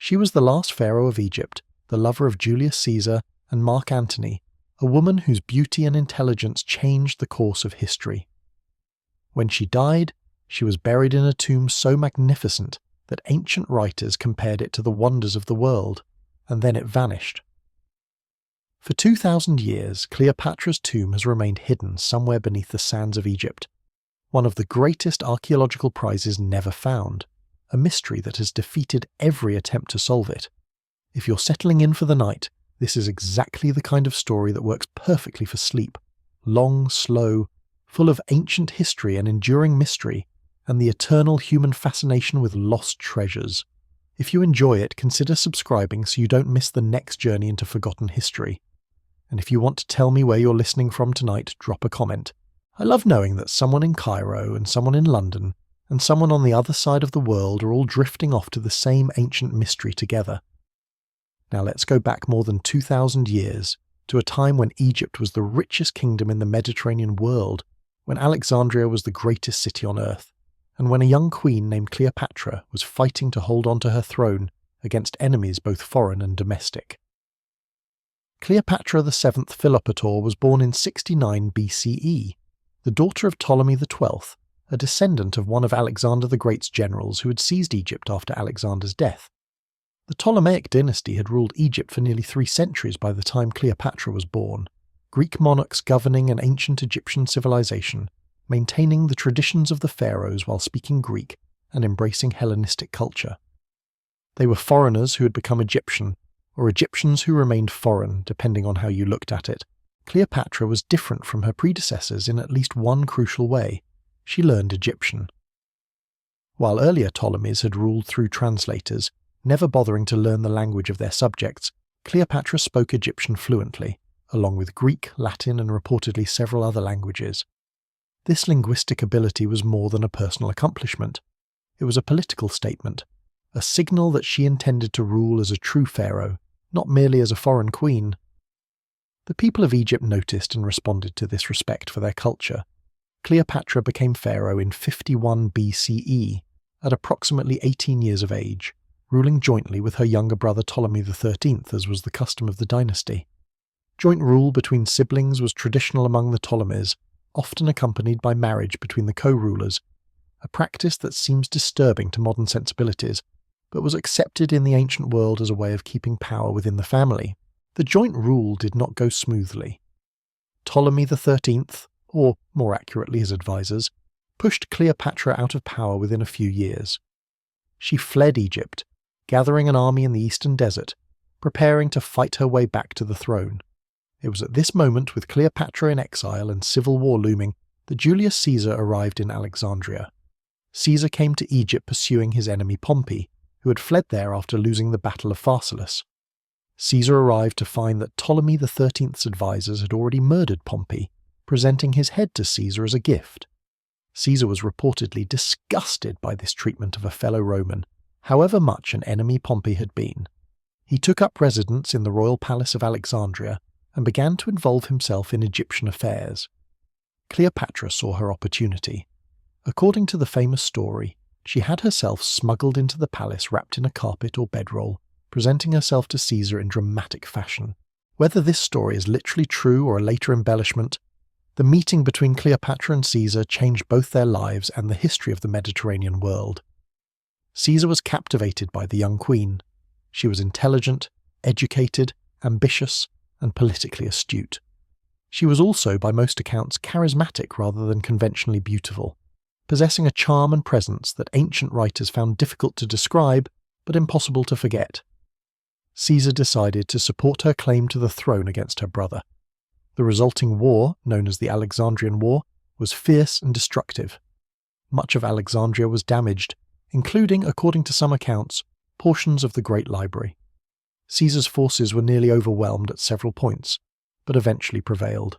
She was the last pharaoh of Egypt, the lover of Julius Caesar and Mark Antony, a woman whose beauty and intelligence changed the course of history. When she died, she was buried in a tomb so magnificent that ancient writers compared it to the wonders of the world, and then it vanished. For 2,000 years, Cleopatra's tomb has remained hidden somewhere beneath the sands of Egypt, one of the greatest archaeological prizes never found, a mystery that has defeated every attempt to solve it. If you're settling in for the night, this is exactly the kind of story that works perfectly for sleep. Long, slow, full of ancient history and enduring mystery, and the eternal human fascination with lost treasures. If you enjoy it, consider subscribing so you don't miss the next journey into forgotten history. And if you want to tell me where you're listening from tonight, drop a comment. I love knowing that someone in Cairo and someone in London and someone on the other side of the world are all drifting off to the same ancient mystery together. Now let's go back more than 2,000 years, to a time when Egypt was the richest kingdom in the Mediterranean world, when Alexandria was the greatest city on earth, and when a young queen named Cleopatra was fighting to hold on to her throne against enemies both foreign and domestic. Cleopatra VII Philopator was born in 69 BCE, the daughter of Ptolemy XII, a descendant of one of Alexander the Great's generals who had seized Egypt after Alexander's death. The Ptolemaic dynasty had ruled Egypt for nearly 3 centuries by the time Cleopatra was born, Greek monarchs governing an ancient Egyptian civilization, maintaining the traditions of the pharaohs while speaking Greek and embracing Hellenistic culture. They were foreigners who had become Egyptian, or Egyptians who remained foreign, depending on how you looked at it. Cleopatra was different from her predecessors in at least one crucial way: she learned Egyptian. While earlier Ptolemies had ruled through translators, never bothering to learn the language of their subjects, Cleopatra spoke Egyptian fluently, along with Greek, Latin, and reportedly several other languages. This linguistic ability was more than a personal accomplishment. It was a political statement, a signal that she intended to rule as a true pharaoh, not merely as a foreign queen. The people of Egypt noticed and responded to this respect for their culture. Cleopatra became pharaoh in 51 BCE, at approximately 18 years of age, ruling jointly with her younger brother Ptolemy XIII, as was the custom of the dynasty. Joint rule between siblings was traditional among the Ptolemies, often accompanied by marriage between the co-rulers, a practice that seems disturbing to modern sensibilities, but was accepted in the ancient world as a way of keeping power within the family. The joint rule did not go smoothly. Ptolemy XIII, or more accurately his advisors, pushed Cleopatra out of power within a few years. She fled Egypt, gathering an army in the eastern desert, preparing to fight her way back to the throne. It was at this moment, with Cleopatra in exile and civil war looming, that Julius Caesar arrived in Alexandria. Caesar came to Egypt pursuing his enemy Pompey, who had fled there after losing the Battle of Pharsalus. Caesar arrived to find that Ptolemy XIII's advisors had already murdered Pompey, presenting his head to Caesar as a gift. Caesar was reportedly disgusted by this treatment of a fellow Roman, however much an enemy Pompey had been. He took up residence in the royal palace of Alexandria and began to involve himself in Egyptian affairs. Cleopatra saw her opportunity. According to the famous story, she had herself smuggled into the palace wrapped in a carpet or bedroll, presenting herself to Caesar in dramatic fashion. Whether this story is literally true or a later embellishment, the meeting between Cleopatra and Caesar changed both their lives and the history of the Mediterranean world. Caesar was captivated by the young queen. She was intelligent, educated, ambitious, and politically astute. She was also, by most accounts, charismatic rather than conventionally beautiful, possessing a charm and presence that ancient writers found difficult to describe but impossible to forget. Caesar decided to support her claim to the throne against her brother. The resulting war, known as the Alexandrian War, was fierce and destructive. Much of Alexandria was damaged, including, according to some accounts, portions of the Great Library. Caesar's forces were nearly overwhelmed at several points, but eventually prevailed.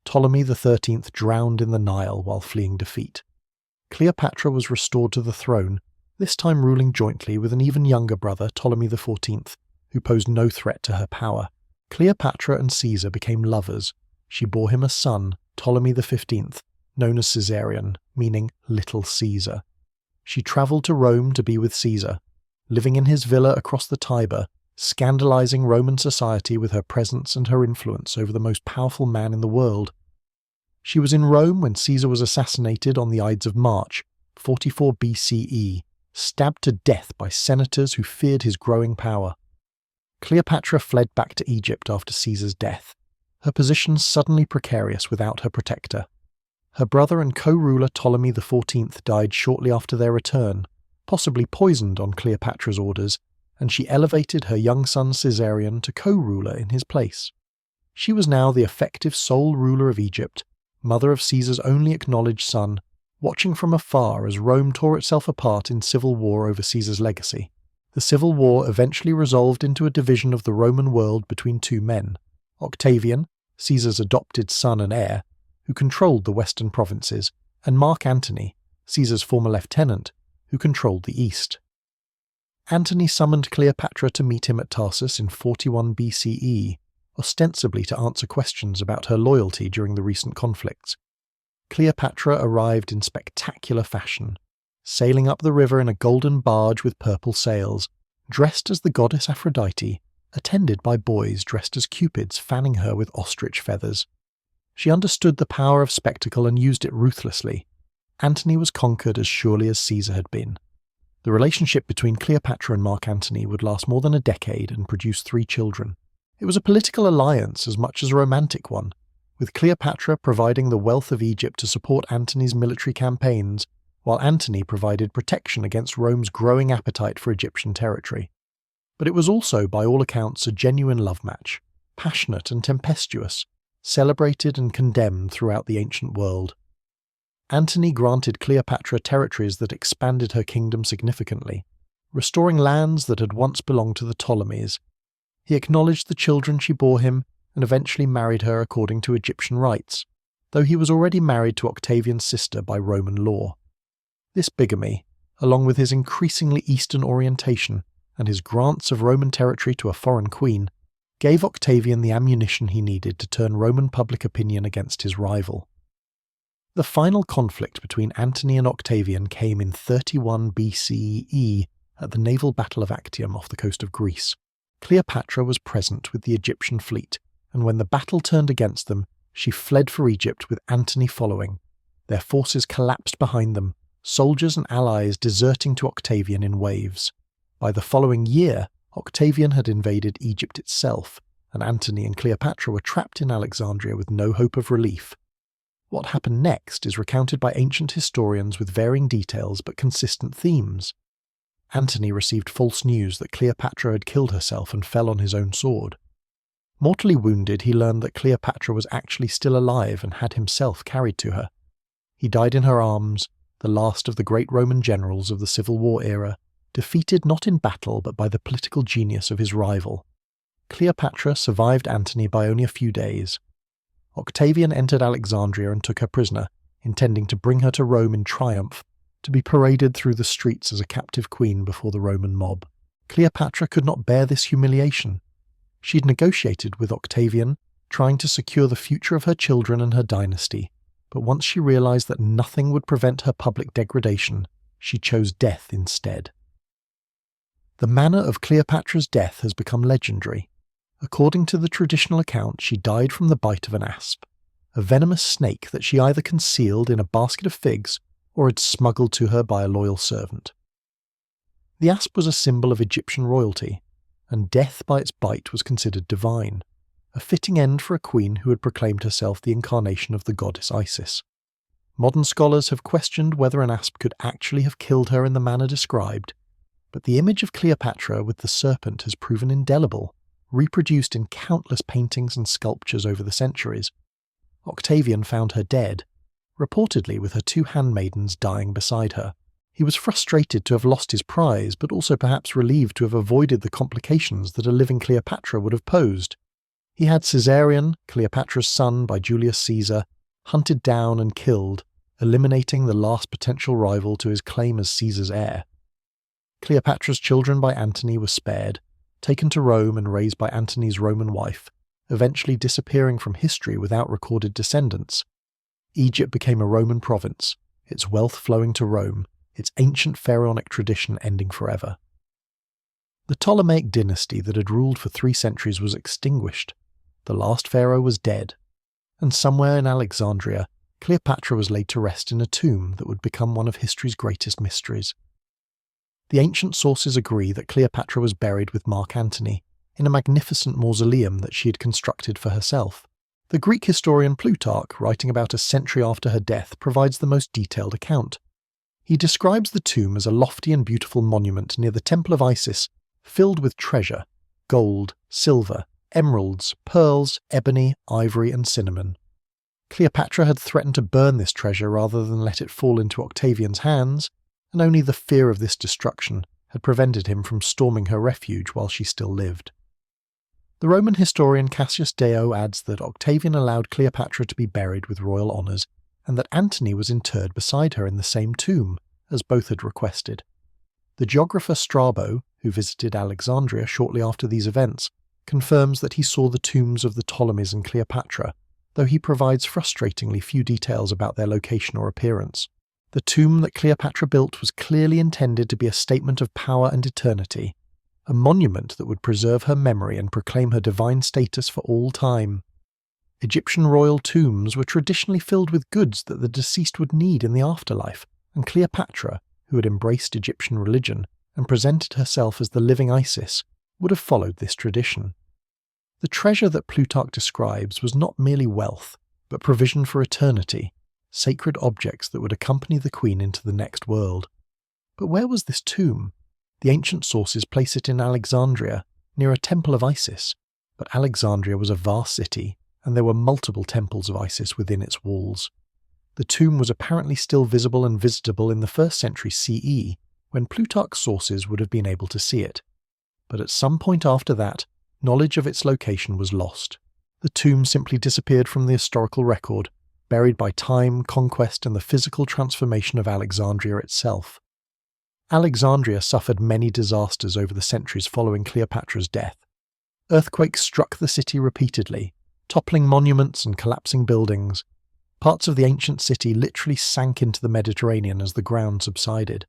Ptolemy XIII drowned in the Nile while fleeing defeat. Cleopatra was restored to the throne, this time ruling jointly with an even younger brother, Ptolemy XIV, who posed no threat to her power. Cleopatra and Caesar became lovers. She bore him a son, Ptolemy XV, known as Caesarion, meaning Little Caesar. She travelled to Rome to be with Caesar, living in his villa across the Tiber, scandalizing Roman society with her presence and her influence over the most powerful man in the world. She was in Rome when Caesar was assassinated on the Ides of March, 44 BCE, stabbed to death by senators who feared his growing power. Cleopatra fled back to Egypt after Caesar's death, her position suddenly precarious without her protector. Her brother and co-ruler Ptolemy XIV died shortly after their return, possibly poisoned on Cleopatra's orders, and she elevated her young son Caesarion to co-ruler in his place. She was now the effective sole ruler of Egypt, mother of Caesar's only acknowledged son, watching from afar as Rome tore itself apart in civil war over Caesar's legacy. The civil war eventually resolved into a division of the Roman world between two men: Octavian, Caesar's adopted son and heir, who controlled the western provinces, and Mark Antony, Caesar's former lieutenant, who controlled the east. Antony summoned Cleopatra to meet him at Tarsus in 41 BCE, ostensibly to answer questions about her loyalty during the recent conflicts. Cleopatra arrived in spectacular fashion, sailing up the river in a golden barge with purple sails, dressed as the goddess Aphrodite, attended by boys dressed as cupids fanning her with ostrich feathers. She understood the power of spectacle and used it ruthlessly. Antony was conquered as surely as Caesar had been. The relationship between Cleopatra and Mark Antony would last more than a decade and produce 3 children. It was a political alliance as much as a romantic one, with Cleopatra providing the wealth of Egypt to support Antony's military campaigns, while Antony provided protection against Rome's growing appetite for Egyptian territory. But it was also, by all accounts, a genuine love match, passionate and tempestuous, celebrated and condemned throughout the ancient world. Antony granted Cleopatra territories that expanded her kingdom significantly, restoring lands that had once belonged to the Ptolemies. He acknowledged the children she bore him and eventually married her according to Egyptian rites, though he was already married to Octavian's sister by Roman law. This bigamy, along with his increasingly Eastern orientation and his grants of Roman territory to a foreign queen, gave Octavian the ammunition he needed to turn Roman public opinion against his rival. The final conflict between Antony and Octavian came in 31 BCE at the naval battle of Actium off the coast of Greece. Cleopatra was present with the Egyptian fleet, and when the battle turned against them, she fled for Egypt with Antony following. Their forces collapsed behind them, soldiers and allies deserting to Octavian in waves. By the following year, Octavian had invaded Egypt itself, and Antony and Cleopatra were trapped in Alexandria with no hope of relief. What happened next is recounted by ancient historians with varying details but consistent themes. Antony received false news that Cleopatra had killed herself and fell on his own sword. Mortally wounded, he learned that Cleopatra was actually still alive and had himself carried to her. He died in her arms, the last of the great Roman generals of the Civil War era, defeated not in battle but by the political genius of his rival. Cleopatra survived Antony by only a few days. Octavian entered Alexandria and took her prisoner, intending to bring her to Rome in triumph, to be paraded through the streets as a captive queen before the Roman mob. Cleopatra could not bear this humiliation. She'd negotiated with Octavian, trying to secure the future of her children and her dynasty, but once she realized that nothing would prevent her public degradation, she chose death instead. The manner of Cleopatra's death has become legendary. According to the traditional account, she died from the bite of an asp, a venomous snake that she either concealed in a basket of figs or had smuggled to her by a loyal servant. The asp was a symbol of Egyptian royalty, and death by its bite was considered divine, a fitting end for a queen who had proclaimed herself the incarnation of the goddess Isis. Modern scholars have questioned whether an asp could actually have killed her in the manner described, but the image of Cleopatra with the serpent has proven indelible, reproduced in countless paintings and sculptures over the centuries. Octavian found her dead, reportedly with her 2 handmaidens dying beside her. He was frustrated to have lost his prize, but also perhaps relieved to have avoided the complications that a living Cleopatra would have posed. He had Caesarion, Cleopatra's son by Julius Caesar, hunted down and killed, eliminating the last potential rival to his claim as Caesar's heir. Cleopatra's children by Antony were spared, taken to Rome and raised by Antony's Roman wife, eventually disappearing from history without recorded descendants. Egypt became a Roman province, its wealth flowing to Rome, its ancient pharaonic tradition ending forever. The Ptolemaic dynasty that had ruled for 3 centuries was extinguished. The last pharaoh was dead, and somewhere in Alexandria, Cleopatra was laid to rest in a tomb that would become one of history's greatest mysteries. The ancient sources agree that Cleopatra was buried with Mark Antony in a magnificent mausoleum that she had constructed for herself. The Greek historian Plutarch, writing about a century after her death, provides the most detailed account. He describes the tomb as a lofty and beautiful monument near the Temple of Isis, filled with treasure, gold, silver, emeralds, pearls, ebony, ivory, and cinnamon. Cleopatra had threatened to burn this treasure rather than let it fall into Octavian's hands, and only the fear of this destruction had prevented him from storming her refuge while she still lived. The Roman historian Cassius Dio adds that Octavian allowed Cleopatra to be buried with royal honours, and that Antony was interred beside her in the same tomb, as both had requested. The geographer Strabo, who visited Alexandria shortly after these events, confirms that he saw the tombs of the Ptolemies and Cleopatra, though he provides frustratingly few details about their location or appearance. The tomb that Cleopatra built was clearly intended to be a statement of power and eternity, a monument that would preserve her memory and proclaim her divine status for all time. Egyptian royal tombs were traditionally filled with goods that the deceased would need in the afterlife, and Cleopatra, who had embraced Egyptian religion and presented herself as the living Isis, would have followed this tradition. The treasure that Plutarch describes was not merely wealth, but provision for eternity, sacred objects that would accompany the queen into the next world. But where was this tomb? The ancient sources place it in Alexandria, near a temple of Isis, but Alexandria was a vast city, and there were multiple temples of Isis within its walls. The tomb was apparently still visible and visitable in the 1st century CE, when Plutarch's sources would have been able to see it. But at some point after that, knowledge of its location was lost. The tomb simply disappeared from the historical record, buried by time, conquest, and the physical transformation of Alexandria itself. Alexandria suffered many disasters over the centuries following Cleopatra's death. Earthquakes struck the city repeatedly, toppling monuments and collapsing buildings. Parts of the ancient city literally sank into the Mediterranean as the ground subsided.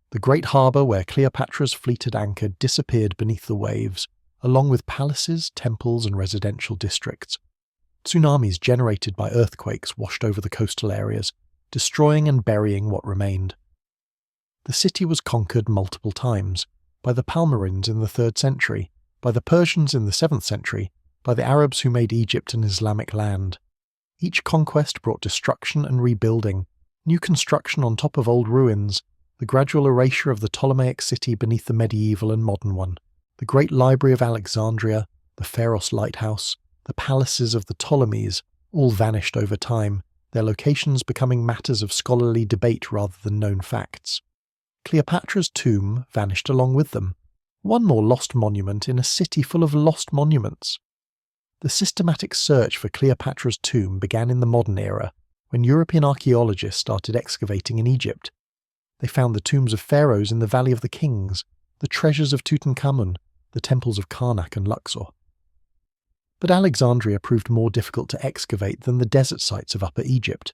The great harbour where Cleopatra's fleet had anchored disappeared beneath the waves, along with palaces, temples, and residential districts. Tsunamis generated by earthquakes washed over the coastal areas, destroying and burying what remained. The city was conquered multiple times, by the Palmyrins in the 3rd century, by the Persians in the 7th century, by the Arabs who made Egypt an Islamic land. Each conquest brought destruction and rebuilding, new construction on top of old ruins, the gradual erasure of the Ptolemaic city beneath the medieval and modern one, the great library of Alexandria, the Pharos lighthouse, the palaces of the Ptolemies, all vanished over time, their locations becoming matters of scholarly debate rather than known facts. Cleopatra's tomb vanished along with them, one more lost monument in a city full of lost monuments. The systematic search for Cleopatra's tomb began in the modern era, when European archaeologists started excavating in Egypt. They found the tombs of pharaohs in the Valley of the Kings, the treasures of Tutankhamun, the temples of Karnak and Luxor. But Alexandria proved more difficult to excavate than the desert sites of Upper Egypt.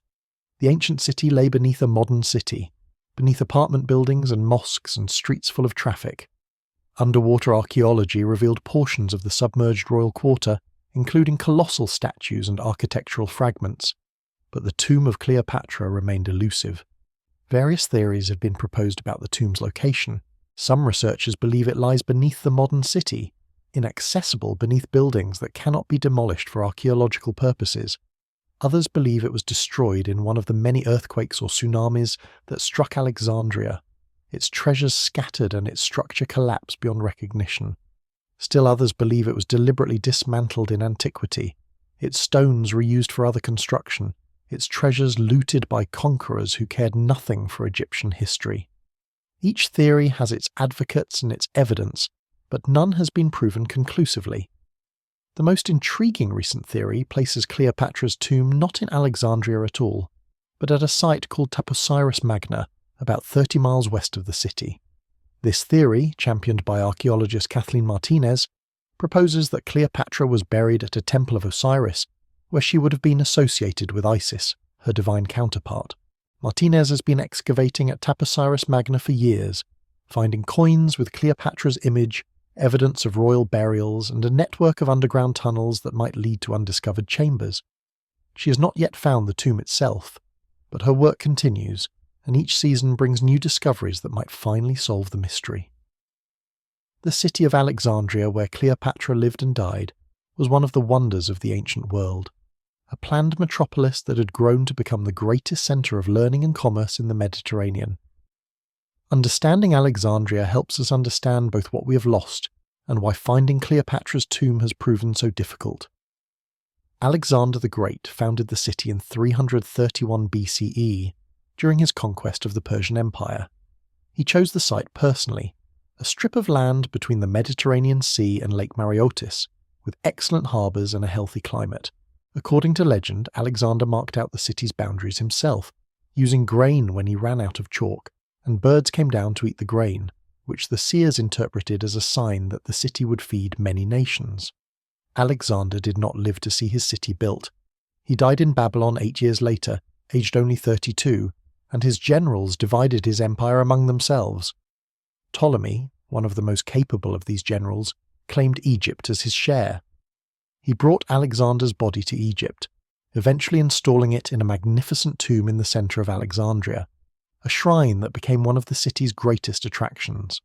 The ancient city lay beneath a modern city, beneath apartment buildings and mosques and streets full of traffic. Underwater archaeology revealed portions of the submerged royal quarter, including colossal statues and architectural fragments. But the tomb of Cleopatra remained elusive. Various theories have been proposed about the tomb's location. Some researchers believe it lies beneath the modern city, inaccessible beneath buildings that cannot be demolished for archaeological purposes. Others believe it was destroyed in one of the many earthquakes or tsunamis that struck Alexandria, its treasures scattered and its structure collapsed beyond recognition. Still others believe it was deliberately dismantled in antiquity, its stones reused for other construction, its treasures looted by conquerors who cared nothing for Egyptian history. Each theory has its advocates and its evidence, but none has been proven conclusively. The most intriguing recent theory places Cleopatra's tomb not in Alexandria at all, but at a site called Taposiris Magna, about 30 miles west of the city. This theory, championed by archaeologist Kathleen Martinez, proposes that Cleopatra was buried at a temple of Osiris, where she would have been associated with Isis, her divine counterpart. Martinez has been excavating at Taposiris Magna for years, finding coins with Cleopatra's image, evidence of royal burials, and a network of underground tunnels that might lead to undiscovered chambers. She has not yet found the tomb itself, but her work continues, and each season brings new discoveries that might finally solve the mystery. The city of Alexandria, where Cleopatra lived and died, was one of the wonders of the ancient world, a planned metropolis that had grown to become the greatest centre of learning and commerce in the Mediterranean. Understanding Alexandria helps us understand both what we have lost and why finding Cleopatra's tomb has proven so difficult. Alexander the Great founded the city in 331 BCE during his conquest of the Persian Empire. He chose the site personally, a strip of land between the Mediterranean Sea and Lake Mareotis, with excellent harbours and a healthy climate. According to legend, Alexander marked out the city's boundaries himself, using grain when he ran out of chalk, and birds came down to eat the grain, which the seers interpreted as a sign that the city would feed many nations. Alexander did not live to see his city built. He died in Babylon 8 years later, aged only 32, and his generals divided his empire among themselves. Ptolemy, one of the most capable of these generals, claimed Egypt as his share. He brought Alexander's body to Egypt, eventually installing it in a magnificent tomb in the centre of Alexandria, a shrine that became one of the city's greatest attractions.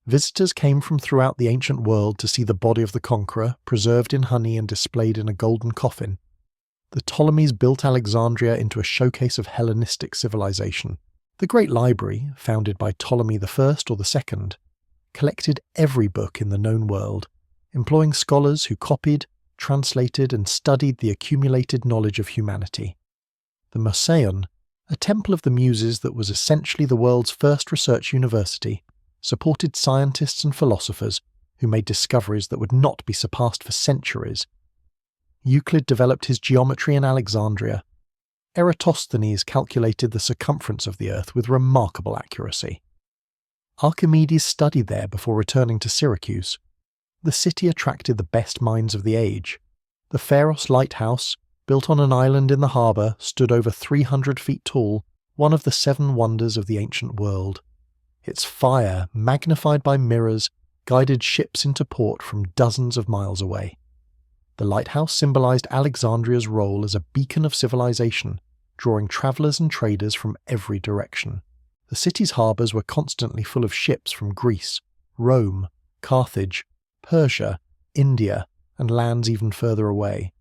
Visitors came from throughout the ancient world to see the body of the conqueror, preserved in honey and displayed in a golden coffin. The Ptolemies built Alexandria into a showcase of Hellenistic civilization. The Great Library, founded by Ptolemy I or II, collected every book in the known world, employing scholars who copied, translated, and studied the accumulated knowledge of humanity. The Museion, a temple of the Muses that was essentially the world's first research university, supported scientists and philosophers who made discoveries that would not be surpassed for centuries. Euclid developed his geometry in Alexandria. Eratosthenes calculated the circumference of the Earth with remarkable accuracy. Archimedes studied there before returning to Syracuse. The city attracted the best minds of the age. The Pharos lighthouse, built on an island in the harbour, stood over 300 feet tall, one of the 7 wonders of the ancient world. Its fire, magnified by mirrors, guided ships into port from dozens of miles away. The lighthouse symbolised Alexandria's role as a beacon of civilization, drawing travellers and traders from every direction. The city's harbours were constantly full of ships from Greece, Rome, Carthage, Persia, India, and lands even further away.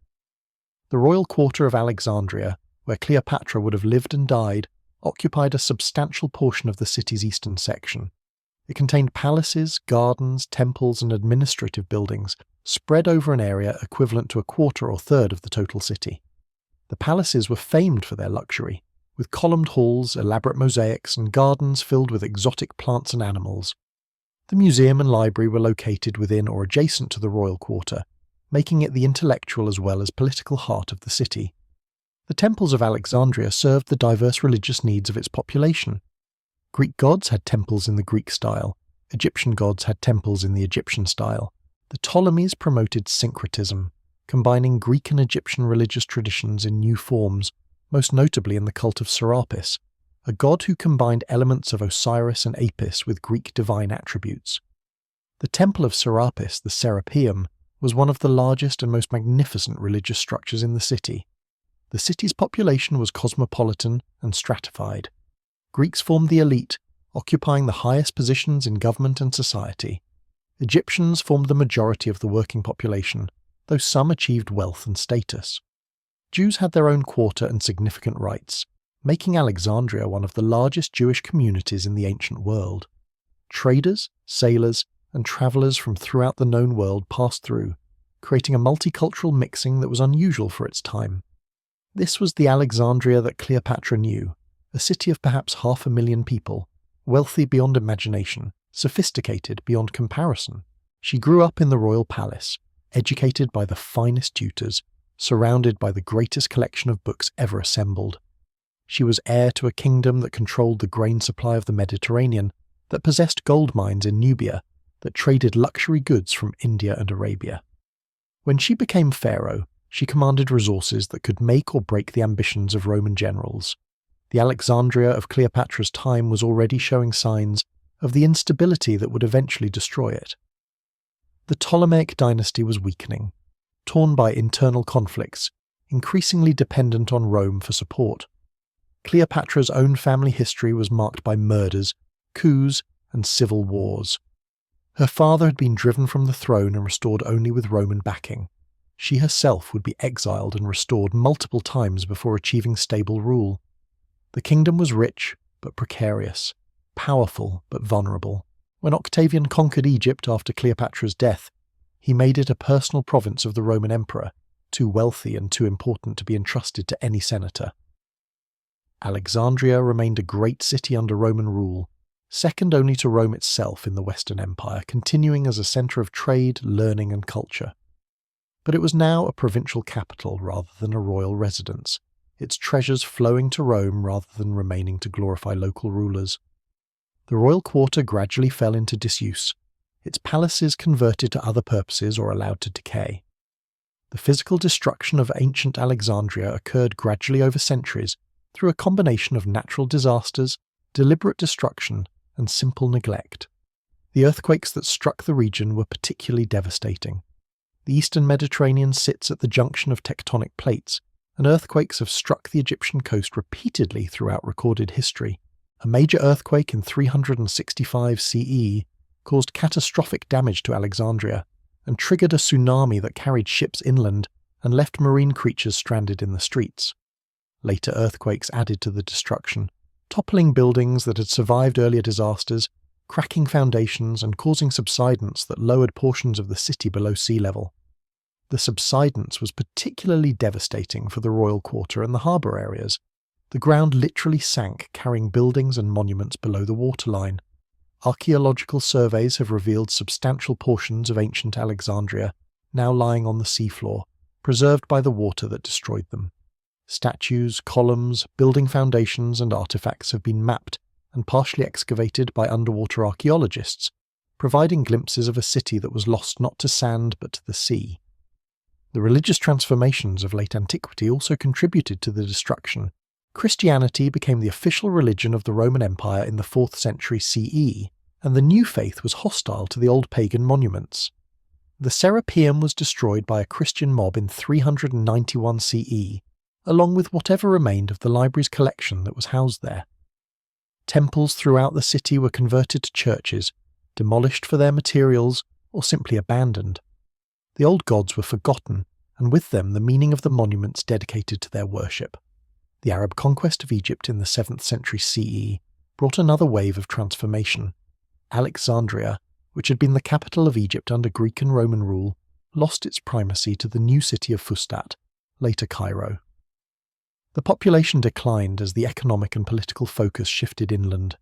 The royal quarter of Alexandria, where Cleopatra would have lived and died, occupied a substantial portion of the city's eastern section. It contained palaces, gardens, temples, and administrative buildings spread over an area equivalent to a quarter or third of the total city. The palaces were famed for their luxury, with columned halls, elaborate mosaics, and gardens filled with exotic plants and animals. The museum and library were located within or adjacent to the royal quarter, making it the intellectual as well as political heart of the city. The temples of Alexandria served the diverse religious needs of its population. Greek gods had temples in the Greek style, Egyptian gods had temples in the Egyptian style. The Ptolemies promoted syncretism, combining Greek and Egyptian religious traditions in new forms, most notably in the cult of Serapis, a god who combined elements of Osiris and Apis with Greek divine attributes. The temple of Serapis, the Serapeum, was one of the largest and most magnificent religious structures in the city. The city's population was cosmopolitan and stratified. Greeks formed the elite, occupying the highest positions in government and society. Egyptians formed the majority of the working population, though some achieved wealth and status. Jews had their own quarter and significant rights, making Alexandria one of the largest Jewish communities in the ancient world. Traders, sailors, and travellers from throughout the known world passed through, creating a multicultural mixing that was unusual for its time. This was the Alexandria that Cleopatra knew, a city of perhaps 500,000 people, wealthy beyond imagination, sophisticated beyond comparison. She grew up in the royal palace, educated by the finest tutors, surrounded by the greatest collection of books ever assembled. She was heir to a kingdom that controlled the grain supply of the Mediterranean, that possessed gold mines in Nubia, that traded luxury goods from India and Arabia. When she became pharaoh, she commanded resources that could make or break the ambitions of Roman generals. The Alexandria of Cleopatra's time was already showing signs of the instability that would eventually destroy it. The Ptolemaic dynasty was weakening, torn by internal conflicts, increasingly dependent on Rome for support. Cleopatra's own family history was marked by murders, coups, and civil wars. Her father had been driven from the throne and restored only with Roman backing. She herself would be exiled and restored multiple times before achieving stable rule. The kingdom was rich but precarious, powerful but vulnerable. When Octavian conquered Egypt after Cleopatra's death, he made it a personal province of the Roman emperor, too wealthy and too important to be entrusted to any senator. Alexandria remained a great city under Roman rule, second only to Rome itself in the Western Empire, continuing as a centre of trade, learning and culture. But it was now a provincial capital rather than a royal residence, its treasures flowing to Rome rather than remaining to glorify local rulers. The royal quarter gradually fell into disuse, its palaces converted to other purposes or allowed to decay. The physical destruction of ancient Alexandria occurred gradually over centuries through a combination of natural disasters, deliberate destruction, and simple neglect. The earthquakes that struck the region were particularly devastating. The eastern Mediterranean sits at the junction of tectonic plates, and earthquakes have struck the Egyptian coast repeatedly throughout recorded history. A major earthquake in 365 CE caused catastrophic damage to Alexandria and triggered a tsunami that carried ships inland and left marine creatures stranded in the streets. Later earthquakes added to the destruction, toppling buildings that had survived earlier disasters, cracking foundations and causing subsidence that lowered portions of the city below sea level. The subsidence was particularly devastating for the royal quarter and the harbour areas. The ground literally sank, carrying buildings and monuments below the waterline. Archaeological surveys have revealed substantial portions of ancient Alexandria now lying on the seafloor, preserved by the water that destroyed them. Statues, columns, building foundations and artefacts have been mapped and partially excavated by underwater archaeologists, providing glimpses of a city that was lost not to sand but to the sea. The religious transformations of late antiquity also contributed to the destruction. Christianity became the official religion of the Roman Empire in the 4th century CE, and the new faith was hostile to the old pagan monuments. The Serapeum was destroyed by a Christian mob in 391 CE, along with whatever remained of the library's collection that was housed there. Temples throughout the city were converted to churches, demolished for their materials, or simply abandoned. The old gods were forgotten, and with them the meaning of the monuments dedicated to their worship. The Arab conquest of Egypt in the 7th century CE brought another wave of transformation. Alexandria, which had been the capital of Egypt under Greek and Roman rule, lost its primacy to the new city of Fustat, later Cairo. The population declined as the economic and political focus shifted inland.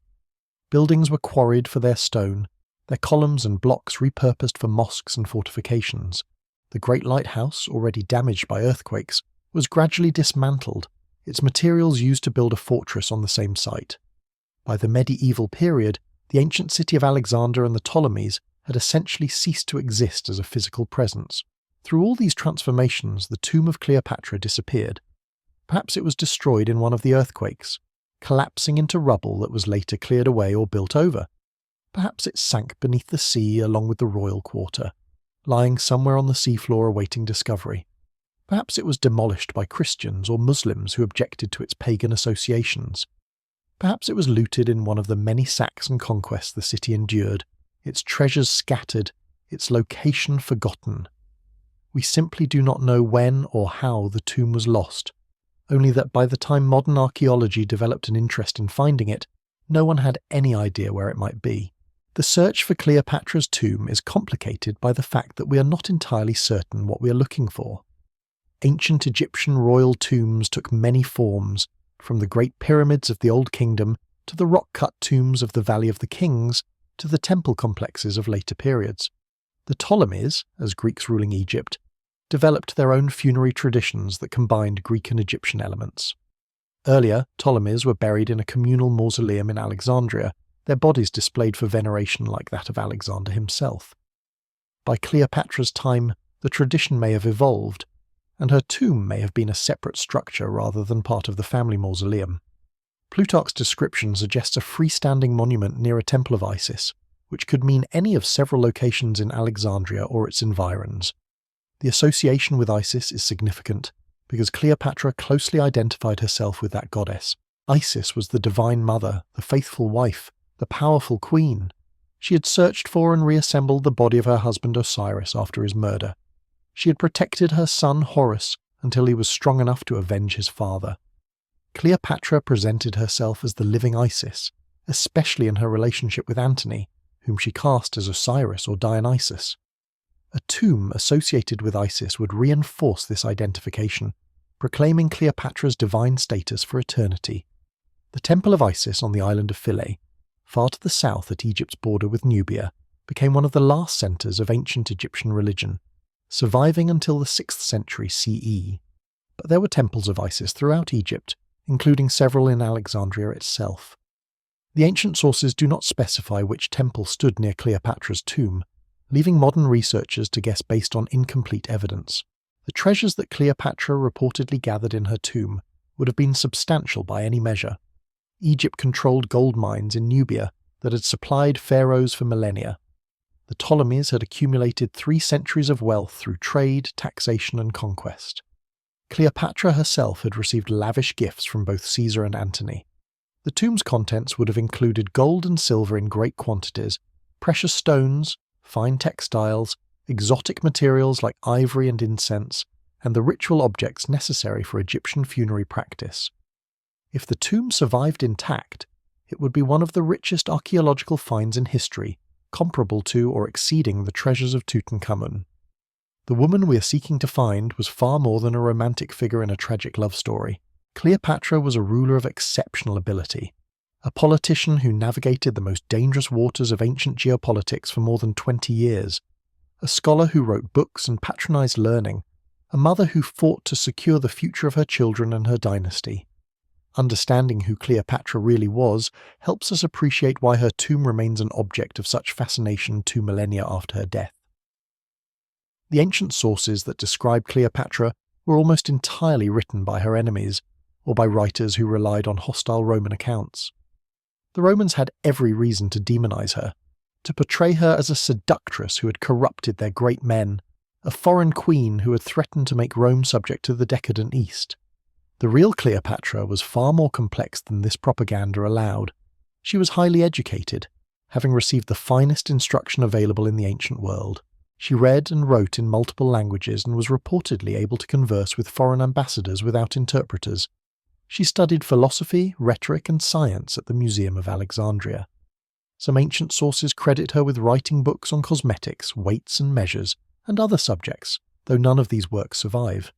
Buildings were quarried for their stone, their columns and blocks repurposed for mosques and fortifications. The Great Lighthouse, already damaged by earthquakes, was gradually dismantled, its materials used to build a fortress on the same site. By the medieval period, the ancient city of Alexander and the Ptolemies had essentially ceased to exist as a physical presence. Through all these transformations, the tomb of Cleopatra disappeared. Perhaps it was destroyed in one of the earthquakes, collapsing into rubble that was later cleared away or built over. Perhaps it sank beneath the sea along with the royal quarter, lying somewhere on the seafloor awaiting discovery. Perhaps it was demolished by Christians or Muslims who objected to its pagan associations. Perhaps it was looted in one of the many sacks and conquests the city endured, its treasures scattered, its location forgotten. We simply do not know when or how the tomb was lost, only that by the time modern archaeology developed an interest in finding it, no one had any idea where it might be. The search for Cleopatra's tomb is complicated by the fact that we are not entirely certain what we are looking for. Ancient Egyptian royal tombs took many forms, from the great pyramids of the Old Kingdom to the rock-cut tombs of the Valley of the Kings to the temple complexes of later periods. The Ptolemies, as Greeks ruling Egypt, developed their own funerary traditions that combined Greek and Egyptian elements. Earlier, Ptolemies were buried in a communal mausoleum in Alexandria, their bodies displayed for veneration like that of Alexander himself. By Cleopatra's time, the tradition may have evolved, and her tomb may have been a separate structure rather than part of the family mausoleum. Plutarch's description suggests a freestanding monument near a temple of Isis, which could mean any of several locations in Alexandria or its environs. The association with Isis is significant because Cleopatra closely identified herself with that goddess. Isis was the divine mother, the faithful wife, the powerful queen. She had searched for and reassembled the body of her husband Osiris after his murder. She had protected her son Horus until he was strong enough to avenge his father. Cleopatra presented herself as the living Isis, especially in her relationship with Antony, whom she cast as Osiris or Dionysus. A tomb associated with Isis would reinforce this identification, proclaiming Cleopatra's divine status for eternity. The Temple of Isis on the island of Philae, far to the south at Egypt's border with Nubia, became one of the last centres of ancient Egyptian religion, surviving until the 6th century CE. But there were temples of Isis throughout Egypt, including several in Alexandria itself. The ancient sources do not specify which temple stood near Cleopatra's tomb, leaving modern researchers to guess based on incomplete evidence. The treasures that Cleopatra reportedly gathered in her tomb would have been substantial by any measure. Egypt controlled gold mines in Nubia that had supplied pharaohs for millennia. The Ptolemies had accumulated 3 centuries of wealth through trade, taxation, and conquest. Cleopatra herself had received lavish gifts from both Caesar and Antony. The tomb's contents would have included gold and silver in great quantities, precious stones, fine textiles, exotic materials like ivory and incense, and the ritual objects necessary for Egyptian funerary practice. If the tomb survived intact, it would be one of the richest archaeological finds in history, comparable to or exceeding the treasures of Tutankhamun. The woman we are seeking to find was far more than a romantic figure in a tragic love story. Cleopatra was a ruler of exceptional ability, a politician who navigated the most dangerous waters of ancient geopolitics for more than 20 years, a scholar who wrote books and patronized learning, a mother who fought to secure the future of her children and her dynasty. Understanding who Cleopatra really was helps us appreciate why her tomb remains an object of such fascination 2 millennia after her death. The ancient sources that describe Cleopatra were almost entirely written by her enemies, or by writers who relied on hostile Roman accounts. The Romans had every reason to demonize her, to portray her as a seductress who had corrupted their great men, a foreign queen who had threatened to make Rome subject to the decadent East. The real Cleopatra was far more complex than this propaganda allowed. She was highly educated, having received the finest instruction available in the ancient world. She read and wrote in multiple languages and was reportedly able to converse with foreign ambassadors without interpreters. She studied philosophy, rhetoric, and science at the Museum of Alexandria. Some ancient sources credit her with writing books on cosmetics, weights and measures, and other subjects, though none of these works survive.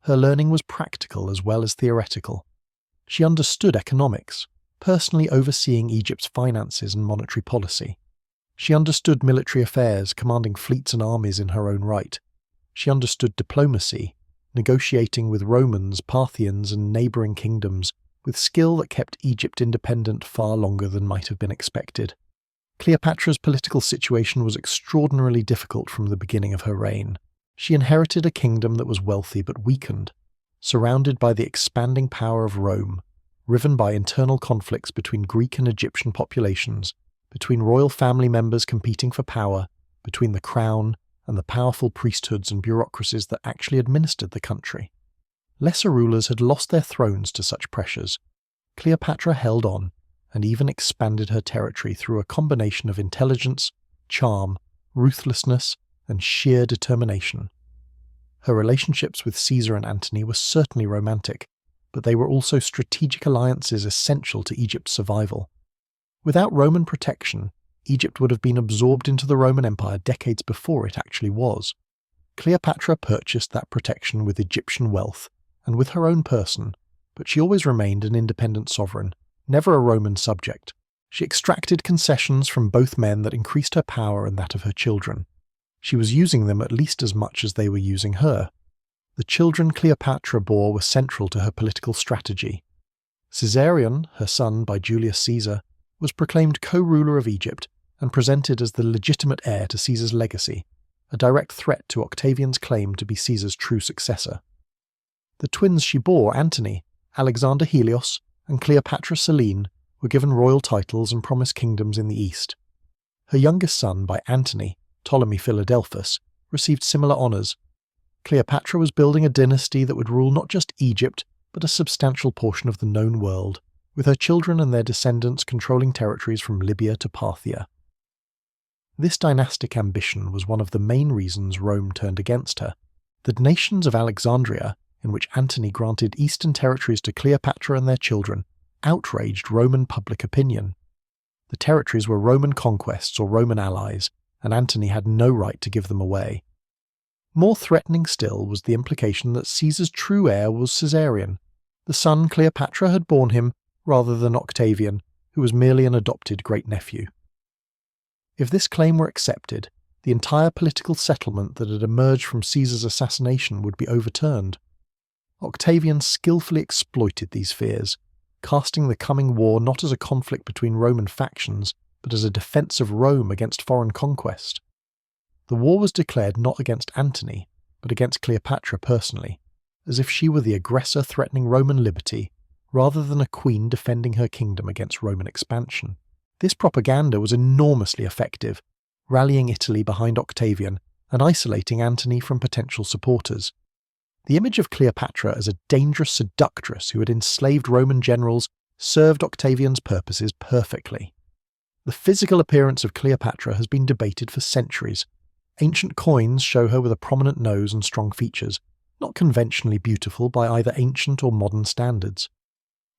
Her learning was practical as well as theoretical. She understood economics, personally overseeing Egypt's finances and monetary policy. She understood military affairs, commanding fleets and armies in her own right. She understood diplomacy, negotiating with Romans, Parthians, and neighbouring kingdoms, with skill that kept Egypt independent far longer than might have been expected. Cleopatra's political situation was extraordinarily difficult from the beginning of her reign. She inherited a kingdom that was wealthy but weakened, surrounded by the expanding power of Rome, riven by internal conflicts between Greek and Egyptian populations, between royal family members competing for power, between the crown and the powerful priesthoods and bureaucracies that actually administered the country. Lesser rulers had lost their thrones to such pressures. Cleopatra held on, and even expanded her territory through a combination of intelligence, charm, ruthlessness, and sheer determination. Her relationships with Caesar and Antony were certainly romantic, but they were also strategic alliances essential to Egypt's survival. Without Roman protection, Egypt would have been absorbed into the Roman Empire decades before it actually was. Cleopatra purchased that protection with Egyptian wealth and with her own person, but she always remained an independent sovereign, never a Roman subject. She extracted concessions from both men that increased her power and that of her children. She was using them at least as much as they were using her. The children Cleopatra bore were central to her political strategy. Caesarion, her son by Julius Caesar, was proclaimed co-ruler of Egypt and presented as the legitimate heir to Caesar's legacy, a direct threat to Octavian's claim to be Caesar's true successor. The twins she bore, Antony, Alexander Helios, and Cleopatra Selene were given royal titles and promised kingdoms in the east. Her youngest son by Antony, Ptolemy Philadelphus, received similar honours. Cleopatra was building a dynasty that would rule not just Egypt, but a substantial portion of the known world, with her children and their descendants controlling territories from Libya to Parthia. This dynastic ambition was one of the main reasons Rome turned against her. The nations of Alexandria, in which Antony granted eastern territories to Cleopatra and their children, outraged Roman public opinion. The territories were Roman conquests or Roman allies, and Antony had no right to give them away. More threatening still was the implication that Caesar's true heir was Caesarion, the son Cleopatra had borne him, rather than Octavian, who was merely an adopted great-nephew. If this claim were accepted, the entire political settlement that had emerged from Caesar's assassination would be overturned. Octavian skillfully exploited these fears, casting the coming war not as a conflict between Roman factions, but as a defence of Rome against foreign conquest. The war was declared not against Antony, but against Cleopatra personally, as if she were the aggressor threatening Roman liberty, rather than a queen defending her kingdom against Roman expansion. This propaganda was enormously effective, rallying Italy behind Octavian and isolating Antony from potential supporters. The image of Cleopatra as a dangerous seductress who had enslaved Roman generals served Octavian's purposes perfectly. The physical appearance of Cleopatra has been debated for centuries. Ancient coins show her with a prominent nose and strong features, not conventionally beautiful by either ancient or modern standards.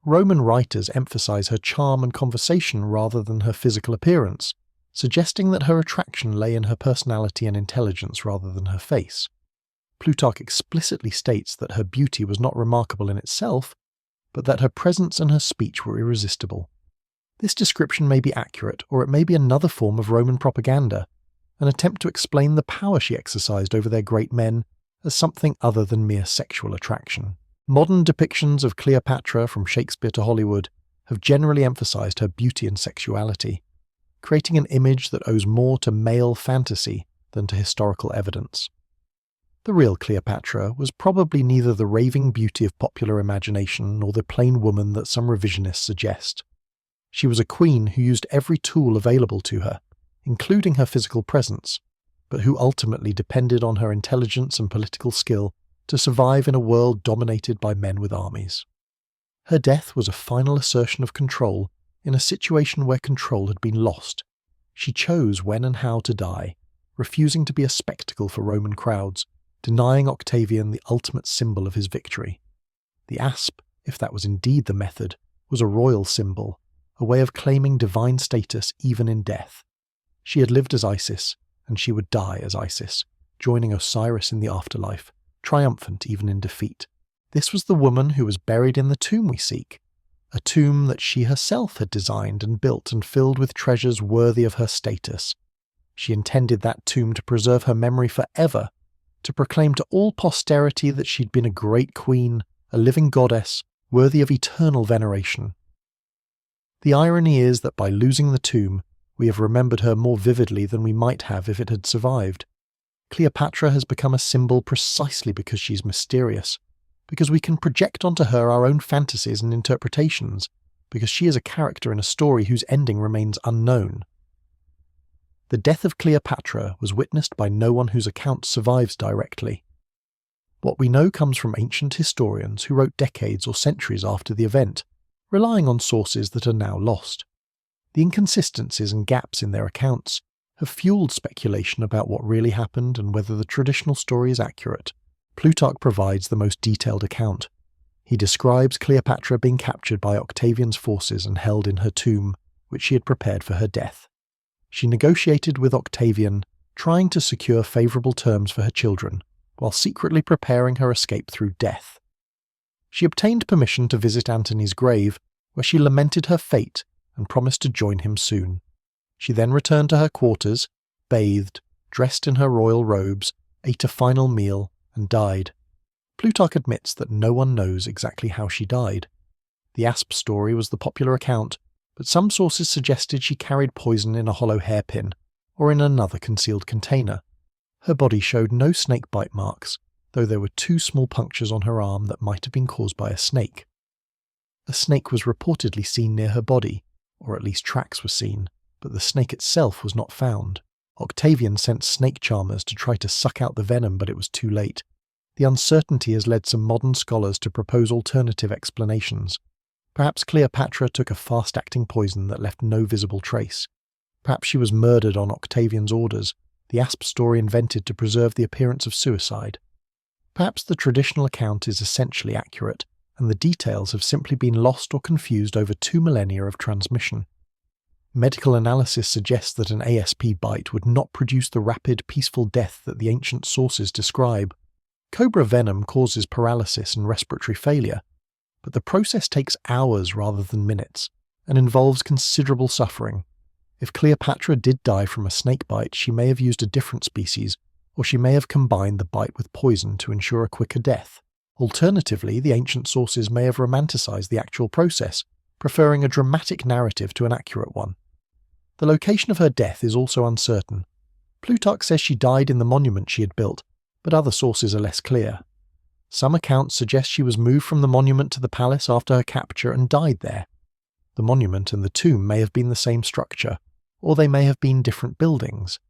Roman writers emphasize her charm and conversation rather than her physical appearance, suggesting that her attraction lay in her personality and intelligence rather than her face. Plutarch explicitly states that her beauty was not remarkable in itself, but that her presence and her speech were irresistible. This description may be accurate, or it may be another form of Roman propaganda, an attempt to explain the power she exercised over their great men as something other than mere sexual attraction. Modern depictions of Cleopatra from Shakespeare to Hollywood have generally emphasized her beauty and sexuality, creating an image that owes more to male fantasy than to historical evidence. The real Cleopatra was probably neither the raving beauty of popular imagination nor the plain woman that some revisionists suggest. She was a queen who used every tool available to her, including her physical presence, but who ultimately depended on her intelligence and political skill to survive in a world dominated by men with armies. Her death was a final assertion of control in a situation where control had been lost. She chose when and how to die, refusing to be a spectacle for Roman crowds, denying Octavian the ultimate symbol of his victory. The asp, if that was indeed the method, was a royal symbol, a way of claiming divine status even in death. She had lived as Isis, and she would die as Isis, joining Osiris in the afterlife, triumphant even in defeat. This was the woman who was buried in the tomb we seek, a tomb that she herself had designed and built and filled with treasures worthy of her status. She intended that tomb to preserve her memory forever, to proclaim to all posterity that she'd been a great queen, a living goddess, worthy of eternal veneration. The irony is that by losing the tomb, we have remembered her more vividly than we might have if it had survived. Cleopatra has become a symbol precisely because she's mysterious, because we can project onto her our own fantasies and interpretations, because she is a character in a story whose ending remains unknown. The death of Cleopatra was witnessed by no one whose account survives directly. What we know comes from ancient historians who wrote decades or centuries after the event, relying on sources that are now lost. The inconsistencies and gaps in their accounts have fueled speculation about what really happened and whether the traditional story is accurate. Plutarch provides the most detailed account. He describes Cleopatra being captured by Octavian's forces and held in her tomb, which she had prepared for her death. She negotiated with Octavian, trying to secure favourable terms for her children, while secretly preparing her escape through death. She obtained permission to visit Antony's grave, where she lamented her fate and promised to join him soon. She then returned to her quarters, bathed, dressed in her royal robes, ate a final meal, and died. Plutarch admits that no one knows exactly how she died. The asp story was the popular account, but some sources suggested she carried poison in a hollow hairpin, or in another concealed container. Her body showed no snake bite marks, though there were 2 small punctures on her arm that might have been caused by a snake. A snake was reportedly seen near her body, or at least tracks were seen, but the snake itself was not found. Octavian sent snake charmers to try to suck out the venom, but it was too late. The uncertainty has led some modern scholars to propose alternative explanations. Perhaps Cleopatra took a fast-acting poison that left no visible trace. Perhaps she was murdered on Octavian's orders, the asp story invented to preserve the appearance of suicide. Perhaps the traditional account is essentially accurate, and the details have simply been lost or confused over 2 millennia of transmission. Medical analysis suggests that an ASP bite would not produce the rapid, peaceful death that the ancient sources describe. Cobra venom causes paralysis and respiratory failure, but the process takes hours rather than minutes, and involves considerable suffering. If Cleopatra did die from a snake bite, she may have used a different species, or she may have combined the bite with poison to ensure a quicker death. Alternatively, the ancient sources may have romanticized the actual process, preferring a dramatic narrative to an accurate one. The location of her death is also uncertain. Plutarch says she died in the monument she had built, but other sources are less clear. Some accounts suggest she was moved from the monument to the palace after her capture and died there. The monument and the tomb may have been the same structure, or they may have been different buildings.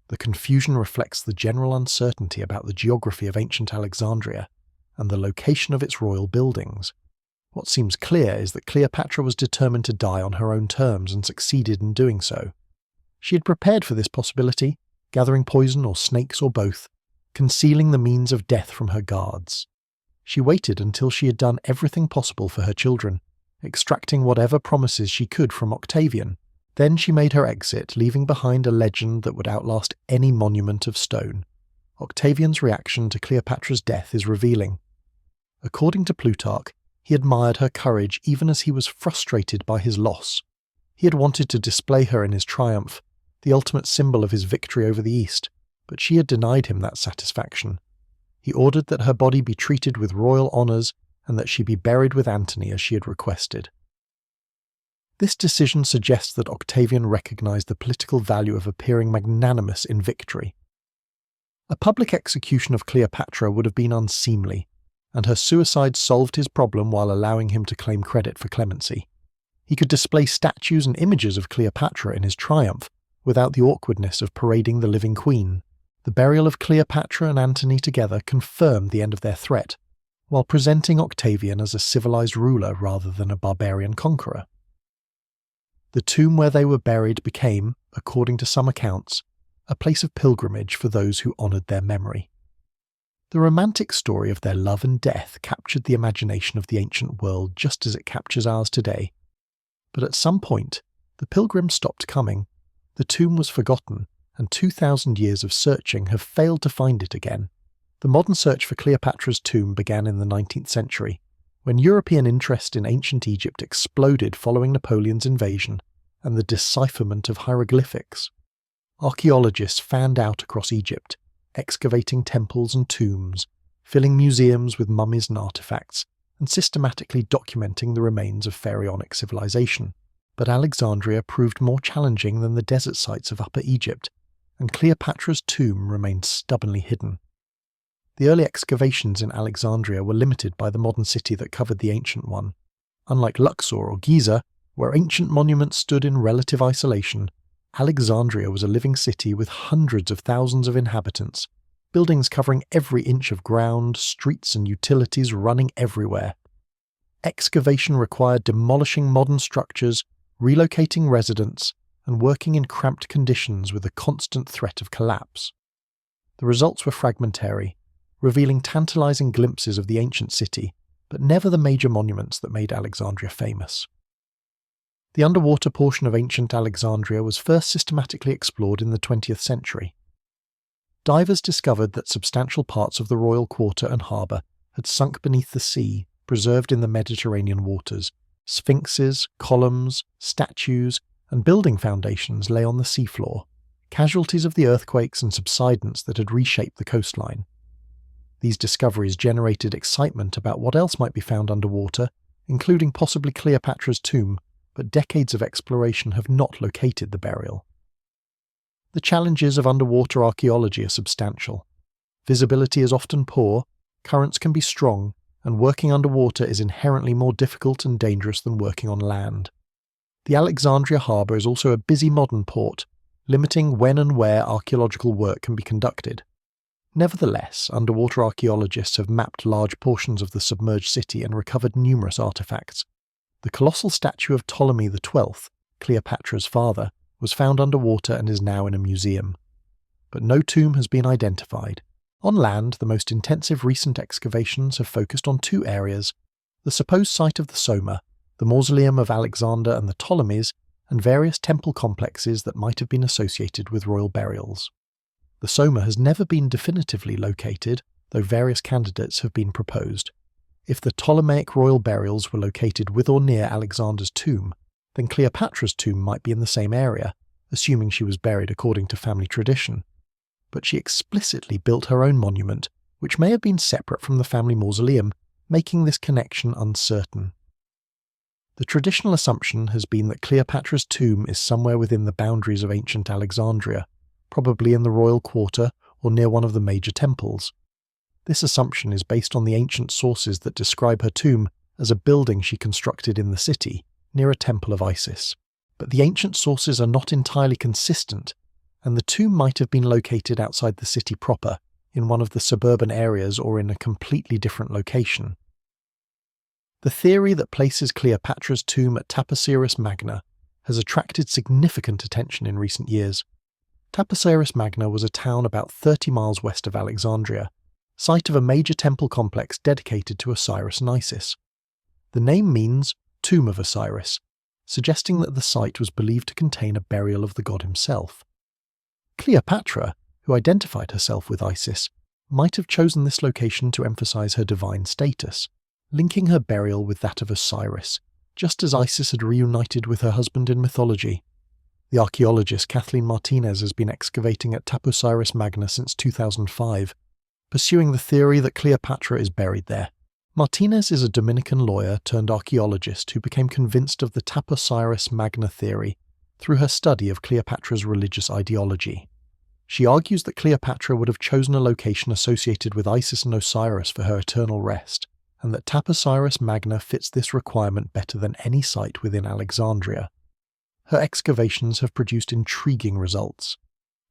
The confusion reflects the general uncertainty about the geography of ancient Alexandria and the location of its royal buildings. What seems clear is that Cleopatra was determined to die on her own terms and succeeded in doing so. She had prepared for this possibility, gathering poison or snakes or both, concealing the means of death from her guards. She waited until she had done everything possible for her children, extracting whatever promises she could from Octavian. Then she made her exit, leaving behind a legend that would outlast any monument of stone. Octavian's reaction to Cleopatra's death is revealing. According to Plutarch, he admired her courage even as he was frustrated by his loss. He had wanted to display her in his triumph, the ultimate symbol of his victory over the East, but she had denied him that satisfaction. He ordered that her body be treated with royal honours and that she be buried with Antony as she had requested. This decision suggests that Octavian recognized the political value of appearing magnanimous in victory. A public execution of Cleopatra would have been unseemly, and her suicide solved his problem while allowing him to claim credit for clemency. He could display statues and images of Cleopatra in his triumph without the awkwardness of parading the living queen. The burial of Cleopatra and Antony together confirmed the end of their threat, while presenting Octavian as a civilized ruler rather than a barbarian conqueror. The tomb where they were buried became, according to some accounts, a place of pilgrimage for those who honoured their memory. The romantic story of their love and death captured the imagination of the ancient world just as it captures ours today. But at some point, the pilgrims stopped coming, the tomb was forgotten, and 2,000 years of searching have failed to find it again. The modern search for Cleopatra's tomb began in the 19th century, when European interest in ancient Egypt exploded following Napoleon's invasion and the decipherment of hieroglyphics. Archaeologists fanned out across Egypt, excavating temples and tombs, filling museums with mummies and artifacts, and systematically documenting the remains of pharaonic civilization. But Alexandria proved more challenging than the desert sites of Upper Egypt, and Cleopatra's tomb remained stubbornly hidden. The early excavations in Alexandria were limited by the modern city that covered the ancient one. Unlike Luxor or Giza, where ancient monuments stood in relative isolation, Alexandria was a living city with hundreds of thousands of inhabitants, buildings covering every inch of ground, streets and utilities running everywhere. Excavation required demolishing modern structures, relocating residents, and working in cramped conditions with a constant threat of collapse. The results were fragmentary, revealing tantalizing glimpses of the ancient city, but never the major monuments that made Alexandria famous. The underwater portion of ancient Alexandria was first systematically explored in the 20th century. Divers discovered that substantial parts of the royal quarter and harbour had sunk beneath the sea, preserved in the Mediterranean waters. Sphinxes, columns, statues, and building foundations lay on the seafloor, casualties of the earthquakes and subsidence that had reshaped the coastline. These discoveries generated excitement about what else might be found underwater, including possibly Cleopatra's tomb, but decades of exploration have not located the burial. The challenges of underwater archaeology are substantial. Visibility is often poor, currents can be strong, and working underwater is inherently more difficult and dangerous than working on land. The Alexandria harbour is also a busy modern port, limiting when and where archaeological work can be conducted. Nevertheless, underwater archaeologists have mapped large portions of the submerged city and recovered numerous artefacts. The colossal statue of Ptolemy XII, Cleopatra's father, was found underwater and is now in a museum. But no tomb has been identified. On land, the most intensive recent excavations have focused on two areas: the supposed site of the Soma, the mausoleum of Alexander and the Ptolemies, and various temple complexes that might have been associated with royal burials. The Soma has never been definitively located, though various candidates have been proposed. If the Ptolemaic royal burials were located with or near Alexander's tomb, then Cleopatra's tomb might be in the same area, assuming she was buried according to family tradition. But she explicitly built her own monument, which may have been separate from the family mausoleum, making this connection uncertain. The traditional assumption has been that Cleopatra's tomb is somewhere within the boundaries of ancient Alexandria, probably in the royal quarter or near one of the major temples. This assumption is based on the ancient sources that describe her tomb as a building she constructed in the city, near a temple of Isis. But the ancient sources are not entirely consistent, and the tomb might have been located outside the city proper, in one of the suburban areas or in a completely different location. The theory that places Cleopatra's tomb at Taposiris Magna has attracted significant attention in recent years. Taposiris Magna was a town about 30 miles west of Alexandria, site of a major temple complex dedicated to Osiris and Isis. The name means Tomb of Osiris, suggesting that the site was believed to contain a burial of the god himself. Cleopatra, who identified herself with Isis, might have chosen this location to emphasize her divine status, linking her burial with that of Osiris, just as Isis had reunited with her husband in mythology. The archaeologist Kathleen Martinez has been excavating at Taposiris Magna since 2005, pursuing the theory that Cleopatra is buried there. Martinez is a Dominican lawyer turned archaeologist who became convinced of the Taposiris Magna theory through her study of Cleopatra's religious ideology. She argues that Cleopatra would have chosen a location associated with Isis and Osiris for her eternal rest, and that Taposiris Magna fits this requirement better than any site within Alexandria. Her excavations have produced intriguing results.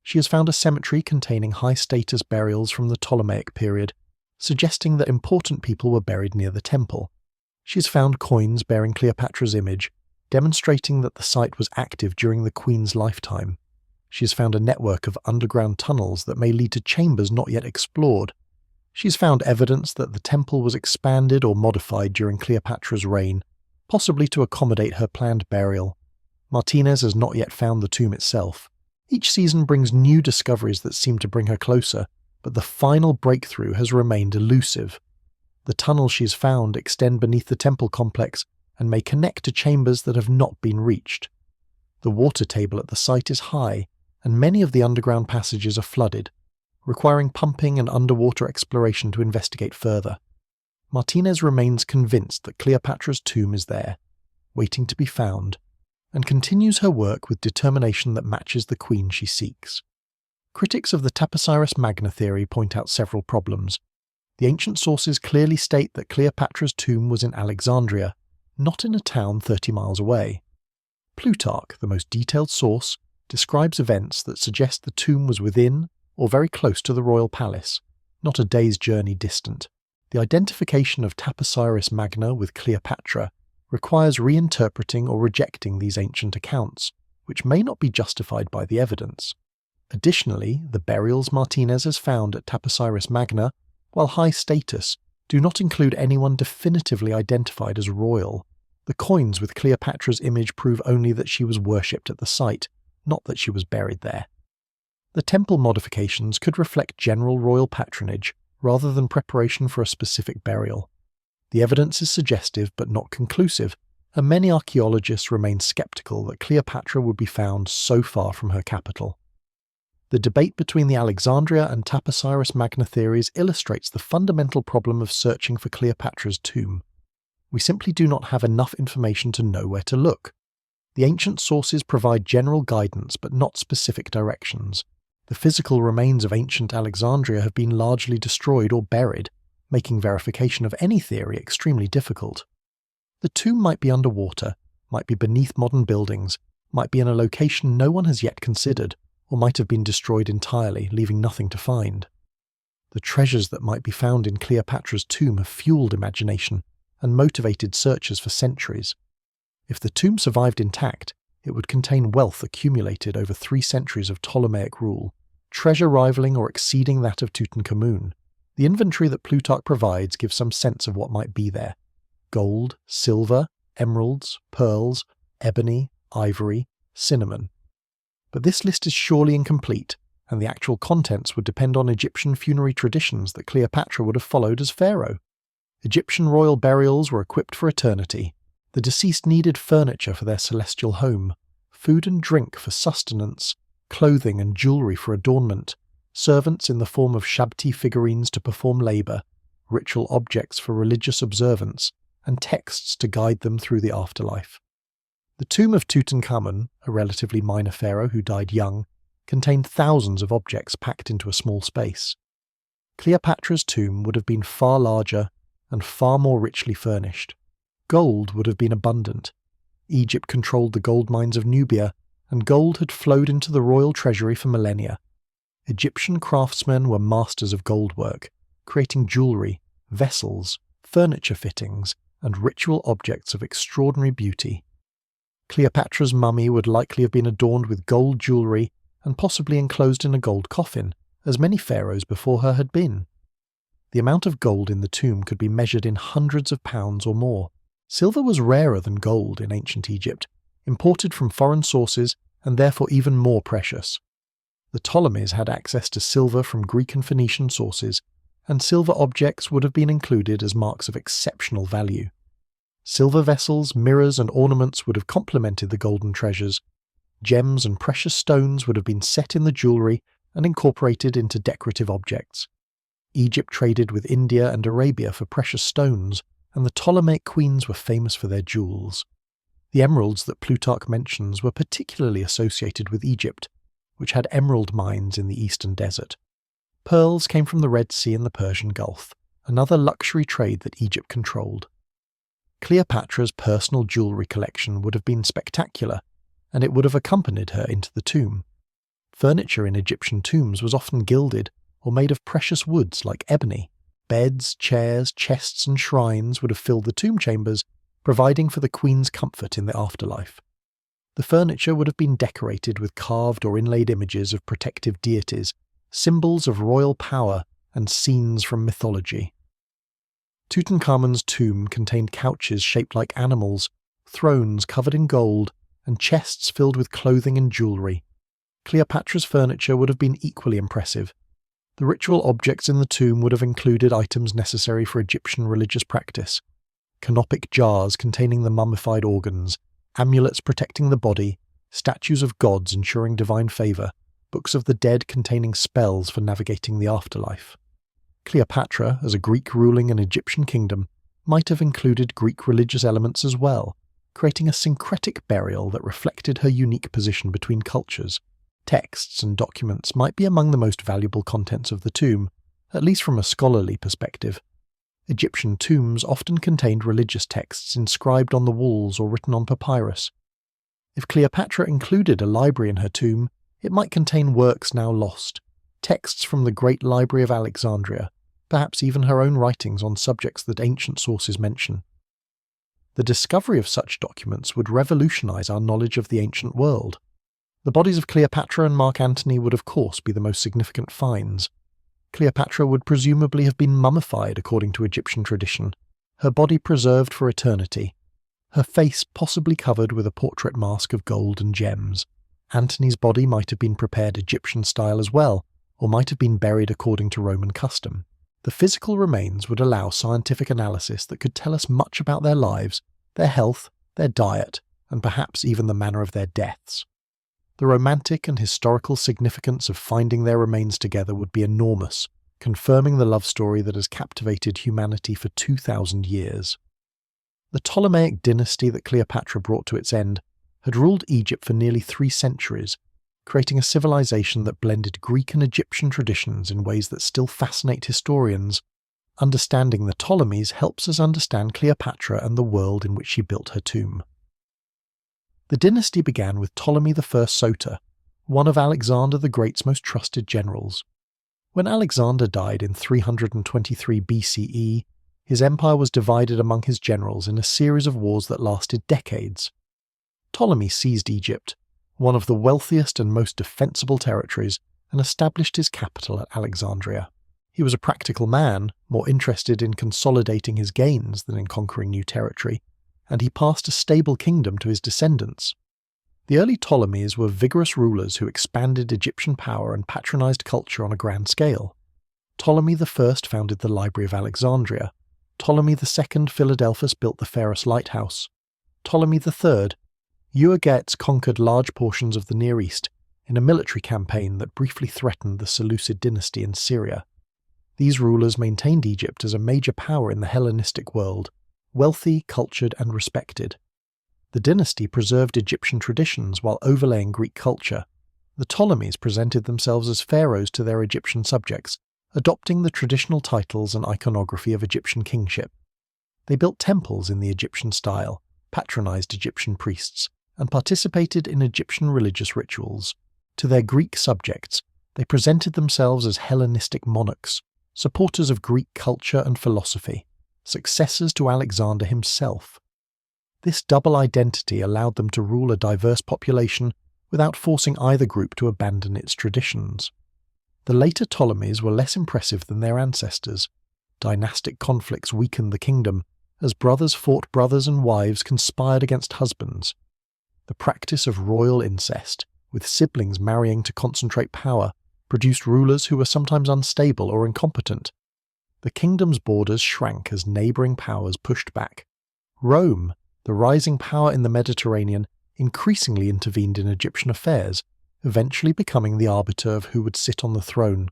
She has found a cemetery containing high-status burials from the Ptolemaic period, suggesting that important people were buried near the temple. She has found coins bearing Cleopatra's image, demonstrating that the site was active during the queen's lifetime. She has found a network of underground tunnels that may lead to chambers not yet explored. She has found evidence that the temple was expanded or modified during Cleopatra's reign, possibly to accommodate her planned burial. Martinez has not yet found the tomb itself. Each season brings new discoveries that seem to bring her closer, but the final breakthrough has remained elusive. The tunnels she has found extend beneath the temple complex and may connect to chambers that have not been reached. The water table at the site is high, and many of the underground passages are flooded, requiring pumping and underwater exploration to investigate further. Martinez remains convinced that Cleopatra's tomb is there, waiting to be found, and continues her work with determination that matches the queen she seeks. Critics of the Taposiris Magna theory point out several problems. The ancient sources clearly state that Cleopatra's tomb was in Alexandria, not in a town 30 miles away. Plutarch, the most detailed source, describes events that suggest the tomb was within or very close to the royal palace, not a day's journey distant. The identification of Taposiris Magna with Cleopatra requires reinterpreting or rejecting these ancient accounts, which may not be justified by the evidence. Additionally, the burials Martinez has found at Taposiris Magna, while high status, do not include anyone definitively identified as royal. The coins with Cleopatra's image prove only that she was worshipped at the site, not that she was buried there. The temple modifications could reflect general royal patronage rather than preparation for a specific burial. The evidence is suggestive but not conclusive, and many archaeologists remain skeptical that Cleopatra would be found so far from her capital. The debate between the Alexandria and Taposiris Magna theories illustrates the fundamental problem of searching for Cleopatra's tomb. We simply do not have enough information to know where to look. The ancient sources provide general guidance but not specific directions. The physical remains of ancient Alexandria have been largely destroyed or buried, making verification of any theory extremely difficult. The tomb might be underwater, might be beneath modern buildings, might be in a location no one has yet considered, or might have been destroyed entirely, leaving nothing to find. The treasures that might be found in Cleopatra's tomb have fueled imagination and motivated searchers for centuries. If the tomb survived intact, it would contain wealth accumulated over 3 centuries of Ptolemaic rule, treasure rivaling or exceeding that of Tutankhamun. The inventory that Plutarch provides gives some sense of what might be there: gold, silver, emeralds, pearls, ebony, ivory, cinnamon. But this list is surely incomplete, and the actual contents would depend on Egyptian funerary traditions that Cleopatra would have followed as pharaoh. Egyptian royal burials were equipped for eternity. The deceased needed furniture for their celestial home, food and drink for sustenance, clothing and jewellery for adornment, servants in the form of shabti figurines to perform labour, ritual objects for religious observance, and texts to guide them through the afterlife. The tomb of Tutankhamun, a relatively minor pharaoh who died young, contained thousands of objects packed into a small space. Cleopatra's tomb would have been far larger and far more richly furnished. Gold would have been abundant. Egypt controlled the gold mines of Nubia, and gold had flowed into the royal treasury for millennia. Egyptian craftsmen were masters of gold work, creating jewellery, vessels, furniture fittings, and ritual objects of extraordinary beauty. Cleopatra's mummy would likely have been adorned with gold jewellery and possibly enclosed in a gold coffin, as many pharaohs before her had been. The amount of gold in the tomb could be measured in hundreds of pounds or more. Silver was rarer than gold in ancient Egypt, imported from foreign sources and therefore even more precious. The Ptolemies had access to silver from Greek and Phoenician sources, and silver objects would have been included as marks of exceptional value. Silver vessels, mirrors, and ornaments would have complemented the golden treasures. Gems and precious stones would have been set in the jewellery and incorporated into decorative objects. Egypt traded with India and Arabia for precious stones, and the Ptolemaic queens were famous for their jewels. The emeralds that Plutarch mentions were particularly associated with Egypt, which had emerald mines in the eastern desert. Pearls came from the Red Sea and the Persian Gulf, another luxury trade that Egypt controlled. Cleopatra's personal jewellery collection would have been spectacular, and it would have accompanied her into the tomb. Furniture in Egyptian tombs was often gilded or made of precious woods like ebony. Beds, chairs, chests and shrines would have filled the tomb chambers, providing for the queen's comfort in the afterlife. The furniture would have been decorated with carved or inlaid images of protective deities, symbols of royal power and scenes from mythology. Tutankhamun's tomb contained couches shaped like animals, thrones covered in gold, and chests filled with clothing and jewellery. Cleopatra's furniture would have been equally impressive. The ritual objects in the tomb would have included items necessary for Egyptian religious practice: canopic jars containing the mummified organs, amulets protecting the body, statues of gods ensuring divine favour, books of the dead containing spells for navigating the afterlife. Cleopatra, as a Greek ruling an Egyptian kingdom, might have included Greek religious elements as well, creating a syncretic burial that reflected her unique position between cultures. Texts and documents might be among the most valuable contents of the tomb, at least from a scholarly perspective. Egyptian tombs often contained religious texts inscribed on the walls or written on papyrus. If Cleopatra included a library in her tomb, it might contain works now lost, texts from the Great Library of Alexandria, perhaps even her own writings on subjects that ancient sources mention. The discovery of such documents would revolutionize our knowledge of the ancient world. The bodies of Cleopatra and Mark Antony would of course be the most significant finds. Cleopatra would presumably have been mummified according to Egyptian tradition, her body preserved for eternity, her face possibly covered with a portrait mask of gold and gems. Antony's body might have been prepared Egyptian style as well, or might have been buried according to Roman custom. The physical remains would allow scientific analysis that could tell us much about their lives, their health, their diet, and perhaps even the manner of their deaths. The romantic and historical significance of finding their remains together would be enormous, confirming the love story that has captivated humanity for 2,000 years. The Ptolemaic dynasty that Cleopatra brought to its end had ruled Egypt for nearly 3 centuries, creating a civilization that blended Greek and Egyptian traditions in ways that still fascinate historians. Understanding the Ptolemies helps us understand Cleopatra and the world in which she built her tomb. The dynasty began with Ptolemy I Soter, one of Alexander the Great's most trusted generals. When Alexander died in 323 BCE, his empire was divided among his generals in a series of wars that lasted decades. Ptolemy seized Egypt, one of the wealthiest and most defensible territories, and established his capital at Alexandria. He was a practical man, more interested in consolidating his gains than in conquering new territory, and he passed a stable kingdom to his descendants. The early Ptolemies were vigorous rulers who expanded Egyptian power and patronized culture on a grand scale. Ptolemy I founded the Library of Alexandria. Ptolemy II Philadelphus built the Pharos Lighthouse. Ptolemy III Euergetes conquered large portions of the Near East in a military campaign that briefly threatened the Seleucid dynasty in Syria. These rulers maintained Egypt as a major power in the Hellenistic world, wealthy, cultured, and respected. The dynasty preserved Egyptian traditions while overlaying Greek culture. The Ptolemies presented themselves as pharaohs to their Egyptian subjects, adopting the traditional titles and iconography of Egyptian kingship. They built temples in the Egyptian style, patronized Egyptian priests, and participated in Egyptian religious rituals. To their Greek subjects, they presented themselves as Hellenistic monarchs, supporters of Greek culture and philosophy, successors to Alexander himself. This double identity allowed them to rule a diverse population without forcing either group to abandon its traditions. The later Ptolemies were less impressive than their ancestors. Dynastic conflicts weakened the kingdom, as brothers fought brothers and wives conspired against husbands. The practice of royal incest, with siblings marrying to concentrate power, produced rulers who were sometimes unstable or incompetent. The kingdom's borders shrank as neighbouring powers pushed back. Rome, the rising power in the Mediterranean, increasingly intervened in Egyptian affairs, eventually becoming the arbiter of who would sit on the throne.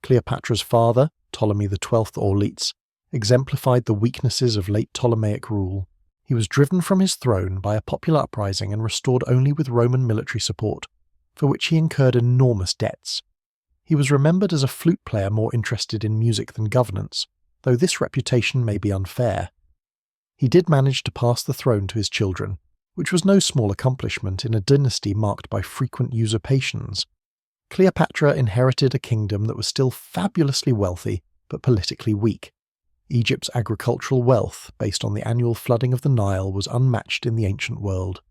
Cleopatra's father, Ptolemy XII Auletes, exemplified the weaknesses of late Ptolemaic rule. He was driven from his throne by a popular uprising and restored only with Roman military support, for which he incurred enormous debts. He was remembered as a flute player more interested in music than governance, though this reputation may be unfair. He did manage to pass the throne to his children, which was no small accomplishment in a dynasty marked by frequent usurpations. Cleopatra inherited a kingdom that was still fabulously wealthy, but politically weak. Egypt's agricultural wealth, based on the annual flooding of the Nile, was unmatched in the ancient world.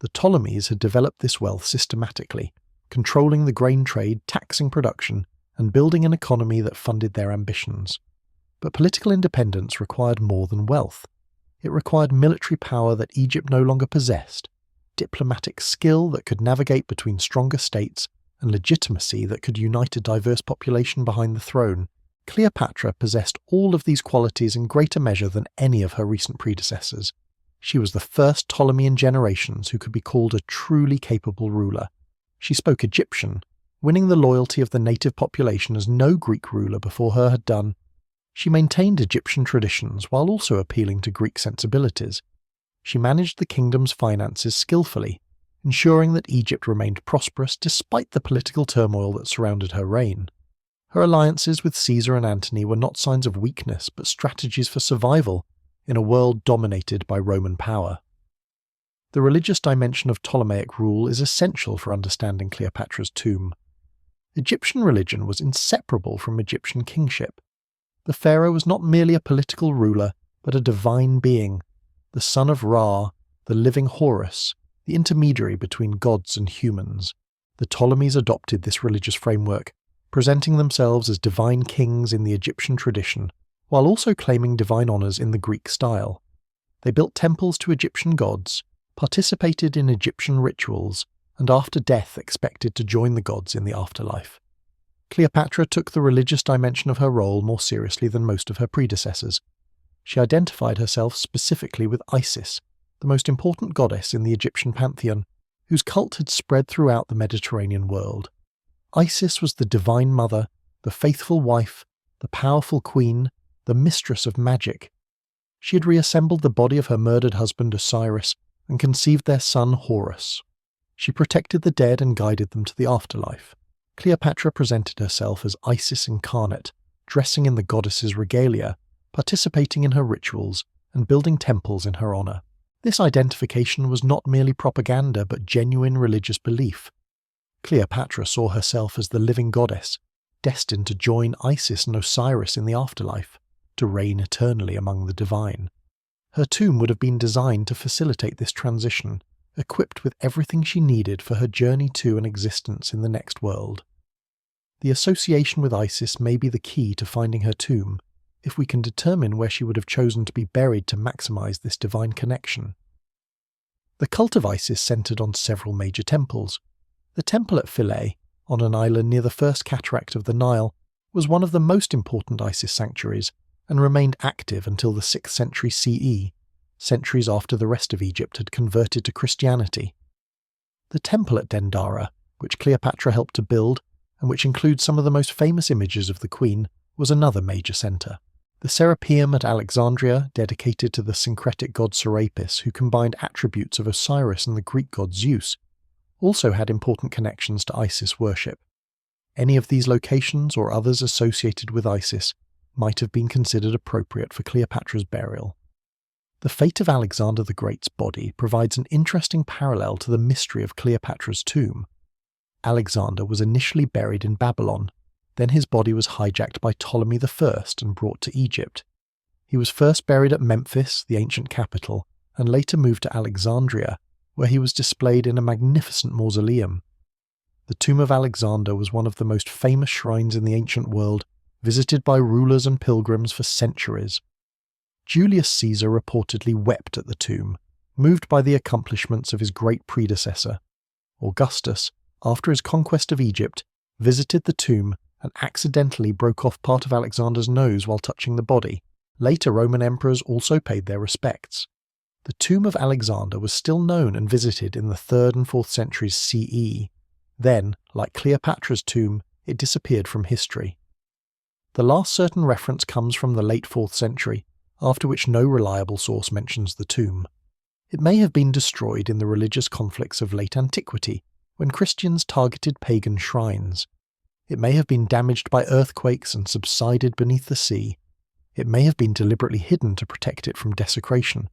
The Ptolemies had developed this wealth systematically, controlling the grain trade, taxing production, and building an economy that funded their ambitions. But political independence required more than wealth. It required military power that Egypt no longer possessed, diplomatic skill that could navigate between stronger states, and legitimacy that could unite a diverse population behind the throne. Cleopatra possessed all of these qualities in greater measure than any of her recent predecessors. She was the first Ptolemy in generations who could be called a truly capable ruler. She spoke Egyptian, winning the loyalty of the native population as no Greek ruler before her had done. She maintained Egyptian traditions while also appealing to Greek sensibilities. She managed the kingdom's finances skillfully, ensuring that Egypt remained prosperous despite the political turmoil that surrounded her reign. Her alliances with Caesar and Antony were not signs of weakness but strategies for survival in a world dominated by Roman power. The religious dimension of Ptolemaic rule is essential for understanding Cleopatra's tomb. Egyptian religion was inseparable from Egyptian kingship. The pharaoh was not merely a political ruler, but a divine being, the son of Ra, the living Horus, the intermediary between gods and humans. The Ptolemies adopted this religious framework, presenting themselves as divine kings in the Egyptian tradition, while also claiming divine honours in the Greek style. They built temples to Egyptian gods, participated in Egyptian rituals, and after death expected to join the gods in the afterlife. Cleopatra took the religious dimension of her role more seriously than most of her predecessors. She identified herself specifically with Isis, the most important goddess in the Egyptian pantheon, whose cult had spread throughout the Mediterranean world. Isis was the divine mother, the faithful wife, the powerful queen, the mistress of magic. She had reassembled the body of her murdered husband Osiris and conceived their son Horus. She protected the dead and guided them to the afterlife. Cleopatra presented herself as Isis incarnate, dressing in the goddess's regalia, participating in her rituals, and building temples in her honor. This identification was not merely propaganda but genuine religious belief. Cleopatra saw herself as the living goddess, destined to join Isis and Osiris in the afterlife, to reign eternally among the divine. Her tomb would have been designed to facilitate this transition, equipped with everything she needed for her journey to an existence in the next world. The association with Isis may be the key to finding her tomb, if we can determine where she would have chosen to be buried to maximize this divine connection. The cult of Isis centered on several major temples. The temple at Philae, on an island near the first cataract of the Nile, was one of the most important Isis sanctuaries and remained active until the 6th century CE, centuries after the rest of Egypt had converted to Christianity. The temple at Dendara, which Cleopatra helped to build, and which includes some of the most famous images of the Queen, was another major centre. The Serapeum at Alexandria, dedicated to the syncretic god Serapis, who combined attributes of Osiris and the Greek god Zeus, also had important connections to Isis worship. Any of these locations or others associated with Isis might have been considered appropriate for Cleopatra's burial. The fate of Alexander the Great's body provides an interesting parallel to the mystery of Cleopatra's tomb. Alexander was initially buried in Babylon, then his body was hijacked by Ptolemy I and brought to Egypt. He was first buried at Memphis, the ancient capital, and later moved to Alexandria, where he was displayed in a magnificent mausoleum. The tomb of Alexander was one of the most famous shrines in the ancient world, visited by rulers and pilgrims for centuries. Julius Caesar reportedly wept at the tomb, moved by the accomplishments of his great predecessor. Augustus, after his conquest of Egypt, visited the tomb and accidentally broke off part of Alexander's nose while touching the body. Later Roman emperors also paid their respects. The tomb of Alexander was still known and visited in the 3rd and 4th centuries CE. Then, like Cleopatra's tomb, it disappeared from history. The last certain reference comes from the late 4th century, after which no reliable source mentions the tomb. It may have been destroyed in the religious conflicts of late antiquity, when Christians targeted pagan shrines. It may have been damaged by earthquakes and subsided beneath the sea. It may have been deliberately hidden to protect it from desecration.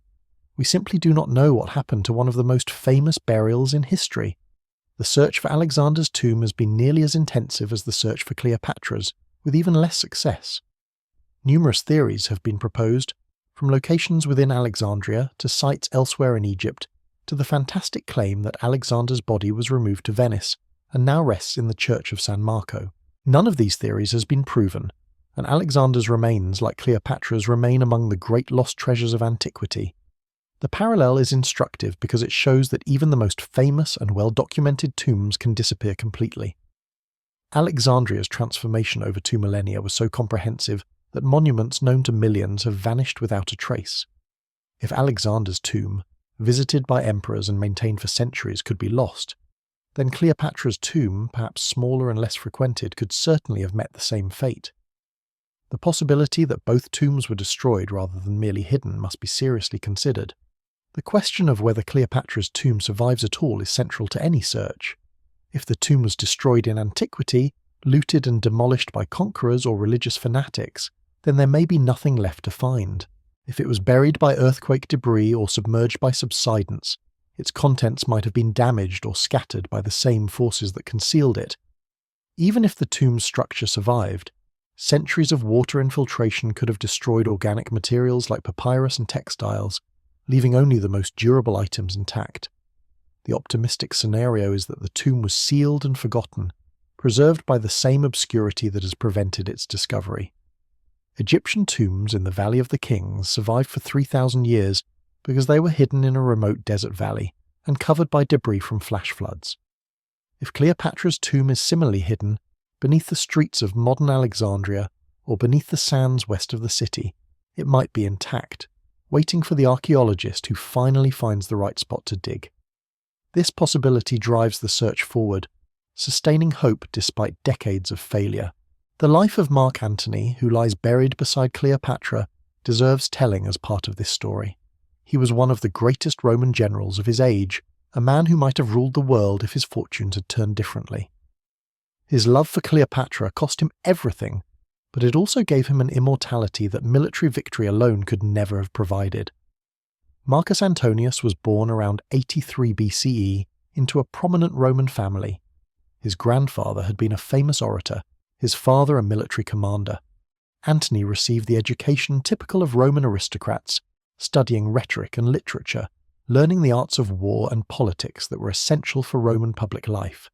We simply do not know what happened to one of the most famous burials in history. The search for Alexander's tomb has been nearly as intensive as the search for Cleopatra's, with even less success. Numerous theories have been proposed, from locations within Alexandria to sites elsewhere in Egypt, to the fantastic claim that Alexander's body was removed to Venice and now rests in the Church of San Marco. None of these theories has been proven, and Alexander's remains, like Cleopatra's, remain among the great lost treasures of antiquity. The parallel is instructive because it shows that even the most famous and well-documented tombs can disappear completely. Alexandria's transformation over 2 millennia was so comprehensive that monuments known to millions have vanished without a trace. If Alexander's tomb, visited by emperors and maintained for centuries, could be lost, then Cleopatra's tomb, perhaps smaller and less frequented, could certainly have met the same fate. The possibility that both tombs were destroyed rather than merely hidden must be seriously considered. The question of whether Cleopatra's tomb survives at all is central to any search. If the tomb was destroyed in antiquity, looted and demolished by conquerors or religious fanatics, then there may be nothing left to find. If it was buried by earthquake debris or submerged by subsidence, its contents might have been damaged or scattered by the same forces that concealed it. Even if the tomb's structure survived, centuries of water infiltration could have destroyed organic materials like papyrus and textiles, leaving only the most durable items intact. The optimistic scenario is that the tomb was sealed and forgotten, preserved by the same obscurity that has prevented its discovery. Egyptian tombs in the Valley of the Kings survived for 3,000 years because they were hidden in a remote desert valley and covered by debris from flash floods. If Cleopatra's tomb is similarly hidden, beneath the streets of modern Alexandria or beneath the sands west of the city, it might be intact, waiting for the archaeologist who finally finds the right spot to dig. This possibility drives the search forward, sustaining hope despite decades of failure. The life of Mark Antony, who lies buried beside Cleopatra, deserves telling as part of this story. He was one of the greatest Roman generals of his age, a man who might have ruled the world if his fortunes had turned differently. His love for Cleopatra cost him everything, but it also gave him an immortality that military victory alone could never have provided. Marcus Antonius was born around 83 BCE into a prominent Roman family. His grandfather had been a famous orator, his father a military commander. Antony received the education typical of Roman aristocrats, studying rhetoric and literature, learning the arts of war and politics that were essential for Roman public life.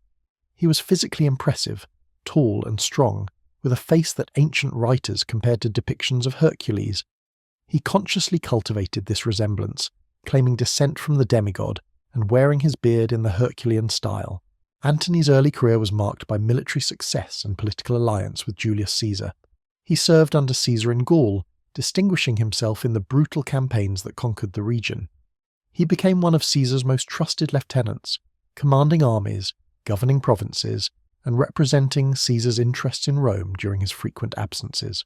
He was physically impressive, tall and strong, with a face that ancient writers compared to depictions of Hercules. He consciously cultivated this resemblance, claiming descent from the demigod and wearing his beard in the Herculean style. Antony's early career was marked by military success and political alliance with Julius Caesar. He served under Caesar in Gaul, distinguishing himself in the brutal campaigns that conquered the region. He became one of Caesar's most trusted lieutenants, commanding armies, governing provinces, and representing Caesar's interests in Rome during his frequent absences.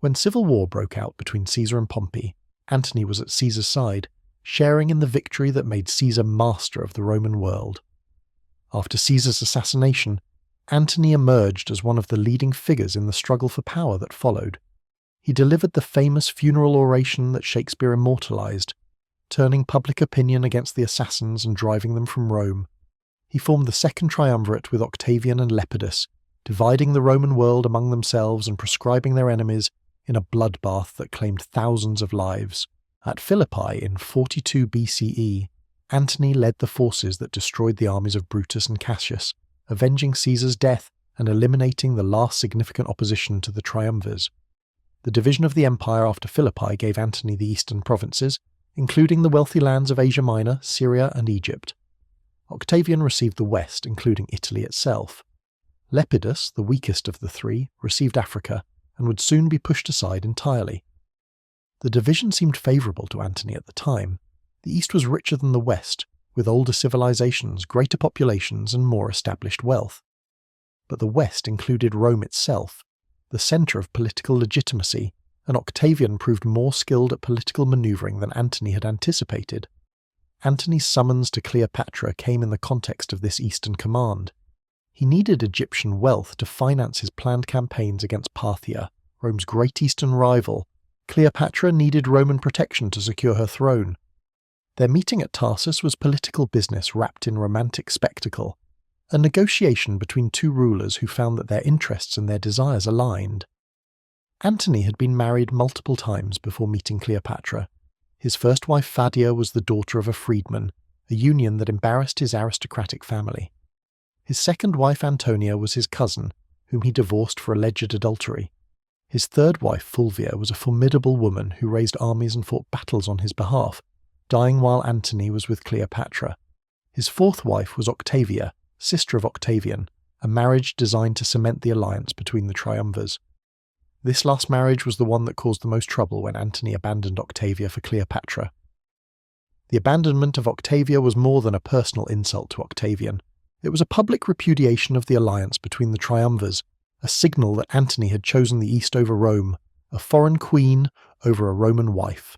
When civil war broke out between Caesar and Pompey, Antony was at Caesar's side, sharing in the victory that made Caesar master of the Roman world. After Caesar's assassination, Antony emerged as one of the leading figures in the struggle for power that followed. He delivered the famous funeral oration that Shakespeare immortalized, turning public opinion against the assassins and driving them from Rome. He formed the second triumvirate with Octavian and Lepidus, dividing the Roman world among themselves and proscribing their enemies in a bloodbath that claimed thousands of lives. At Philippi in 42 BCE, Antony led the forces that destroyed the armies of Brutus and Cassius, avenging Caesar's death and eliminating the last significant opposition to the triumvirs. The division of the empire after Philippi gave Antony the eastern provinces, including the wealthy lands of Asia Minor, Syria and Egypt. Octavian received the west, including Italy itself. Lepidus, the weakest of the three, received Africa and would soon be pushed aside entirely. The division seemed favourable to Antony at the time. The east was richer than the west, with older civilizations, greater populations and more established wealth. But the west included Rome itself, the centre of political legitimacy, and Octavian proved more skilled at political manoeuvring than Antony had anticipated. Antony's summons to Cleopatra came in the context of this eastern command. He needed Egyptian wealth to finance his planned campaigns against Parthia, Rome's great eastern rival. Cleopatra needed Roman protection to secure her throne. Their meeting at Tarsus was political business wrapped in romantic spectacle, a negotiation between two rulers who found that their interests and their desires aligned. Antony had been married multiple times before meeting Cleopatra. His first wife Fadia was the daughter of a freedman, a union that embarrassed his aristocratic family. His second wife Antonia was his cousin, whom he divorced for alleged adultery. His third wife Fulvia was a formidable woman who raised armies and fought battles on his behalf, dying while Antony was with Cleopatra. His fourth wife was Octavia, sister of Octavian, a marriage designed to cement the alliance between the triumvirs. This last marriage was the one that caused the most trouble when Antony abandoned Octavia for Cleopatra. The abandonment of Octavia was more than a personal insult to Octavian. It was a public repudiation of the alliance between the triumvirs, a signal that Antony had chosen the East over Rome, a foreign queen over a Roman wife.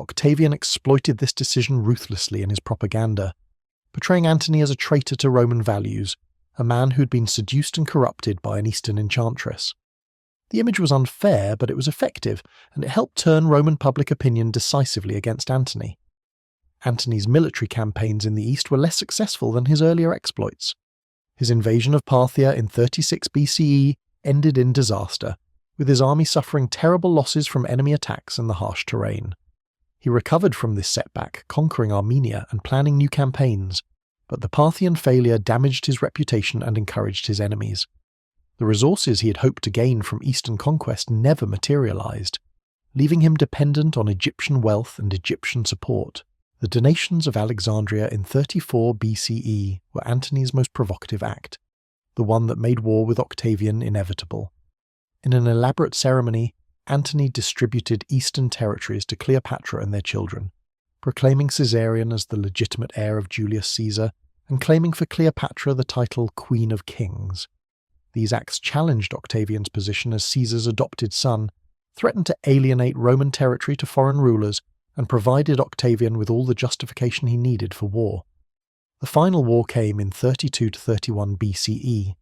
Octavian exploited this decision ruthlessly in his propaganda, portraying Antony as a traitor to Roman values, a man who had been seduced and corrupted by an Eastern enchantress. The image was unfair, but it was effective, and it helped turn Roman public opinion decisively against Antony. Antony's military campaigns in the east were less successful than his earlier exploits. His invasion of Parthia in 36 BCE ended in disaster, with his army suffering terrible losses from enemy attacks and the harsh terrain. He recovered from this setback, conquering Armenia and planning new campaigns, but the Parthian failure damaged his reputation and encouraged his enemies. The resources he had hoped to gain from Eastern conquest never materialized, leaving him dependent on Egyptian wealth and Egyptian support. The donations of Alexandria in 34 BCE were Antony's most provocative act, the one that made war with Octavian inevitable. In an elaborate ceremony, Antony distributed eastern territories to Cleopatra and their children, proclaiming Caesarion as the legitimate heir of Julius Caesar and claiming for Cleopatra the title Queen of Kings. These acts challenged Octavian's position as Caesar's adopted son, threatened to alienate Roman territory to foreign rulers, and provided Octavian with all the justification he needed for war. The final war came in 32 to 31 BCE.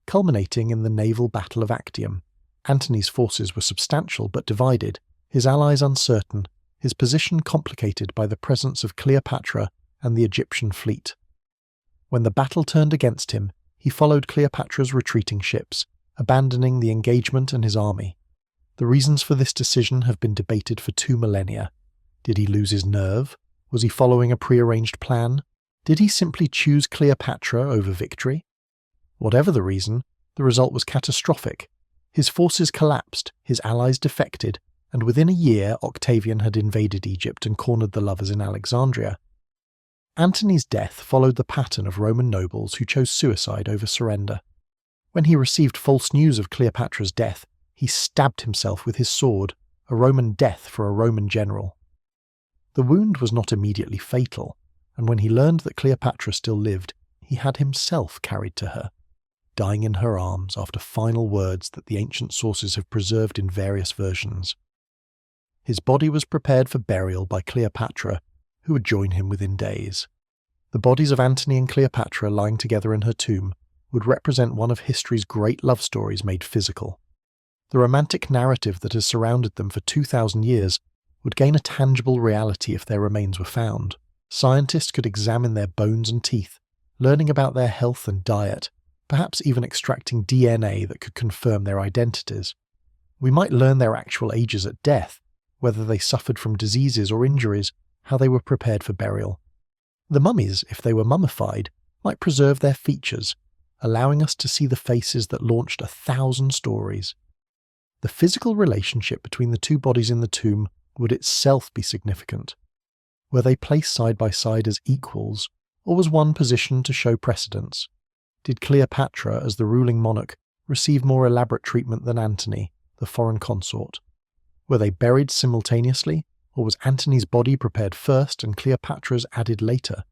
culminating in the naval Battle of Actium. Antony's forces were substantial but divided, his allies uncertain, his position complicated by the presence of Cleopatra and the Egyptian fleet. When the battle turned against him, he followed Cleopatra's retreating ships, abandoning the engagement and his army. The reasons for this decision have been debated for 2 millennia. Did he lose his nerve? Was he following a prearranged plan? Did he simply choose Cleopatra over victory? Whatever the reason, the result was catastrophic. His forces collapsed, his allies defected, and within a year Octavian had invaded Egypt and cornered the lovers in Alexandria. Antony's death followed the pattern of Roman nobles who chose suicide over surrender. When he received false news of Cleopatra's death, he stabbed himself with his sword, a Roman death for a Roman general. The wound was not immediately fatal, and when he learned that Cleopatra still lived, he had himself carried to her, dying in her arms after final words that the ancient sources have preserved in various versions. His body was prepared for burial by Cleopatra, who would join him within days. The bodies of Antony and Cleopatra lying together in her tomb would represent one of history's great love stories made physical. The romantic narrative that has surrounded them for 2,000 years would gain a tangible reality if their remains were found. Scientists could examine their bones and teeth, learning about their health and diet, perhaps even extracting DNA that could confirm their identities. We might learn their actual ages at death, whether they suffered from diseases or injuries, how they were prepared for burial. The mummies, if they were mummified, might preserve their features, allowing us to see the faces that launched 1,000 stories. The physical relationship between the 2 bodies in the tomb would itself be significant. Were they placed side by side as equals, or was one positioned to show precedence? Did Cleopatra, as the ruling monarch, receive more elaborate treatment than Antony, the foreign consort? Were they buried simultaneously, or was Antony's body prepared first and Cleopatra's added later?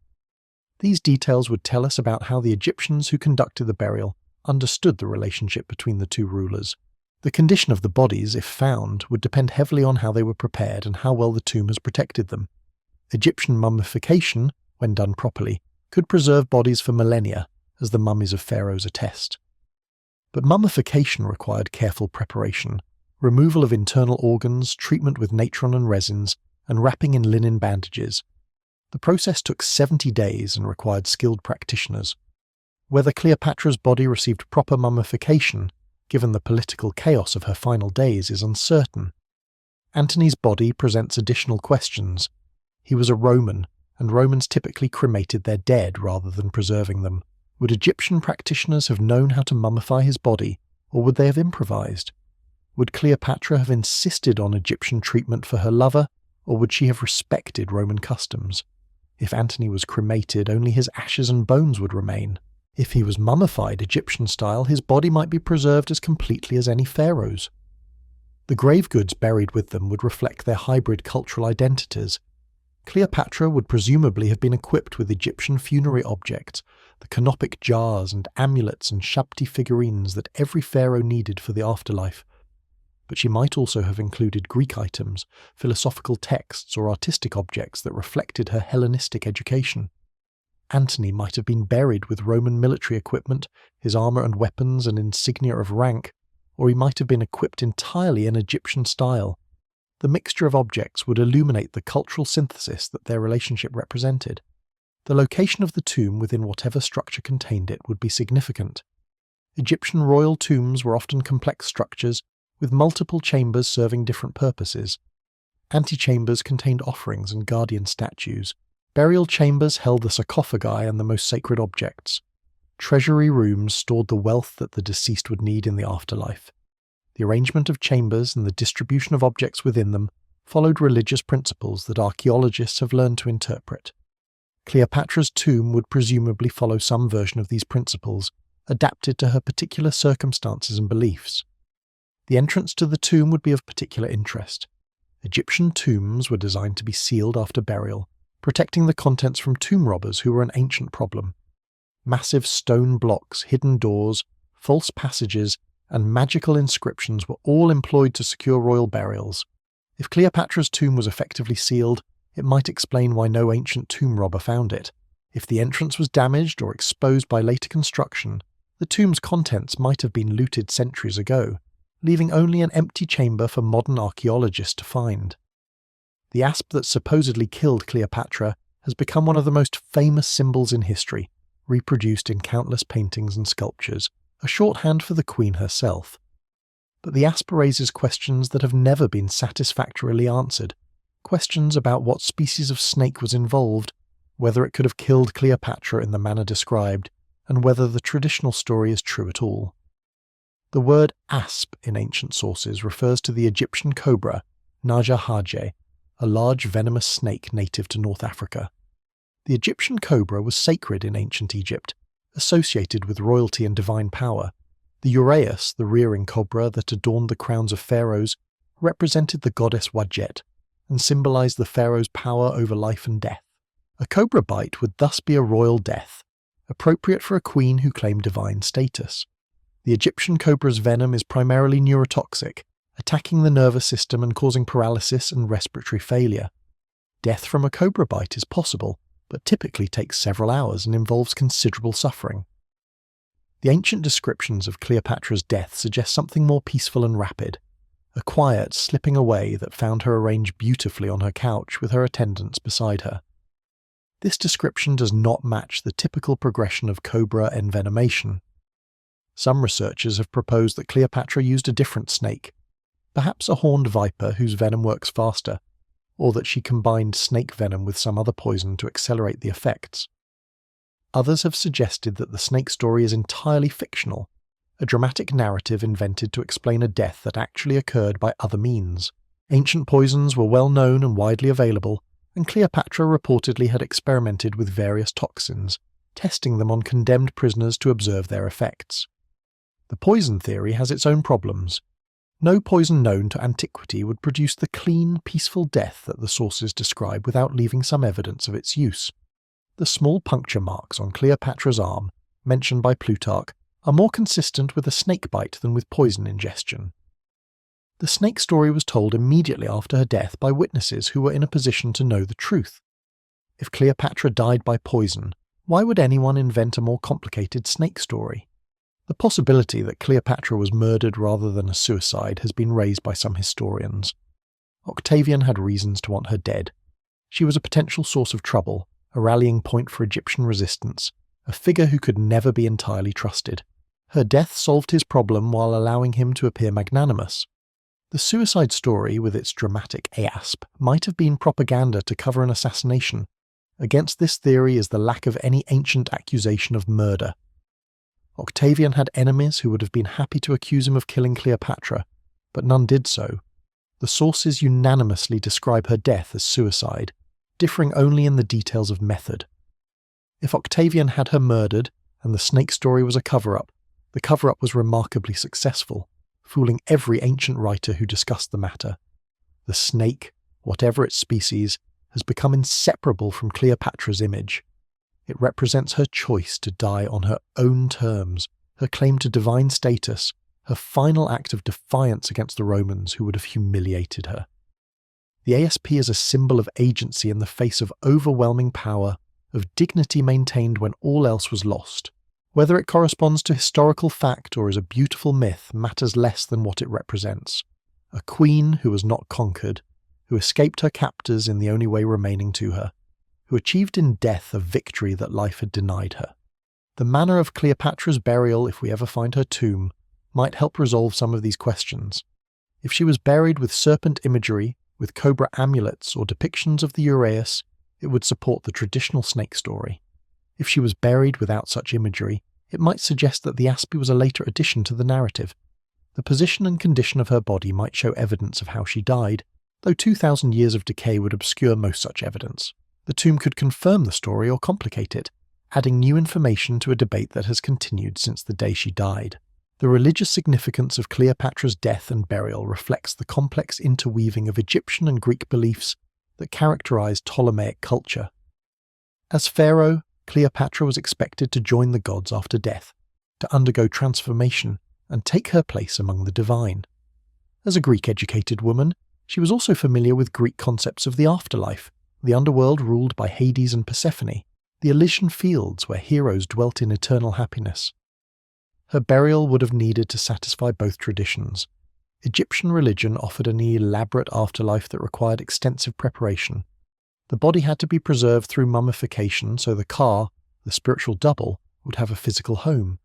These details would tell us about how the Egyptians who conducted the burial understood the relationship between the 2 rulers. The condition of the bodies, if found, would depend heavily on how they were prepared and how well the tomb has protected them. Egyptian mummification, when done properly, could preserve bodies for millennia, as the mummies of pharaohs attest. But mummification required careful preparation, removal of internal organs, treatment with natron and resins, and wrapping in linen bandages. The process took 70 days and required skilled practitioners. Whether Cleopatra's body received proper mummification, given the political chaos of her final days, is uncertain. Antony's body presents additional questions. He was a Roman, and Romans typically cremated their dead rather than preserving them. Would Egyptian practitioners have known how to mummify his body, or would they have improvised? Would Cleopatra have insisted on Egyptian treatment for her lover, or would she have respected Roman customs? If Antony was cremated, only his ashes and bones would remain. If he was mummified Egyptian style, his body might be preserved as completely as any pharaoh's. The grave goods buried with them would reflect their hybrid cultural identities. Cleopatra would presumably have been equipped with Egyptian funerary objects, the canopic jars and amulets and shabti figurines that every pharaoh needed for the afterlife. But she might also have included Greek items, philosophical texts or artistic objects that reflected her Hellenistic education. Antony might have been buried with Roman military equipment, his armour and weapons and insignia of rank, or he might have been equipped entirely in Egyptian style. The mixture of objects would illuminate the cultural synthesis that their relationship represented. The location of the tomb within whatever structure contained it would be significant. Egyptian royal tombs were often complex structures, with multiple chambers serving different purposes. Antechambers contained offerings and guardian statues. Burial chambers held the sarcophagi and the most sacred objects. Treasury rooms stored the wealth that the deceased would need in the afterlife. The arrangement of chambers and the distribution of objects within them followed religious principles that archaeologists have learned to interpret. Cleopatra's tomb would presumably follow some version of these principles, adapted to her particular circumstances and beliefs. The entrance to the tomb would be of particular interest. Egyptian tombs were designed to be sealed after burial, protecting the contents from tomb robbers who were an ancient problem. Massive stone blocks, hidden doors, false passages, and magical inscriptions were all employed to secure royal burials. If Cleopatra's tomb was effectively sealed, it might explain why no ancient tomb robber found it. If the entrance was damaged or exposed by later construction, The tomb's contents might have been looted centuries ago, leaving only an empty chamber for modern archaeologists to find. The asp that supposedly killed Cleopatra has become one of the most famous symbols in history, reproduced in countless paintings and sculptures, a shorthand for the queen herself. But the asp raises questions that have never been satisfactorily answered, questions about what species of snake was involved, whether it could have killed Cleopatra in the manner described, and whether the traditional story is true at all. The word asp in ancient sources refers to the Egyptian cobra, Naja Haje, a large venomous snake native to North Africa. The Egyptian cobra was sacred in ancient Egypt, associated with royalty and divine power. The uraeus, the rearing cobra that adorned the crowns of pharaohs, represented the goddess Wadjet and symbolized the pharaoh's power over life and death. A cobra bite would thus be a royal death, appropriate for a queen who claimed divine status. The Egyptian cobra's venom is primarily neurotoxic, attacking the nervous system and causing paralysis and respiratory failure. Death from a cobra bite is possible, but typically takes several hours and involves considerable suffering. The ancient descriptions of Cleopatra's death suggest something more peaceful and rapid, a quiet slipping away that found her arranged beautifully on her couch with her attendants beside her. This description does not match the typical progression of cobra envenomation. Some researchers have proposed that Cleopatra used a different snake, perhaps a horned viper whose venom works faster, or that she combined snake venom with some other poison to accelerate the effects. Others have suggested that the snake story is entirely fictional, a dramatic narrative invented to explain a death that actually occurred by other means. Ancient poisons were well known and widely available, and Cleopatra reportedly had experimented with various toxins, testing them on condemned prisoners to observe their effects. The poison theory has its own problems. No poison known to antiquity would produce the clean, peaceful death that the sources describe without leaving some evidence of its use. The small puncture marks on Cleopatra's arm, mentioned by Plutarch, are more consistent with a snake bite than with poison ingestion. The snake story was told immediately after her death by witnesses who were in a position to know the truth. If Cleopatra died by poison, why would anyone invent a more complicated snake story? The possibility that Cleopatra was murdered rather than a suicide has been raised by some historians. Octavian had reasons to want her dead. She was a potential source of trouble, a rallying point for Egyptian resistance, a figure who could never be entirely trusted. Her death solved his problem while allowing him to appear magnanimous. The suicide story, with its dramatic asp, might have been propaganda to cover an assassination. Against this theory is the lack of any ancient accusation of murder. Octavian had enemies who would have been happy to accuse him of killing Cleopatra, but none did so. The sources unanimously describe her death as suicide, differing only in the details of method. If Octavian had her murdered, and the snake story was a cover-up, the cover-up was remarkably successful, fooling every ancient writer who discussed the matter. The snake, whatever its species, has become inseparable from Cleopatra's image. It represents her choice to die on her own terms, her claim to divine status, her final act of defiance against the Romans who would have humiliated her. The ASP is a symbol of agency in the face of overwhelming power, of dignity maintained when all else was lost. Whether it corresponds to historical fact or is a beautiful myth matters less than what it represents. A queen who was not conquered, who escaped her captors in the only way remaining to her, who achieved in death a victory that life had denied her. The manner of Cleopatra's burial, if we ever find her tomb, might help resolve some of these questions. If she was buried with serpent imagery, with cobra amulets or depictions of the uraeus, it would support the traditional snake story. If she was buried without such imagery, it might suggest that the asp was a later addition to the narrative. The position and condition of her body might show evidence of how she died, though 2,000 years of decay would obscure most such evidence. The tomb could confirm the story or complicate it, adding new information to a debate that has continued since the day she died. The religious significance of Cleopatra's death and burial reflects the complex interweaving of Egyptian and Greek beliefs that characterized Ptolemaic culture. As pharaoh, Cleopatra was expected to join the gods after death, to undergo transformation and take her place among the divine. As a Greek-educated woman, she was also familiar with Greek concepts of the afterlife, the underworld ruled by Hades and Persephone, the Elysian fields where heroes dwelt in eternal happiness. her burial would have needed to satisfy both traditions. Egyptian religion offered an elaborate afterlife that required extensive preparation. The body had to be preserved through mummification so the ka, the spiritual double, would have a physical home.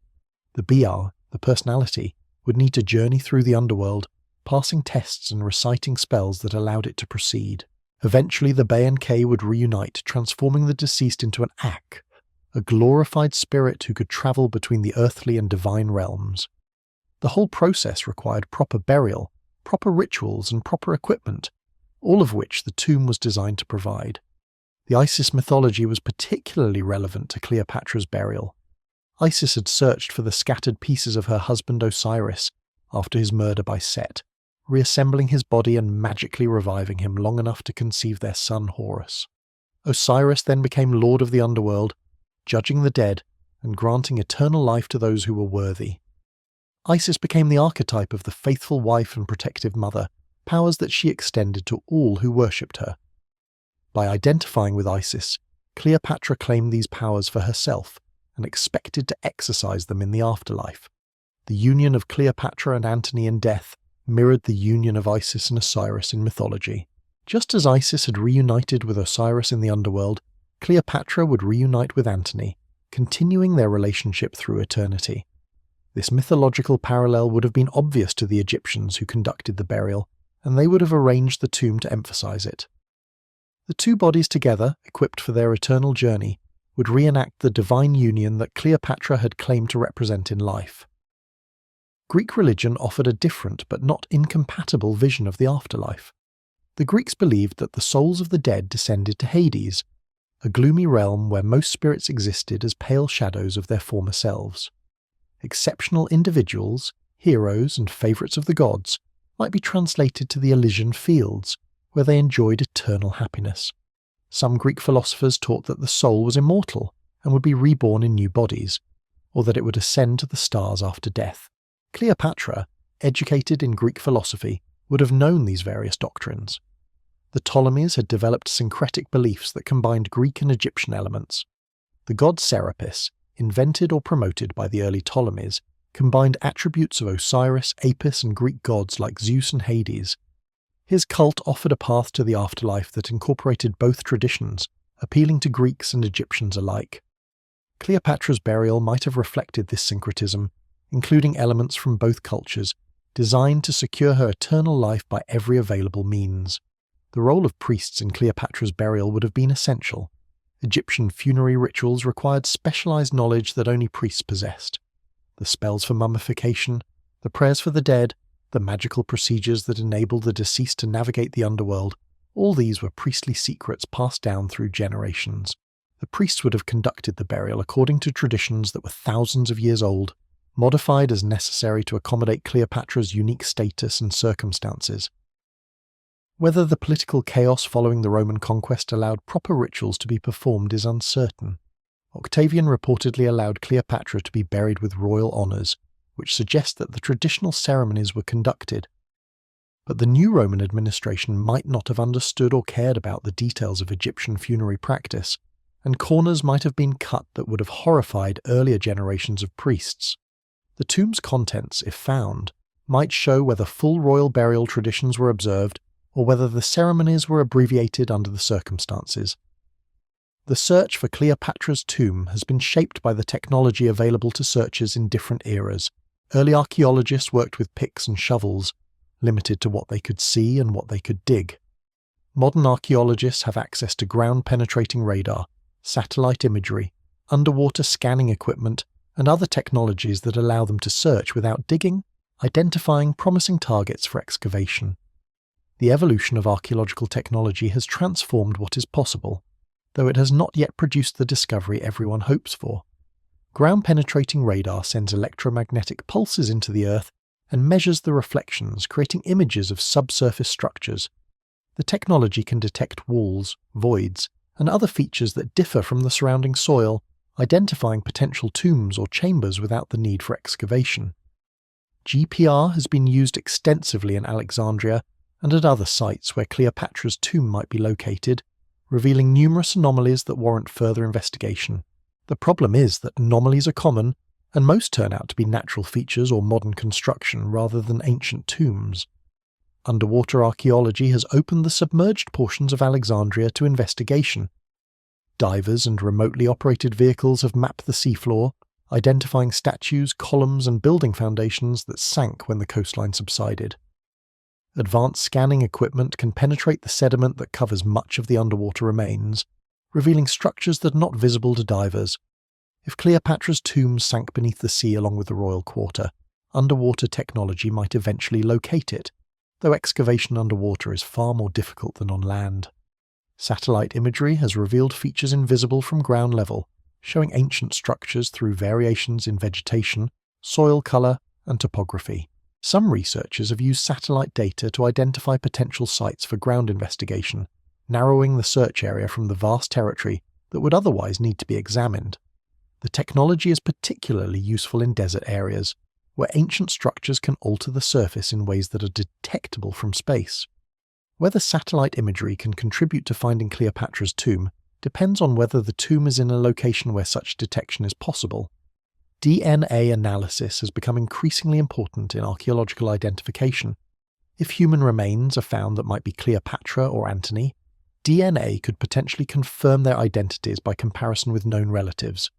The biar, the personality, would need to journey through the underworld, passing tests and reciting spells that allowed it to proceed. Eventually the Bay and K would reunite, transforming the deceased into an Ak, a glorified spirit who could travel between the earthly and divine realms. The whole process required proper burial, proper rituals and proper equipment, all of which the tomb was designed to provide. The Isis mythology was particularly relevant to Cleopatra's burial. Isis had searched for the scattered pieces of her husband Osiris after his murder by Set, reassembling his body and magically reviving him long enough to conceive their son Horus. Osiris then became lord of the underworld, judging the dead and granting eternal life to those who were worthy. Isis became the archetype of the faithful wife and protective mother, powers that she extended to all who worshipped her. By identifying with Isis, Cleopatra claimed these powers for herself and expected to exercise them in the afterlife. The union of Cleopatra and Antony in death mirrored the union of Isis and Osiris in mythology. Just as Isis had reunited with Osiris in the underworld, Cleopatra would reunite with Antony, continuing their relationship through eternity. This mythological parallel would have been obvious to the Egyptians who conducted the burial, and they would have arranged the tomb to emphasize it. The two bodies together, equipped for their eternal journey, would reenact the divine union that Cleopatra had claimed to represent in life. Greek religion offered a different but not incompatible vision of the afterlife. The Greeks believed that the souls of the dead descended to Hades, a gloomy realm where most spirits existed as pale shadows of their former selves. Exceptional individuals, heroes and favourites of the gods, might be translated to the Elysian fields, where they enjoyed eternal happiness. Some Greek philosophers taught that the soul was immortal and would be reborn in new bodies, or that it would ascend to the stars after death. Cleopatra, educated in Greek philosophy, would have known these various doctrines. The Ptolemies had developed syncretic beliefs that combined Greek and Egyptian elements. The god Serapis, invented or promoted by the early Ptolemies, combined attributes of Osiris, Apis and Greek gods like Zeus and Hades. His cult offered a path to the afterlife that incorporated both traditions, appealing to Greeks and Egyptians alike. Cleopatra's burial might have reflected this syncretism, including elements from both cultures, designed to secure her eternal life by every available means. The role of priests in Cleopatra's burial would have been essential. Egyptian funerary rituals required specialized knowledge that only priests possessed. The spells for mummification, the prayers for the dead, the magical procedures that enabled the deceased to navigate the underworld, all these were priestly secrets passed down through generations. The priests would have conducted the burial according to traditions that were thousands of years old, modified as necessary to accommodate Cleopatra's unique status and circumstances. Whether the political chaos following the Roman conquest allowed proper rituals to be performed is uncertain. Octavian reportedly allowed Cleopatra to be buried with royal honours, which suggests that the traditional ceremonies were conducted. But the new Roman administration might not have understood or cared about the details of Egyptian funerary practice, and corners might have been cut that would have horrified earlier generations of priests. The tomb's contents, if found, might show whether full royal burial traditions were observed or whether the ceremonies were abbreviated under the circumstances. The search for Cleopatra's tomb has been shaped by the technology available to searchers in different eras. Early archaeologists worked with picks and shovels, limited to what they could see and what they could dig. Modern archaeologists have access to ground-penetrating radar, satellite imagery, underwater scanning equipment, and other technologies that allow them to search without digging, identifying promising targets for excavation. The evolution of archaeological technology has transformed what is possible, though it has not yet produced the discovery everyone hopes for. Ground-penetrating radar sends electromagnetic pulses into the Earth and measures the reflections, creating images of subsurface structures. The technology can detect walls, voids, and other features that differ from the surrounding soil, identifying potential tombs or chambers without the need for excavation. GPR has been used extensively in Alexandria and at other sites where Cleopatra's tomb might be located, revealing numerous anomalies that warrant further investigation. The problem is that anomalies are common, and most turn out to be natural features or modern construction rather than ancient tombs. Underwater archaeology has opened the submerged portions of Alexandria to investigation. Divers and remotely operated vehicles have mapped the seafloor, identifying statues, columns, and building foundations that sank when the coastline subsided. Advanced scanning equipment can penetrate the sediment that covers much of the underwater remains, revealing structures that are not visible to divers. If Cleopatra's tomb sank beneath the sea along with the royal quarter, underwater technology might eventually locate it, though excavation underwater is far more difficult than on land. Satellite imagery has revealed features invisible from ground level, showing ancient structures through variations in vegetation, soil colour, and topography. Some researchers have used satellite data to identify potential sites for ground investigation, narrowing the search area from the vast territory that would otherwise need to be examined. The technology is particularly useful in desert areas, where ancient structures can alter the surface in ways that are detectable from space. Whether satellite imagery can contribute to finding Cleopatra's tomb depends on whether the tomb is in a location where such detection is possible. DNA analysis has become increasingly important in archaeological identification. If human remains are found that might be Cleopatra or Antony, DNA could potentially confirm their identities by comparison with known relatives.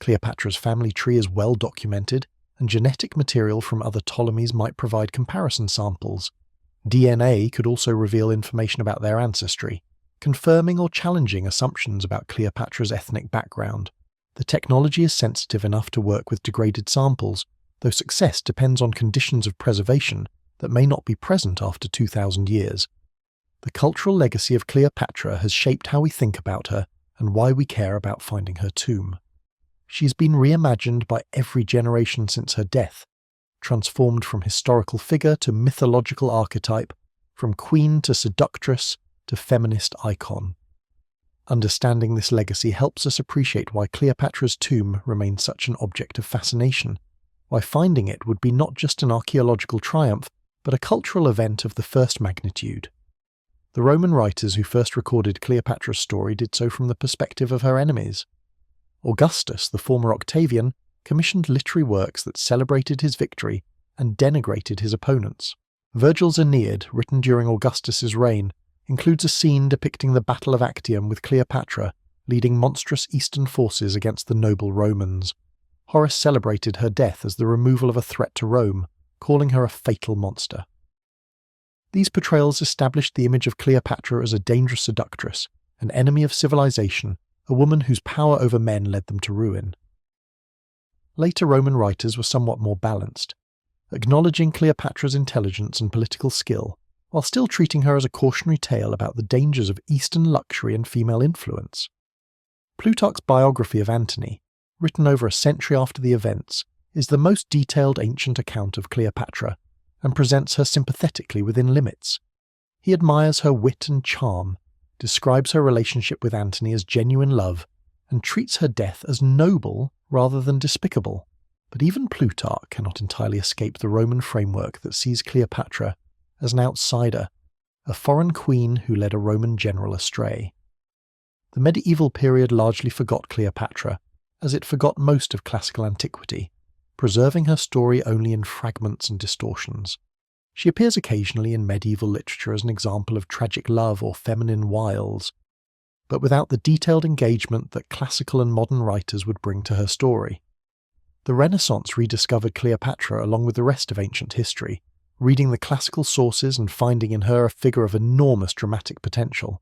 Cleopatra's family tree is well documented, and genetic material from other Ptolemies might provide comparison samples. DNA could also reveal information about their ancestry, confirming or challenging assumptions about Cleopatra's ethnic background. The technology is sensitive enough to work with degraded samples, though success depends on conditions of preservation that may not be present after 2,000 years. The cultural legacy of Cleopatra has shaped how we think about her and why we care about finding her tomb. She has been reimagined by every generation since her death, transformed from historical figure to mythological archetype, from queen to seductress to feminist icon. Understanding this legacy helps us appreciate why Cleopatra's tomb remains such an object of fascination, why finding it would be not just an archaeological triumph, but a cultural event of the first magnitude. The Roman writers who first recorded Cleopatra's story did so from the perspective of her enemies. Augustus, the former Octavian, commissioned literary works that celebrated his victory and denigrated his opponents. Virgil's Aeneid, written during Augustus's reign, includes a scene depicting the Battle of Actium with Cleopatra leading monstrous eastern forces against the noble Romans. Horace celebrated her death as the removal of a threat to Rome, calling her a fatal monster. These portrayals established the image of Cleopatra as a dangerous seductress, an enemy of civilization, a woman whose power over men led them to ruin. Later Roman writers were somewhat more balanced, acknowledging Cleopatra's intelligence and political skill, while still treating her as a cautionary tale about the dangers of Eastern luxury and female influence. Plutarch's biography of Antony, written over a century after the events, is the most detailed ancient account of Cleopatra, and presents her sympathetically within limits. He admires her wit and charm, describes her relationship with Antony as genuine love, and treats her death as noble rather than despicable. But even Plutarch cannot entirely escape the Roman framework that sees Cleopatra as an outsider, a foreign queen who led a Roman general astray. The medieval period largely forgot Cleopatra, as it forgot most of classical antiquity, preserving her story only in fragments and distortions. She appears occasionally in medieval literature as an example of tragic love or feminine wiles, but without the detailed engagement that classical and modern writers would bring to her story. The Renaissance rediscovered Cleopatra along with the rest of ancient history, reading the classical sources and finding in her a figure of enormous dramatic potential.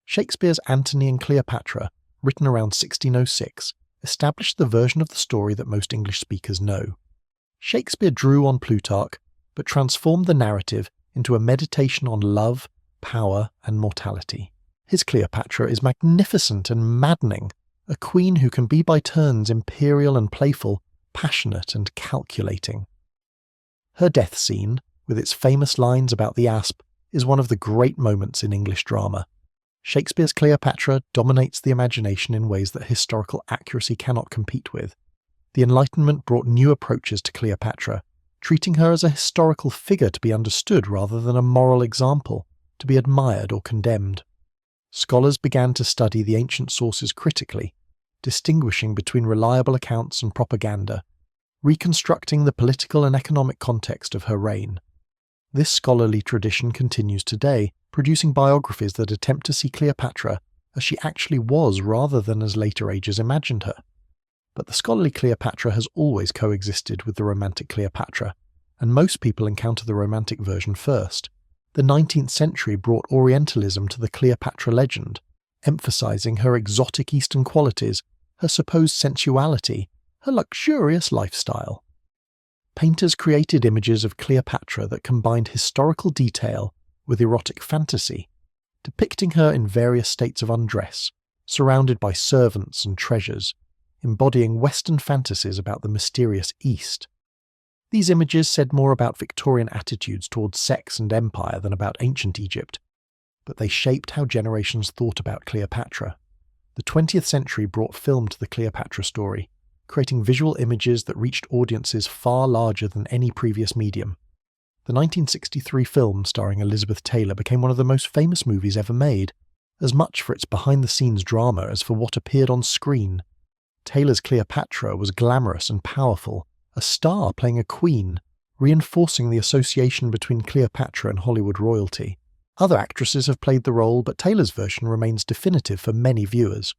Shakespeare's Antony and Cleopatra, written around 1606, established the version of the story that most English speakers know. Shakespeare drew on Plutarch, but transformed the narrative into a meditation on love, power, and mortality. His Cleopatra is magnificent and maddening, a queen who can be by turns imperial and playful, passionate and calculating. Her death scene, with its famous lines about the asp, is one of the great moments in English drama. Shakespeare's Cleopatra dominates the imagination in ways that historical accuracy cannot compete with. The Enlightenment brought new approaches to Cleopatra, treating her as a historical figure to be understood rather than a moral example, to be admired or condemned. Scholars began to study the ancient sources critically, distinguishing between reliable accounts and propaganda, reconstructing the political and economic context of her reign. This scholarly tradition continues today, producing biographies that attempt to see Cleopatra as she actually was rather than as later ages imagined her. But the scholarly Cleopatra has always coexisted with the romantic Cleopatra, and most people encounter the romantic version first. The 19th century brought Orientalism to the Cleopatra legend, emphasizing her exotic Eastern qualities, her supposed sensuality, her luxurious lifestyle. Painters created images of Cleopatra that combined historical detail with erotic fantasy, depicting her in various states of undress, surrounded by servants and treasures, embodying Western fantasies about the mysterious East. These images said more about Victorian attitudes towards sex and empire than about ancient Egypt, but they shaped how generations thought about Cleopatra. The 20th century brought film to the Cleopatra story, creating visual images that reached audiences far larger than any previous medium. The 1963 film starring Elizabeth Taylor became one of the most famous movies ever made, as much for its behind-the-scenes drama as for what appeared on screen. Taylor's Cleopatra was glamorous and powerful, a star playing a queen, reinforcing the association between Cleopatra and Hollywood royalty. Other actresses have played the role, but Taylor's version remains definitive for many viewers.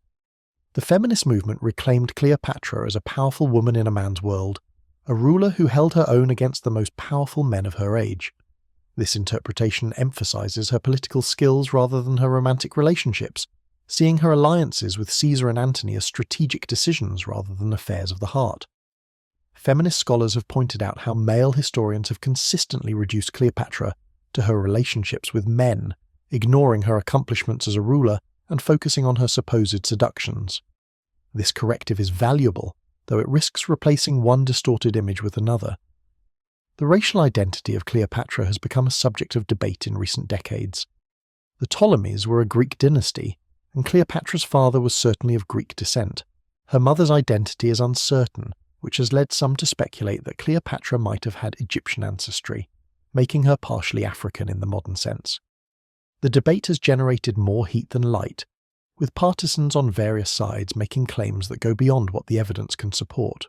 The feminist movement reclaimed Cleopatra as a powerful woman in a man's world, a ruler who held her own against the most powerful men of her age. This interpretation emphasizes her political skills rather than her romantic relationships, seeing her alliances with Caesar and Antony as strategic decisions rather than affairs of the heart. Feminist scholars have pointed out how male historians have consistently reduced Cleopatra to her relationships with men, ignoring her accomplishments as a ruler and focusing on her supposed seductions. This corrective is valuable, though it risks replacing one distorted image with another. The racial identity of Cleopatra has become a subject of debate in recent decades. The Ptolemies were a Greek dynasty, and Cleopatra's father was certainly of Greek descent. Her mother's identity is uncertain, which has led some to speculate that Cleopatra might have had Egyptian ancestry, making her partially African in the modern sense. The debate has generated more heat than light, with partisans on various sides making claims that go beyond what the evidence can support.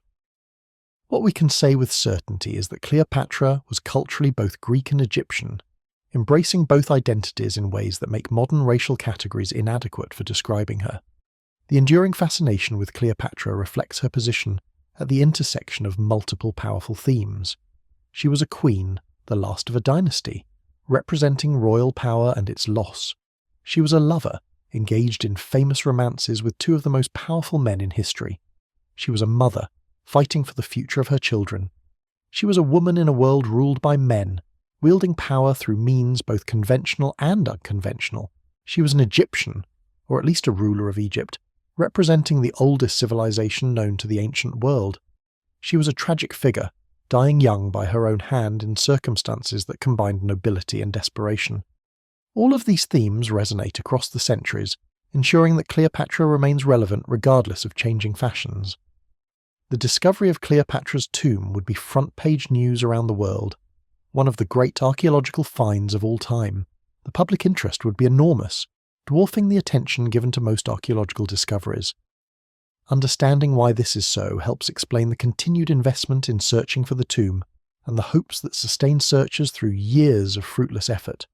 What we can say with certainty is that Cleopatra was culturally both Greek and Egyptian, embracing both identities in ways that make modern racial categories inadequate for describing her. The enduring fascination with Cleopatra reflects her position at the intersection of multiple powerful themes. She was a queen, the last of a dynasty, representing royal power and its loss. She was a lover, engaged in famous romances with two of the most powerful men in history. She was a mother, fighting for the future of her children. She was a woman in a world ruled by men, wielding power through means both conventional and unconventional. She was an Egyptian, or at least a ruler of Egypt, representing the oldest civilization known to the ancient world. She was a tragic figure, dying young by her own hand in circumstances that combined nobility and desperation. All of these themes resonate across the centuries, ensuring that Cleopatra remains relevant regardless of changing fashions. The discovery of Cleopatra's tomb would be front-page news around the world, one of the great archaeological finds of all time. The public interest would be enormous, dwarfing the attention given to most archaeological discoveries. Understanding why this is so helps explain the continued investment in searching for the tomb and the hopes that sustain searchers through years of fruitless effort.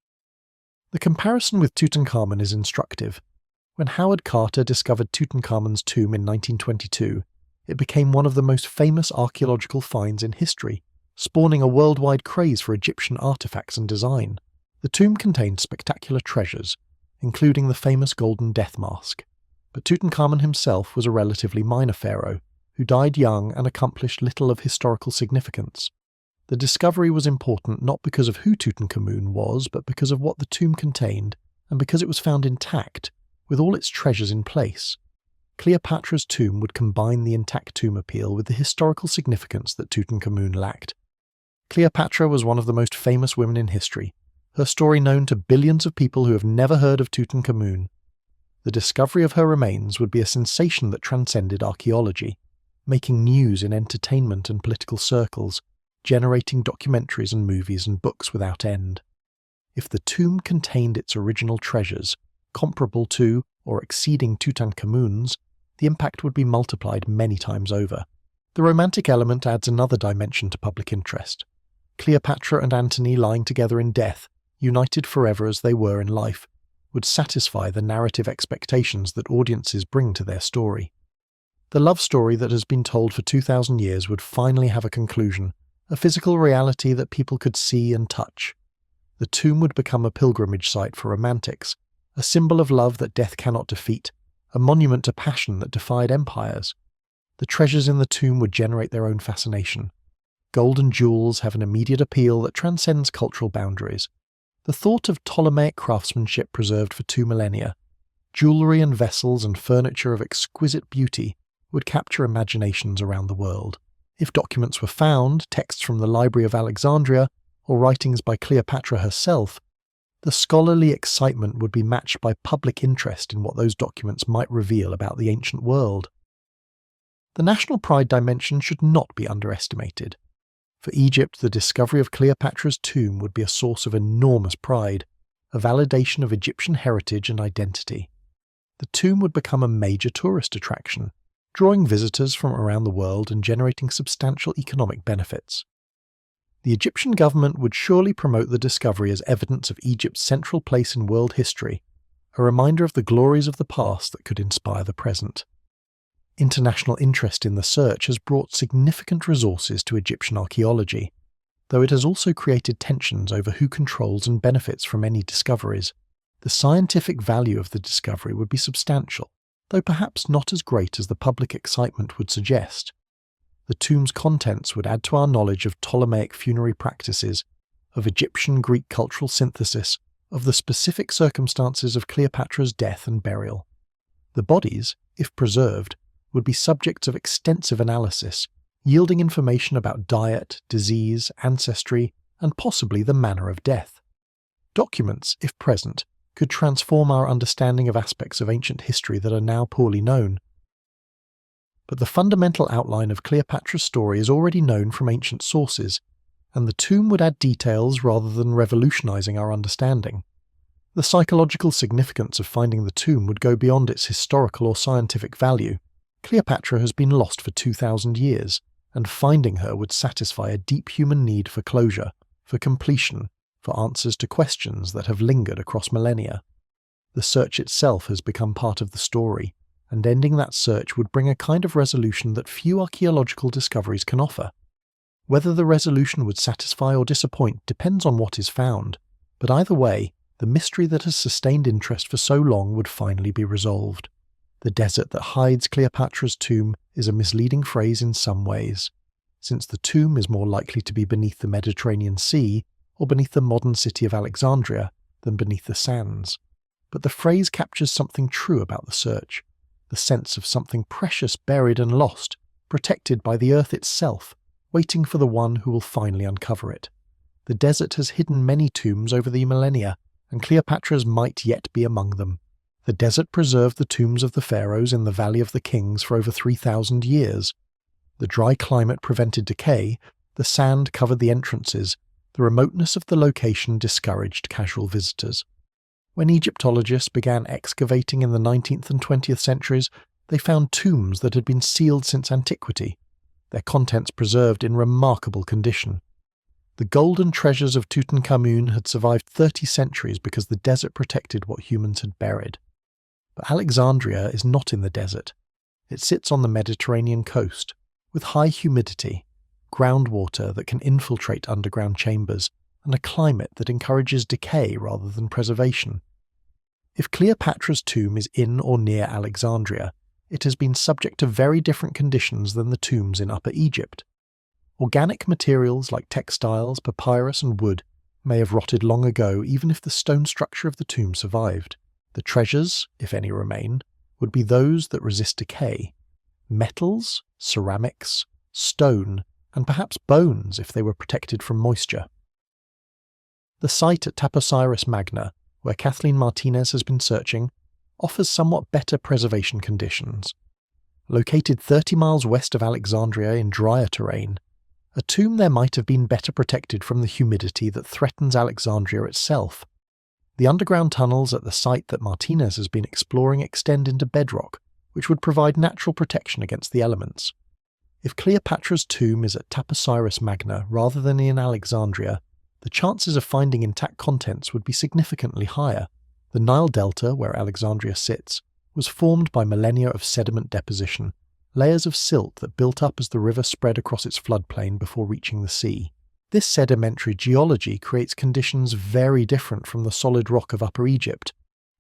The comparison with Tutankhamun is instructive. When Howard Carter discovered Tutankhamun's tomb in 1922, it became one of the most famous archaeological finds in history, spawning a worldwide craze for Egyptian artifacts and design. The tomb contained spectacular treasures, including the famous golden death mask. But Tutankhamun himself was a relatively minor pharaoh, who died young and accomplished little of historical significance. The discovery was important not because of who Tutankhamun was, but because of what the tomb contained, and because it was found intact, with all its treasures in place. Cleopatra's tomb would combine the intact tomb appeal with the historical significance that Tutankhamun lacked. Cleopatra was one of the most famous women in history, her story known to billions of people who have never heard of Tutankhamun. The discovery of her remains would be a sensation that transcended archaeology, making news in entertainment and political circles, generating documentaries and movies and books without end. If the tomb contained its original treasures, comparable to or exceeding Tutankhamun's, the impact would be multiplied many times over. The romantic element adds another dimension to public interest. Cleopatra and Antony lying together in death, united forever as they were in life, would satisfy the narrative expectations that audiences bring to their story. The love story that has been told for 2,000 years would finally have a conclusion, a physical reality that people could see and touch. The tomb would become a pilgrimage site for romantics, a symbol of love that death cannot defeat, a monument to passion that defied empires. The treasures in the tomb would generate their own fascination. Gold and jewels have an immediate appeal that transcends cultural boundaries. The thought of Ptolemaic craftsmanship preserved for 2 millennia, jewellery and vessels and furniture of exquisite beauty, would capture imaginations around the world. If documents were found, texts from the Library of Alexandria, or writings by Cleopatra herself, the scholarly excitement would be matched by public interest in what those documents might reveal about the ancient world. The national pride dimension should not be underestimated. For Egypt, the discovery of Cleopatra's tomb would be a source of enormous pride, a validation of Egyptian heritage and identity. The tomb would become a major tourist attraction, drawing visitors from around the world and generating substantial economic benefits. The Egyptian government would surely promote the discovery as evidence of Egypt's central place in world history, a reminder of the glories of the past that could inspire the present. International interest in the search has brought significant resources to Egyptian archaeology, though it has also created tensions over who controls and benefits from any discoveries. The scientific value of the discovery would be substantial, though perhaps not as great as the public excitement would suggest. The tomb's contents would add to our knowledge of Ptolemaic funerary practices, of Egyptian-Greek cultural synthesis, of the specific circumstances of Cleopatra's death and burial. The bodies, if preserved, would be subjects of extensive analysis, yielding information about diet, disease, ancestry, and possibly the manner of death. Documents, if present, could transform our understanding of aspects of ancient history that are now poorly known. But the fundamental outline of Cleopatra's story is already known from ancient sources, and the tomb would add details rather than revolutionizing our understanding. The psychological significance of finding the tomb would go beyond its historical or scientific value. Cleopatra has been lost for 2,000 years, and finding her would satisfy a deep human need for closure, for completion, for answers to questions that have lingered across millennia. The search itself has become part of the story, and ending that search would bring a kind of resolution that few archaeological discoveries can offer. Whether the resolution would satisfy or disappoint depends on what is found, but either way, the mystery that has sustained interest for so long would finally be resolved. The desert that hides Cleopatra's tomb is a misleading phrase in some ways, since the tomb is more likely to be beneath the Mediterranean Sea or beneath the modern city of Alexandria than beneath the sands. But the phrase captures something true about the search, the sense of something precious buried and lost, protected by the earth itself, waiting for the one who will finally uncover it. The desert has hidden many tombs over the millennia, and Cleopatra's might yet be among them. The desert preserved the tombs of the pharaohs in the Valley of the Kings for over 3,000 years. The dry climate prevented decay, the sand covered the entrances, the remoteness of the location discouraged casual visitors. When Egyptologists began excavating in the 19th and 20th centuries, they found tombs that had been sealed since antiquity, their contents preserved in remarkable condition. The golden treasures of Tutankhamun had survived 30 centuries because the desert protected what humans had buried. But Alexandria is not in the desert. It sits on the Mediterranean coast, with high humidity, groundwater that can infiltrate underground chambers, and a climate that encourages decay rather than preservation. If Cleopatra's tomb is in or near Alexandria, it has been subject to very different conditions than the tombs in Upper Egypt. Organic materials like textiles, papyrus and wood may have rotted long ago even if the stone structure of the tomb survived. The treasures, if any remain, would be those that resist decay. Metals, ceramics, stone, and perhaps bones if they were protected from moisture. The site at Taposiris Magna, where Kathleen Martinez has been searching, offers somewhat better preservation conditions. Located 30 miles west of Alexandria in drier terrain, a tomb there might have been better protected from the humidity that threatens Alexandria itself. The underground tunnels at the site that Martinez has been exploring extend into bedrock, which would provide natural protection against the elements. If Cleopatra's tomb is at Taposiris Magna rather than in Alexandria, the chances of finding intact contents would be significantly higher. The Nile Delta, where Alexandria sits, was formed by millennia of sediment deposition, layers of silt that built up as the river spread across its floodplain before reaching the sea. This sedimentary geology creates conditions very different from the solid rock of Upper Egypt,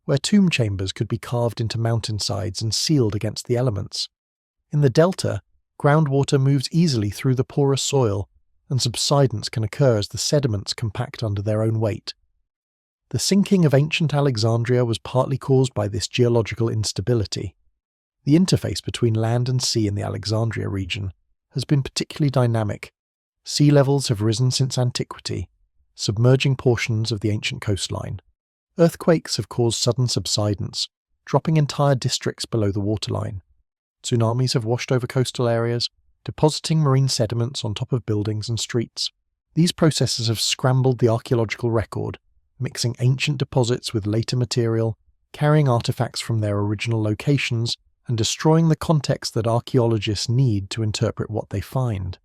where tomb chambers could be carved into mountainsides and sealed against the elements. In the delta, groundwater moves easily through the porous soil, and subsidence can occur as the sediments compact under their own weight. The sinking of ancient Alexandria was partly caused by this geological instability. The interface between land and sea in the Alexandria region has been particularly dynamic. Sea levels have risen since antiquity, submerging portions of the ancient coastline. Earthquakes have caused sudden subsidence, dropping entire districts below the waterline. Tsunamis have washed over coastal areas, depositing marine sediments on top of buildings and streets. These processes have scrambled the archaeological record, mixing ancient deposits with later material, carrying artifacts from their original locations, and destroying the context that archaeologists need to interpret what they find.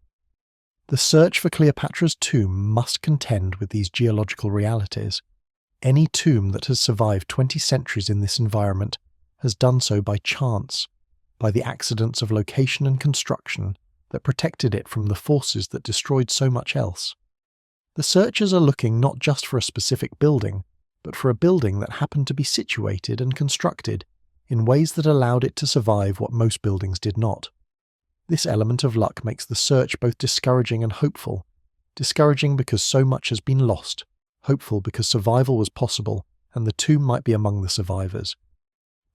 The search for Cleopatra's tomb must contend with these geological realities. Any tomb that has survived 20 centuries in this environment has done so by chance, by the accidents of location and construction that protected it from the forces that destroyed so much else. The searchers are looking not just for a specific building, but for a building that happened to be situated and constructed in ways that allowed it to survive what most buildings did not. This element of luck makes the search both discouraging and hopeful. Discouraging because so much has been lost, hopeful because survival was possible and the tomb might be among the survivors.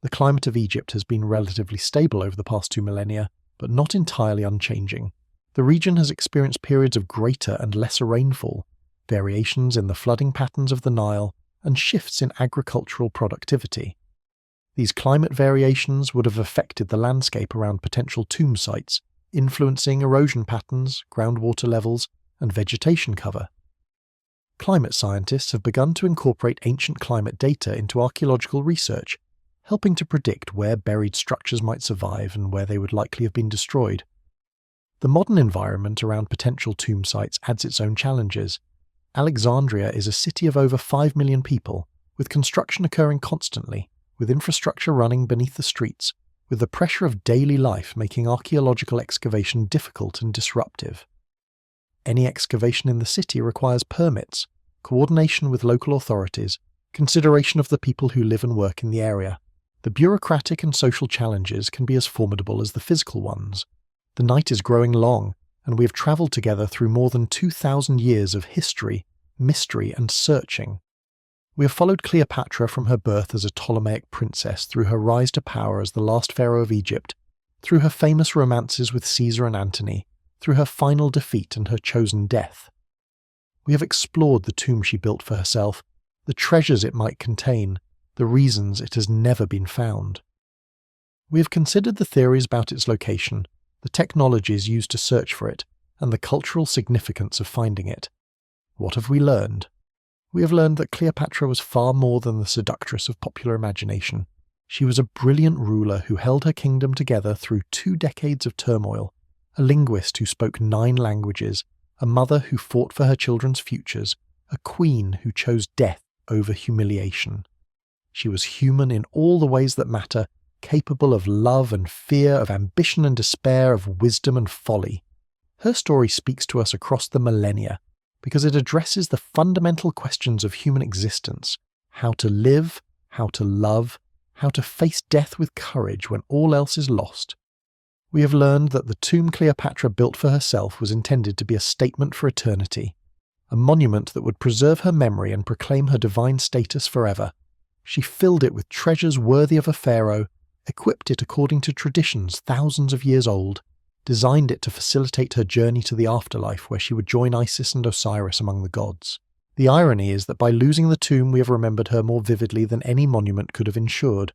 The climate of Egypt has been relatively stable over the past 2 millennia, but not entirely unchanging. The region has experienced periods of greater and lesser rainfall, variations in the flooding patterns of the Nile, and shifts in agricultural productivity. These climate variations would have affected the landscape around potential tomb sites, influencing erosion patterns, groundwater levels, and vegetation cover. Climate scientists have begun to incorporate ancient climate data into archaeological research, helping to predict where buried structures might survive and where they would likely have been destroyed. The modern environment around potential tomb sites adds its own challenges. Alexandria is a city of over 5 million people, with construction occurring constantly, with infrastructure running beneath the streets, with the pressure of daily life making archaeological excavation difficult and disruptive. Any excavation in the city requires permits, coordination with local authorities, consideration of the people who live and work in the area. The bureaucratic and social challenges can be as formidable as the physical ones. The night is growing long, and we have travelled together through more than 2,000 years of history, mystery, and searching. We have followed Cleopatra from her birth as a Ptolemaic princess through her rise to power as the last pharaoh of Egypt, through her famous romances with Caesar and Antony, through her final defeat and her chosen death. We have explored the tomb she built for herself, the treasures it might contain, the reasons it has never been found. We have considered the theories about its location, the technologies used to search for it, and the cultural significance of finding it. What have we learned? We have learned that Cleopatra was far more than the seductress of popular imagination. She was a brilliant ruler who held her kingdom together through 2 decades of turmoil, a linguist who spoke 9 languages, a mother who fought for her children's futures, a queen who chose death over humiliation. She was human in all the ways that matter, capable of love and fear, of ambition and despair, of wisdom and folly. Her story speaks to us across the millennia, because it addresses the fundamental questions of human existence: how to live, how to love, how to face death with courage when all else is lost. We have learned that the tomb Cleopatra built for herself was intended to be a statement for eternity, a monument that would preserve her memory and proclaim her divine status forever. She filled it with treasures worthy of a pharaoh, equipped it according to traditions thousands of years old, designed it to facilitate her journey to the afterlife where she would join Isis and Osiris among the gods. The irony is that by losing the tomb we have remembered her more vividly than any monument could have ensured.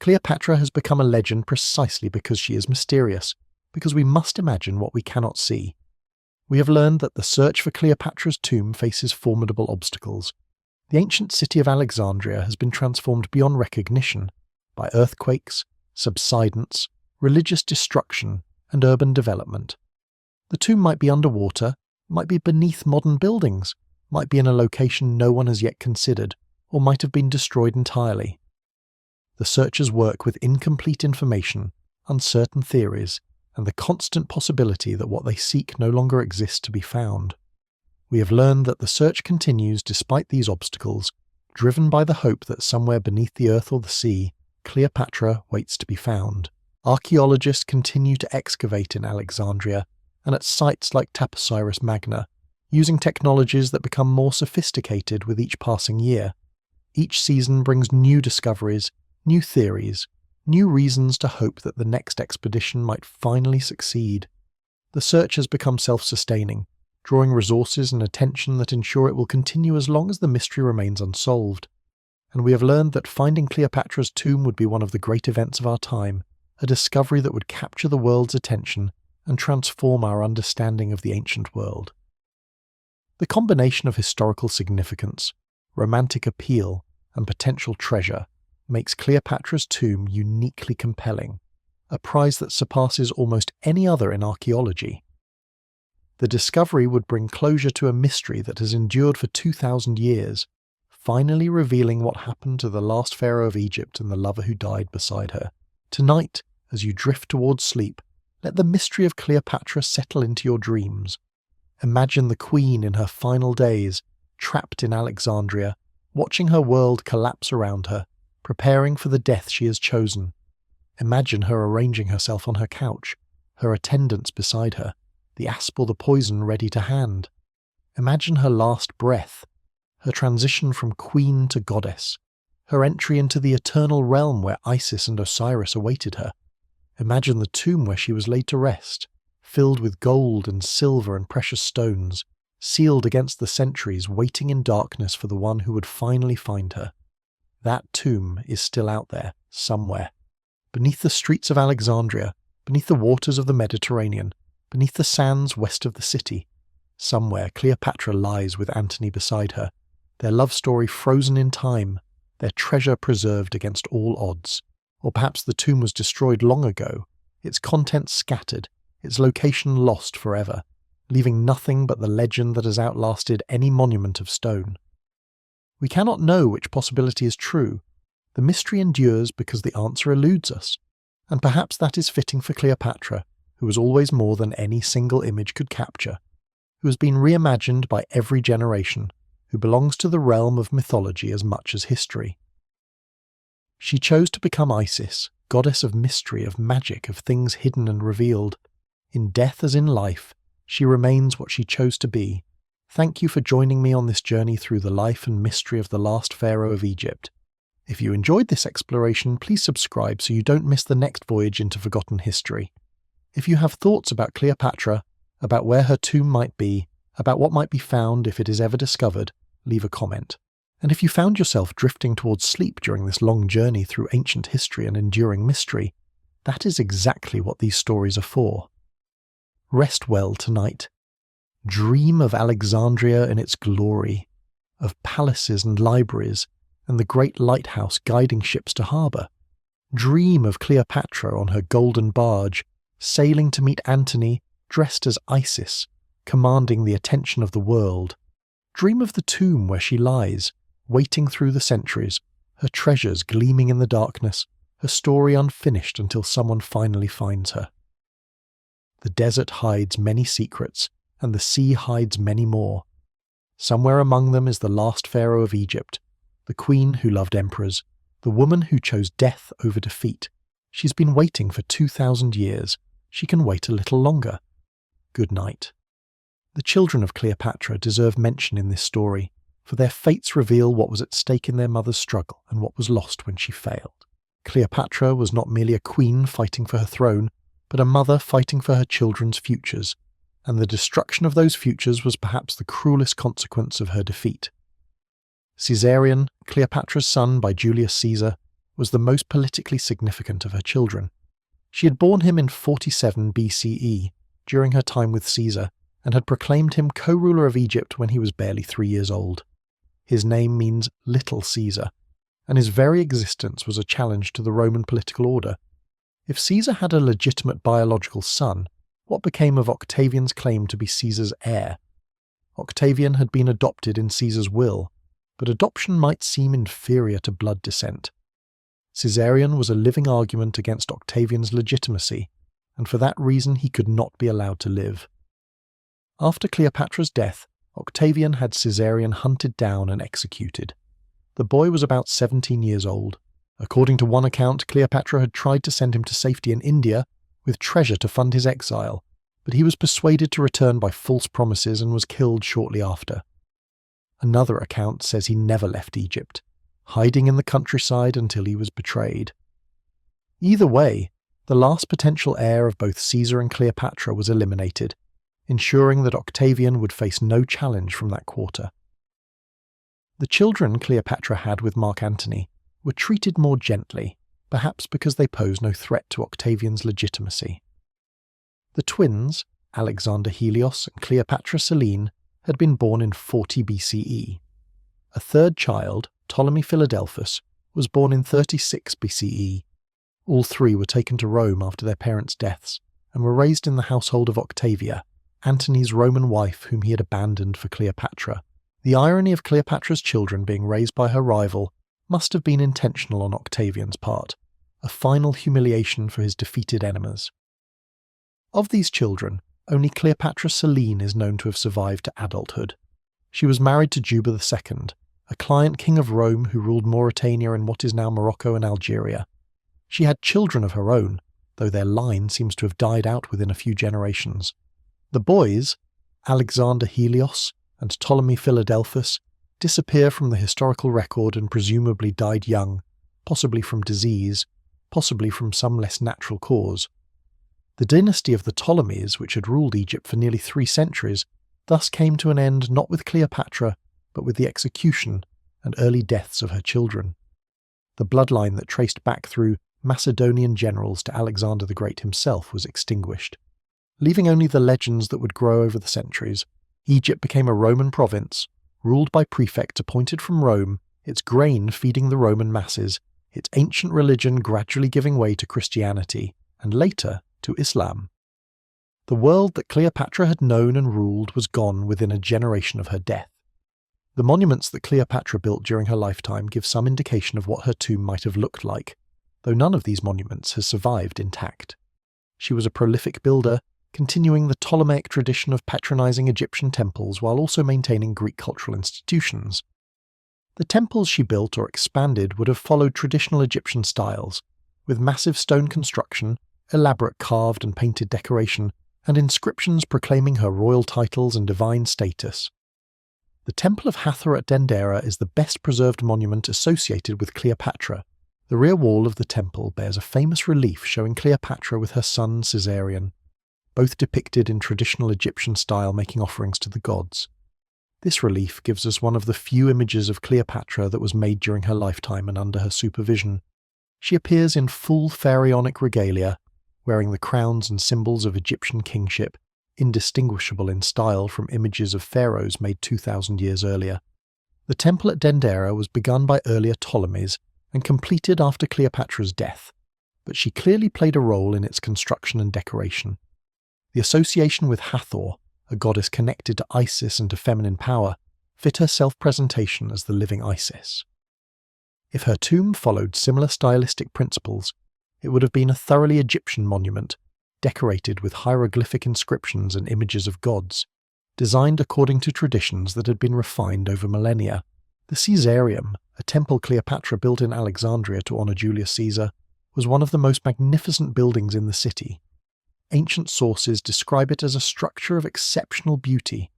Cleopatra has become a legend precisely because she is mysterious, because we must imagine what we cannot see. We have learned that the search for Cleopatra's tomb faces formidable obstacles. The ancient city of Alexandria has been transformed beyond recognition by earthquakes, subsidence, religious destruction, and urban development. The tomb might be underwater, might be beneath modern buildings, might be in a location no one has yet considered, or might have been destroyed entirely. The searchers work with incomplete information, uncertain theories, and the constant possibility that what they seek no longer exists to be found. We have learned that the search continues despite these obstacles, driven by the hope that somewhere beneath the earth or the sea, Cleopatra waits to be found. Archaeologists continue to excavate in Alexandria and at sites like Taposiris Magna, using technologies that become more sophisticated with each passing year. Each season brings new discoveries, new theories, new reasons to hope that the next expedition might finally succeed. The search has become self-sustaining, drawing resources and attention that ensure it will continue as long as the mystery remains unsolved. And we have learned that finding Cleopatra's tomb would be one of the great events of our time, a discovery that would capture the world's attention and transform our understanding of the ancient world. The combination of historical significance, romantic appeal, and potential treasure makes Cleopatra's tomb uniquely compelling, a prize that surpasses almost any other in archaeology. The discovery would bring closure to a mystery that has endured for 2,000 years, finally revealing what happened to the last pharaoh of Egypt and the lover who died beside her. Tonight, as you drift towards sleep, let the mystery of Cleopatra settle into your dreams. Imagine the queen in her final days, trapped in Alexandria, watching her world collapse around her, preparing for the death she has chosen. Imagine her arranging herself on her couch, her attendants beside her, the asp or the poison ready to hand. Imagine her last breath, her transition from queen to goddess, her entry into the eternal realm where Isis and Osiris awaited her. Imagine the tomb where she was laid to rest, filled with gold and silver and precious stones, sealed against the centuries, waiting in darkness for the one who would finally find her. That tomb is still out there, somewhere. Beneath the streets of Alexandria, beneath the waters of the Mediterranean, beneath the sands west of the city. Somewhere Cleopatra lies with Antony beside her, their love story frozen in time, their treasure preserved against all odds. Or perhaps the tomb was destroyed long ago, its contents scattered, its location lost forever, leaving nothing but the legend that has outlasted any monument of stone. We cannot know which possibility is true. The mystery endures because the answer eludes us, and perhaps that is fitting for Cleopatra, who was always more than any single image could capture, who has been reimagined by every generation, who belongs to the realm of mythology as much as history. She chose to become Isis, goddess of mystery, of magic, of things hidden and revealed. In death as in life, she remains what she chose to be. Thank you for joining me on this journey through the life and mystery of the last pharaoh of Egypt. If you enjoyed this exploration, please subscribe so you don't miss the next voyage into forgotten history. If you have thoughts about Cleopatra, about where her tomb might be, about what might be found if it is ever discovered, leave a comment. And if you found yourself drifting towards sleep during this long journey through ancient history and enduring mystery, that is exactly what these stories are for. Rest well tonight. Dream of Alexandria in its glory, of palaces and libraries, and the great lighthouse guiding ships to harbour. Dream of Cleopatra on her golden barge, sailing to meet Antony, dressed as Isis, commanding the attention of the world. Dream of the tomb where she lies, waiting through the centuries, her treasures gleaming in the darkness, her story unfinished until someone finally finds her. The desert hides many secrets, and the sea hides many more. Somewhere among them is the last pharaoh of Egypt, the queen who loved emperors, the woman who chose death over defeat. She's been waiting for 2,000 years. She can wait a little longer. Good night. The children of Cleopatra deserve mention in this story, for their fates reveal what was at stake in their mother's struggle and what was lost when she failed. Cleopatra was not merely a queen fighting for her throne, but a mother fighting for her children's futures, and the destruction of those futures was perhaps the cruelest consequence of her defeat. Caesarion, Cleopatra's son by Julius Caesar, was the most politically significant of her children. She had borne him in 47 BCE, during her time with Caesar, and had proclaimed him co-ruler of Egypt when he was barely 3 years old. His name means Little Caesar, and his very existence was a challenge to the Roman political order, If Caesar had a legitimate biological son, what became of Octavian's claim to be Caesar's heir? Octavian had been adopted in Caesar's will, but adoption might seem inferior to blood descent. Caesarion was a living argument against Octavian's legitimacy, and for that reason he could not be allowed to live. After Cleopatra's death, Octavian had Caesarion hunted down and executed. The boy was about 17 years old. According to one account, Cleopatra had tried to send him to safety in India with treasure to fund his exile, but he was persuaded to return by false promises and was killed shortly after. Another account says he never left Egypt, hiding in the countryside until he was betrayed. Either way, the last potential heir of both Caesar and Cleopatra was eliminated, ensuring that Octavian would face no challenge from that quarter. The children Cleopatra had with Mark Antony were treated more gently, perhaps because they posed no threat to Octavian's legitimacy. The twins, Alexander Helios and Cleopatra Selene, had been born in 40 BCE. A third child, Ptolemy Philadelphus, was born in 36 BCE. All three were taken to Rome after their parents' deaths and were raised in the household of Octavia, Antony's Roman wife whom he had abandoned for Cleopatra. The irony of Cleopatra's children being raised by her rival must have been intentional on Octavian's part, a final humiliation for his defeated enemies. Of these children, only Cleopatra Selene is known to have survived to adulthood. She was married to Juba II, a client king of Rome who ruled Mauritania in what is now Morocco and Algeria. She had children of her own, though their line seems to have died out within a few generations. The boys, Alexander Helios and Ptolemy Philadelphus, disappear from the historical record and presumably died young, possibly from disease, possibly from some less natural cause. The dynasty of the Ptolemies, which had ruled Egypt for nearly 3 centuries, thus came to an end not with Cleopatra, but with the execution and early deaths of her children. The bloodline that traced back through Macedonian generals to Alexander the Great himself was extinguished. Leaving only the legends that would grow over the centuries, Egypt became a Roman province, ruled by prefects appointed from Rome, its grain feeding the Roman masses, its ancient religion gradually giving way to Christianity, and later to Islam. The world that Cleopatra had known and ruled was gone within a generation of her death. The monuments that Cleopatra built during her lifetime give some indication of what her tomb might have looked like, though none of these monuments has survived intact. She was a prolific builder, continuing the Ptolemaic tradition of patronizing Egyptian temples while also maintaining Greek cultural institutions. The temples she built or expanded would have followed traditional Egyptian styles, with massive stone construction, elaborate carved and painted decoration, and inscriptions proclaiming her royal titles and divine status. The Temple of Hathor at Dendera is the best preserved monument associated with Cleopatra. The rear wall of the temple bears a famous relief showing Cleopatra with her son Caesarion, both depicted in traditional Egyptian style making offerings to the gods. This relief gives us one of the few images of Cleopatra that was made during her lifetime and under her supervision. She appears in full pharaonic regalia, wearing the crowns and symbols of Egyptian kingship, indistinguishable in style from images of pharaohs made 2,000 years earlier. The temple at Dendera was begun by earlier Ptolemies and completed after Cleopatra's death, but she clearly played a role in its construction and decoration. The association with Hathor, a goddess connected to Isis and to feminine power, fit her self-presentation as the living Isis. If her tomb followed similar stylistic principles, it would have been a thoroughly Egyptian monument, decorated with hieroglyphic inscriptions and images of gods, designed according to traditions that had been refined over millennia. The Caesareum, a temple Cleopatra built in Alexandria to honour Julius Caesar, was one of the most magnificent buildings in the city. Ancient sources describe it as a structure of exceptional beauty,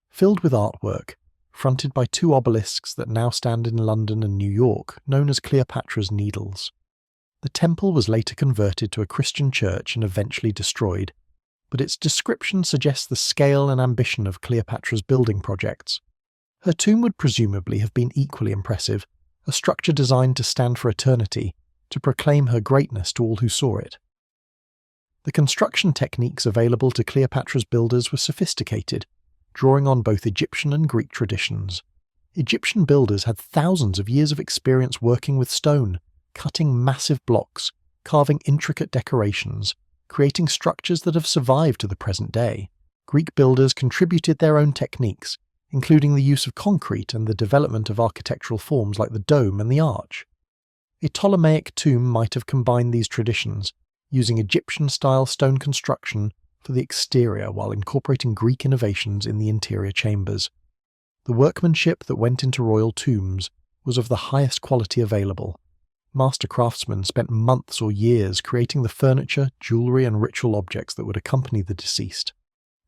filled with artwork, fronted by 2 obelisks that now stand in London and New York, known as Cleopatra's Needles. The temple was later converted to a Christian church and eventually destroyed, but its description suggests the scale and ambition of Cleopatra's building projects. Her tomb would presumably have been equally impressive, a structure designed to stand for eternity, to proclaim her greatness to all who saw it. The construction techniques available to Cleopatra's builders were sophisticated, drawing on both Egyptian and Greek traditions. Egyptian builders had thousands of years of experience working with stone, cutting massive blocks, carving intricate decorations, creating structures that have survived to the present day. Greek builders contributed their own techniques, including the use of concrete and the development of architectural forms like the dome and the arch. A Ptolemaic tomb might have combined these traditions, using Egyptian-style stone construction for the exterior while incorporating Greek innovations in the interior chambers. The workmanship that went into royal tombs was of the highest quality available. Master craftsmen spent months or years creating the furniture, jewellery and ritual objects that would accompany the deceased.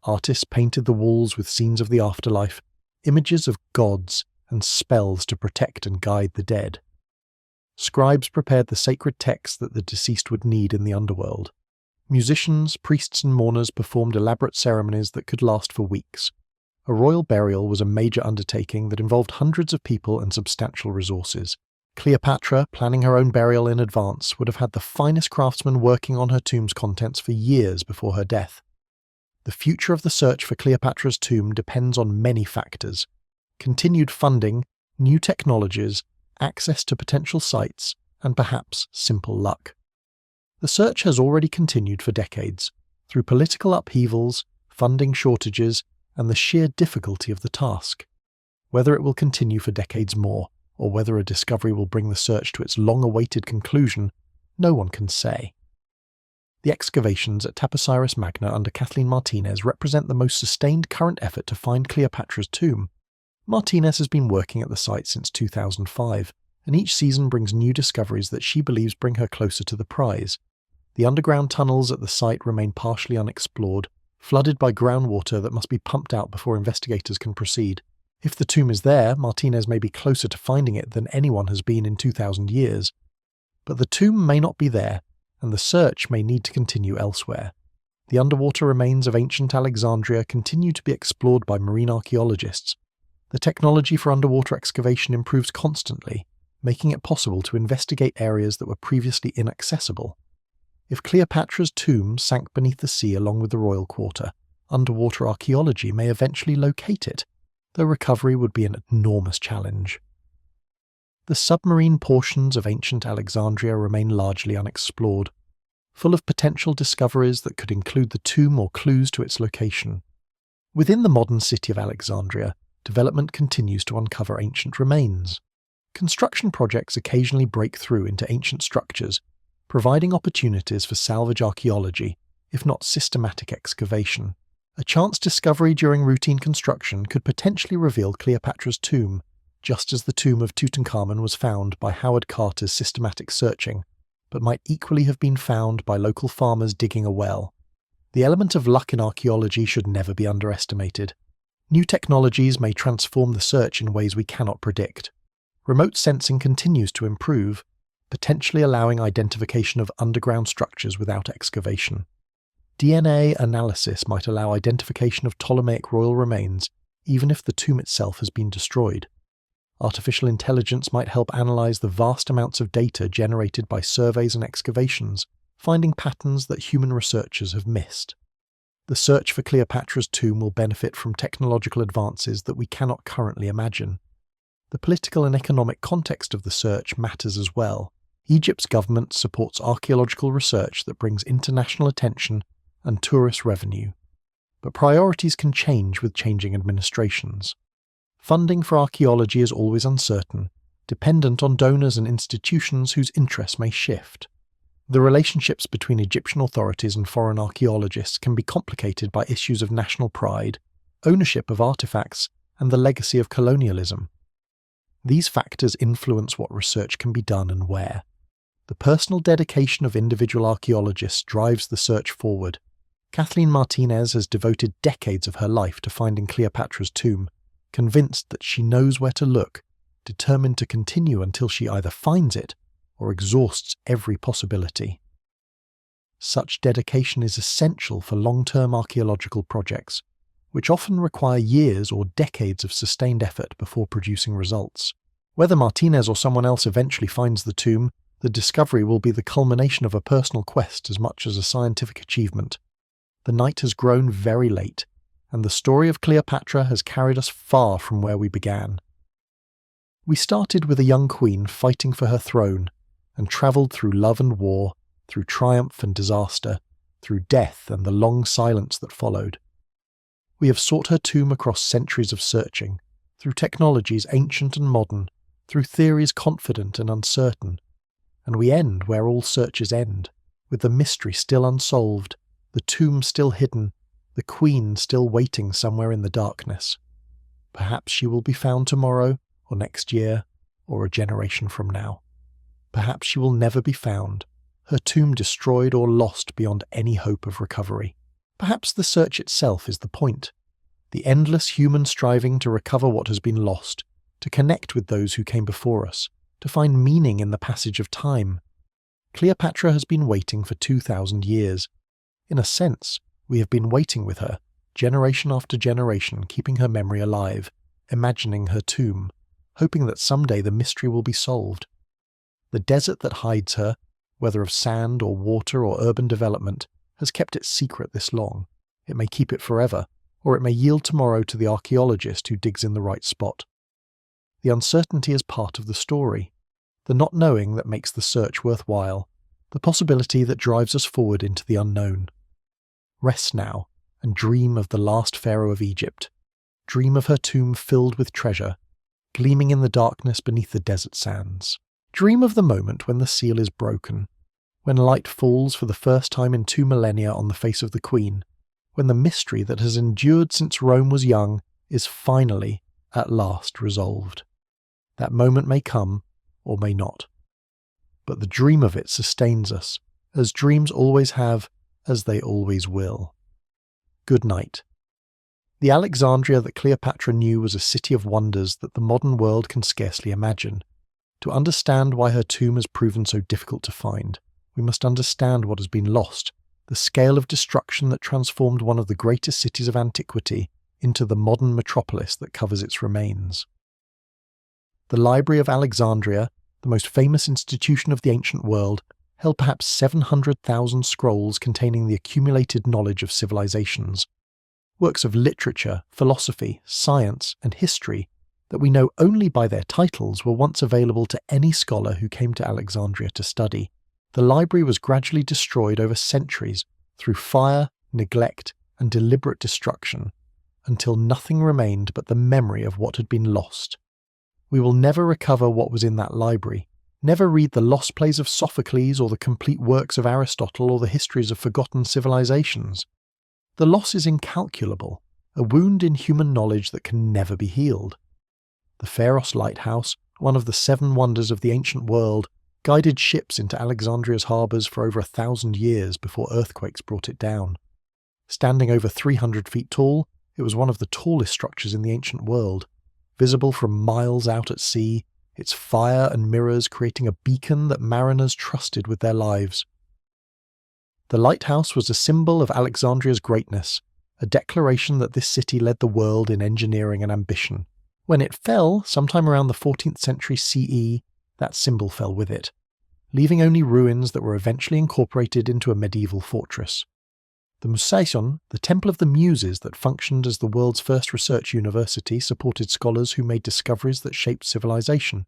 Artists painted the walls with scenes of the afterlife, images of gods, and spells to protect and guide the dead. Scribes prepared the sacred texts that the deceased would need in the underworld. Musicians, priests and mourners performed elaborate ceremonies that could last for weeks. A royal burial was a major undertaking that involved hundreds of people and substantial resources. Cleopatra, planning her own burial in advance, would have had the finest craftsmen working on her tomb's contents for years before her death. The future of the search for Cleopatra's tomb depends on many factors: continued funding, new technologies, access to potential sites, and perhaps simple luck. The search has already continued for decades, through political upheavals, funding shortages, and the sheer difficulty of the task. Whether it will continue for decades more, or whether a discovery will bring the search to its long-awaited conclusion, no one can say. The excavations at Taposiris Magna under Kathleen Martinez represent the most sustained current effort to find Cleopatra's tomb. Martinez has been working at the site since 2005, and each season brings new discoveries that she believes bring her closer to the prize. The underground tunnels at the site remain partially unexplored, flooded by groundwater that must be pumped out before investigators can proceed. If the tomb is there, Martinez may be closer to finding it than anyone has been in 2,000 years. But the tomb may not be there, and the search may need to continue elsewhere. The underwater remains of ancient Alexandria continue to be explored by marine archaeologists. The technology for underwater excavation improves constantly, making it possible to investigate areas that were previously inaccessible. If Cleopatra's tomb sank beneath the sea along with the royal quarter, underwater archaeology may eventually locate it, though recovery would be an enormous challenge. The submarine portions of ancient Alexandria remain largely unexplored, full of potential discoveries that could include the tomb or clues to its location. Within the modern city of Alexandria, development continues to uncover ancient remains. Construction projects occasionally break through into ancient structures, providing opportunities for salvage archaeology, if not systematic excavation. A chance discovery during routine construction could potentially reveal Cleopatra's tomb, just as the tomb of Tutankhamun was found by Howard Carter's systematic searching, but might equally have been found by local farmers digging a well. The element of luck in archaeology should never be underestimated. New technologies may transform the search in ways we cannot predict. Remote sensing continues to improve, potentially allowing identification of underground structures without excavation. DNA analysis might allow identification of Ptolemaic royal remains, even if the tomb itself has been destroyed. Artificial intelligence might help analyze the vast amounts of data generated by surveys and excavations, finding patterns that human researchers have missed. The search for Cleopatra's tomb will benefit from technological advances that we cannot currently imagine. The political and economic context of the search matters as well. Egypt's government supports archaeological research that brings international attention and tourist revenue. But priorities can change with changing administrations. Funding for archaeology is always uncertain, dependent on donors and institutions whose interests may shift. The relationships between Egyptian authorities and foreign archaeologists can be complicated by issues of national pride, ownership of artifacts, and the legacy of colonialism. These factors influence what research can be done and where. The personal dedication of individual archaeologists drives the search forward. Kathleen Martinez has devoted decades of her life to finding Cleopatra's tomb, convinced that she knows where to look, determined to continue until she either finds it or exhausts every possibility. Such dedication is essential for long-term archaeological projects, which often require years or decades of sustained effort before producing results. Whether Martinez or someone else eventually finds the tomb, the discovery will be the culmination of a personal quest as much as a scientific achievement. The night has grown very late, and the story of Cleopatra has carried us far from where we began. We started with a young queen fighting for her throne, and travelled through love and war, through triumph and disaster, through death and the long silence that followed. We have sought her tomb across centuries of searching, through technologies ancient and modern, through theories confident and uncertain, and we end where all searches end, with the mystery still unsolved, the tomb still hidden, the queen still waiting somewhere in the darkness. Perhaps she will be found tomorrow, or next year, or a generation from now. Perhaps she will never be found, her tomb destroyed or lost beyond any hope of recovery. Perhaps the search itself is the point, the endless human striving to recover what has been lost, to connect with those who came before us, to find meaning in the passage of time. Cleopatra has been waiting for 2,000 years. In a sense, we have been waiting with her, generation after generation, keeping her memory alive, imagining her tomb, hoping that someday the mystery will be solved. The desert that hides her, whether of sand or water or urban development, has kept it secret this long. It may keep it forever, or it may yield tomorrow to the archaeologist who digs in the right spot. The uncertainty is part of the story, the not knowing that makes the search worthwhile, the possibility that drives us forward into the unknown. Rest now, and dream of the last pharaoh of Egypt. Dream of her tomb filled with treasure, gleaming in the darkness beneath the desert sands. Dream of the moment when the seal is broken, when light falls for the first time in 2 millennia on the face of the queen, when the mystery that has endured since Rome was young is finally, at last, resolved. That moment may come, or may not. But the dream of it sustains us, as dreams always have, as they always will. Good night. The Alexandria that Cleopatra knew was a city of wonders that the modern world can scarcely imagine. To understand why her tomb has proven so difficult to find, we must understand what has been lost, the scale of destruction that transformed one of the greatest cities of antiquity into the modern metropolis that covers its remains. The Library of Alexandria, the most famous institution of the ancient world, held perhaps 700,000 scrolls containing the accumulated knowledge of civilizations, works of literature, philosophy, science, and history that we know only by their titles were once available to any scholar who came to Alexandria to study. The library was gradually destroyed over centuries through fire, neglect, and deliberate destruction, until nothing remained but the memory of what had been lost. We will never recover what was in that library, never read the lost plays of Sophocles or the complete works of Aristotle or the histories of forgotten civilizations. The loss is incalculable, a wound in human knowledge that can never be healed. The Pharos lighthouse, one of the 7 wonders of the ancient world, guided ships into Alexandria's harbours for over 1,000 years before earthquakes brought it down. Standing over 300 feet tall, it was one of the tallest structures in the ancient world, visible from miles out at sea, its fire and mirrors creating a beacon that mariners trusted with their lives. The lighthouse was a symbol of Alexandria's greatness, a declaration that this city led the world in engineering and ambition. When it fell, sometime around the 14th century CE, that symbol fell with it, leaving only ruins that were eventually incorporated into a medieval fortress. The Museion, the Temple of the Muses that functioned as the world's first research university, supported scholars who made discoveries that shaped civilization.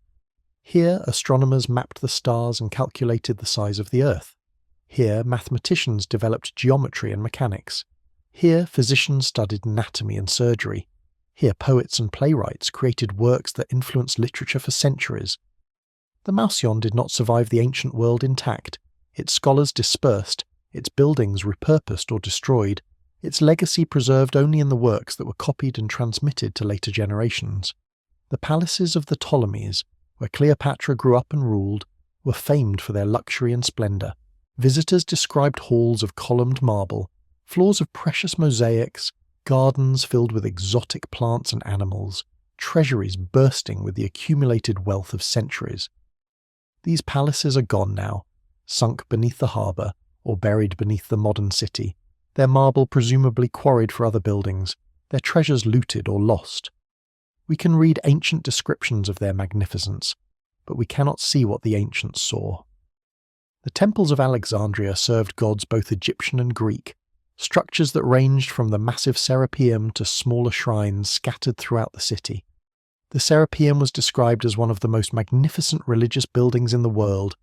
Here, astronomers mapped the stars and calculated the size of the Earth. Here, mathematicians developed geometry and mechanics. Here, physicians studied anatomy and surgery. Here, poets and playwrights created works that influenced literature for centuries. The Museion did not survive the ancient world intact. Its scholars dispersed, its buildings repurposed or destroyed, its legacy preserved only in the works that were copied and transmitted to later generations. The palaces of the Ptolemies, where Cleopatra grew up and ruled, were famed for their luxury and splendour. Visitors described halls of columned marble, floors of precious mosaics, gardens filled with exotic plants and animals, treasuries bursting with the accumulated wealth of centuries. These palaces are gone now, sunk beneath the harbour, or buried beneath the modern city, their marble presumably quarried for other buildings, their treasures looted or lost. We can read ancient descriptions of their magnificence, but we cannot see what the ancients saw. The temples of Alexandria served gods both Egyptian and Greek, structures that ranged from the massive Serapeum to smaller shrines scattered throughout the city. The Serapeum was described as one of the most magnificent religious buildings in the world,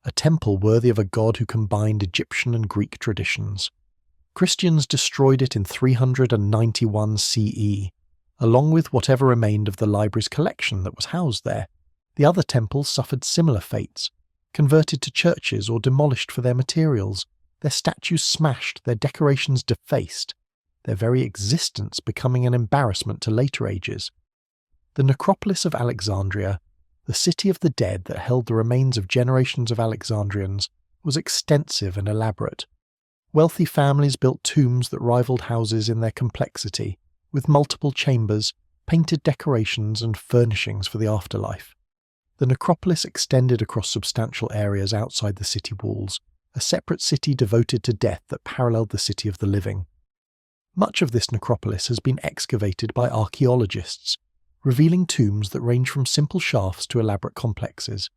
a temple worthy of a god who combined Egyptian and Greek traditions. Christians destroyed it in 391 CE, along with whatever remained of the library's collection that was housed there. The other temples suffered similar fates, converted to churches or demolished for their materials, their statues smashed, their decorations defaced, their very existence becoming an embarrassment to later ages. The necropolis of Alexandria, the city of the dead that held the remains of generations of Alexandrians, was extensive and elaborate. Wealthy families built tombs that rivaled houses in their complexity, with multiple chambers, painted decorations and furnishings for the afterlife. The necropolis extended across substantial areas outside the city walls, a separate city devoted to death that paralleled the city of the living. Much of this necropolis has been excavated by archaeologists, revealing tombs that range from simple shafts to elaborate complexes.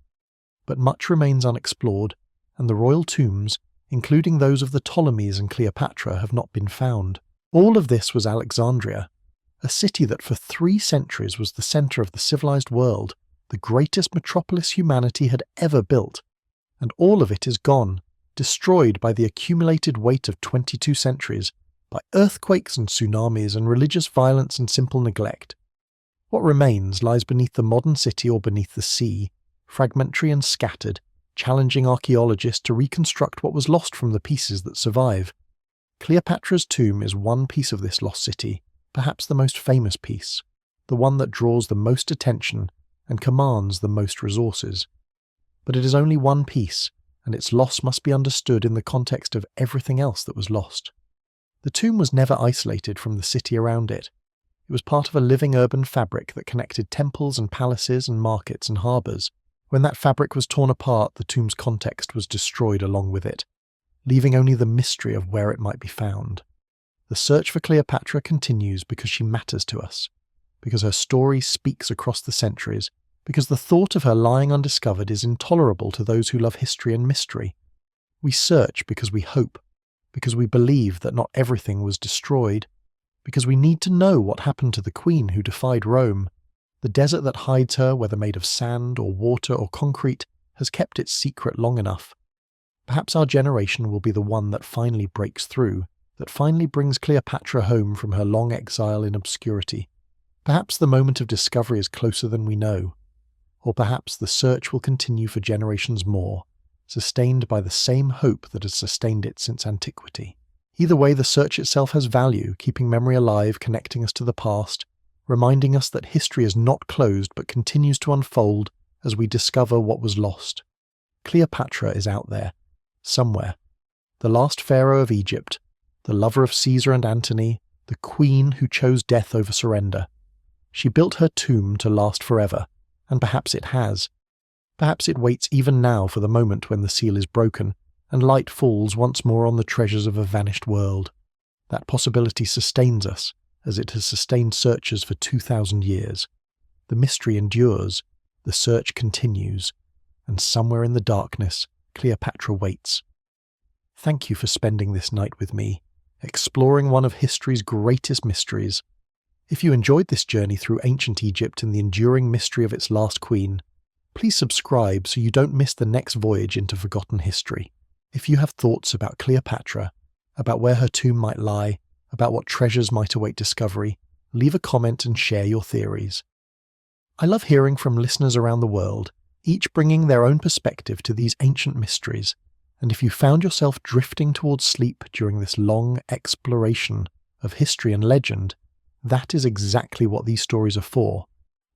But much remains unexplored, and the royal tombs, including those of the Ptolemies and Cleopatra, have not been found. All of this was Alexandria, a city that for 3 centuries was the centre of the civilized world, the greatest metropolis humanity had ever built. And all of it is gone, destroyed by the accumulated weight of 22 centuries, by earthquakes and tsunamis and religious violence and simple neglect. What remains lies beneath the modern city or beneath the sea, fragmentary and scattered, challenging archaeologists to reconstruct what was lost from the pieces that survive. Cleopatra's tomb is one piece of this lost city, perhaps the most famous piece, the one that draws the most attention and commands the most resources. But it is only one piece, and its loss must be understood in the context of everything else that was lost. The tomb was never isolated from the city around it. It was part of a living urban fabric that connected temples and palaces and markets and harbours. When that fabric was torn apart, the tomb's context was destroyed along with it, leaving only the mystery of where it might be found. The search for Cleopatra continues because she matters to us, because her story speaks across the centuries, because the thought of her lying undiscovered is intolerable to those who love history and mystery. We search because we hope, because we believe that not everything was destroyed, because we need to know what happened to the queen who defied Rome. The desert that hides her, whether made of sand or water or concrete, has kept its secret long enough. Perhaps our generation will be the one that finally breaks through, that finally brings Cleopatra home from her long exile in obscurity. Perhaps the moment of discovery is closer than we know, or perhaps the search will continue for generations more, sustained by the same hope that has sustained it since antiquity. Either way, the search itself has value, keeping memory alive, connecting us to the past, reminding us that history is not closed but continues to unfold as we discover what was lost. Cleopatra is out there, somewhere. The last pharaoh of Egypt, the lover of Caesar and Antony, the queen who chose death over surrender. She built her tomb to last forever, and perhaps it has. Perhaps it waits even now for the moment when the seal is broken, and light falls once more on the treasures of a vanished world. That possibility sustains us, as it has sustained searchers for 2,000 years. The mystery endures, the search continues, and somewhere in the darkness, Cleopatra waits. Thank you for spending this night with me, exploring one of history's greatest mysteries. If you enjoyed this journey through ancient Egypt and the enduring mystery of its last queen, please subscribe so you don't miss the next voyage into forgotten history. If you have thoughts about Cleopatra, about where her tomb might lie, about what treasures might await discovery, leave a comment and share your theories. I love hearing from listeners around the world, each bringing their own perspective to these ancient mysteries, and if you found yourself drifting towards sleep during this long exploration of history and legend, that is exactly what these stories are for.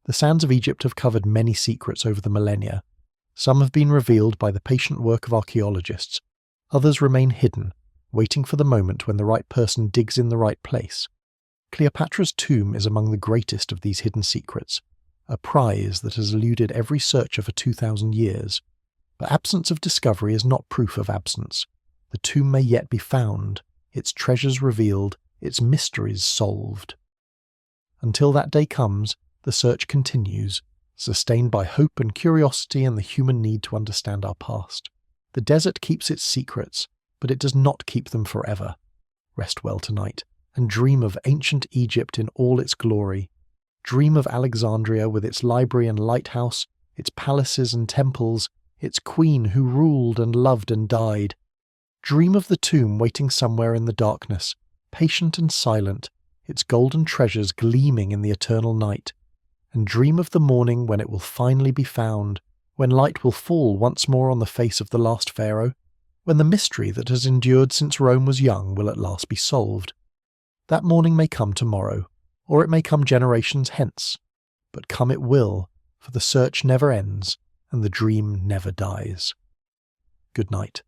The sands of Egypt have covered many secrets over the millennia. Some have been revealed by the patient work of archaeologists. Others remain hidden, waiting for the moment when the right person digs in the right place. Cleopatra's tomb is among the greatest of these hidden secrets, a prize that has eluded every searcher for 2,000 years. But absence of discovery is not proof of absence. The tomb may yet be found, its treasures revealed, its mysteries solved. Until that day comes, the search continues, sustained by hope and curiosity and the human need to understand our past. The desert keeps its secrets, but it does not keep them forever. Rest well tonight, and dream of ancient Egypt in all its glory. Dream of Alexandria with its library and lighthouse, its palaces and temples, its queen who ruled and loved and died. Dream of the tomb waiting somewhere in the darkness, patient and silent, its golden treasures gleaming in the eternal night. And dream of the morning when it will finally be found, when light will fall once more on the face of the last pharaoh, when the mystery that has endured since Rome was young will at last be solved. That morning may come tomorrow, or it may come generations hence, but come it will, for the search never ends and the dream never dies. Good night.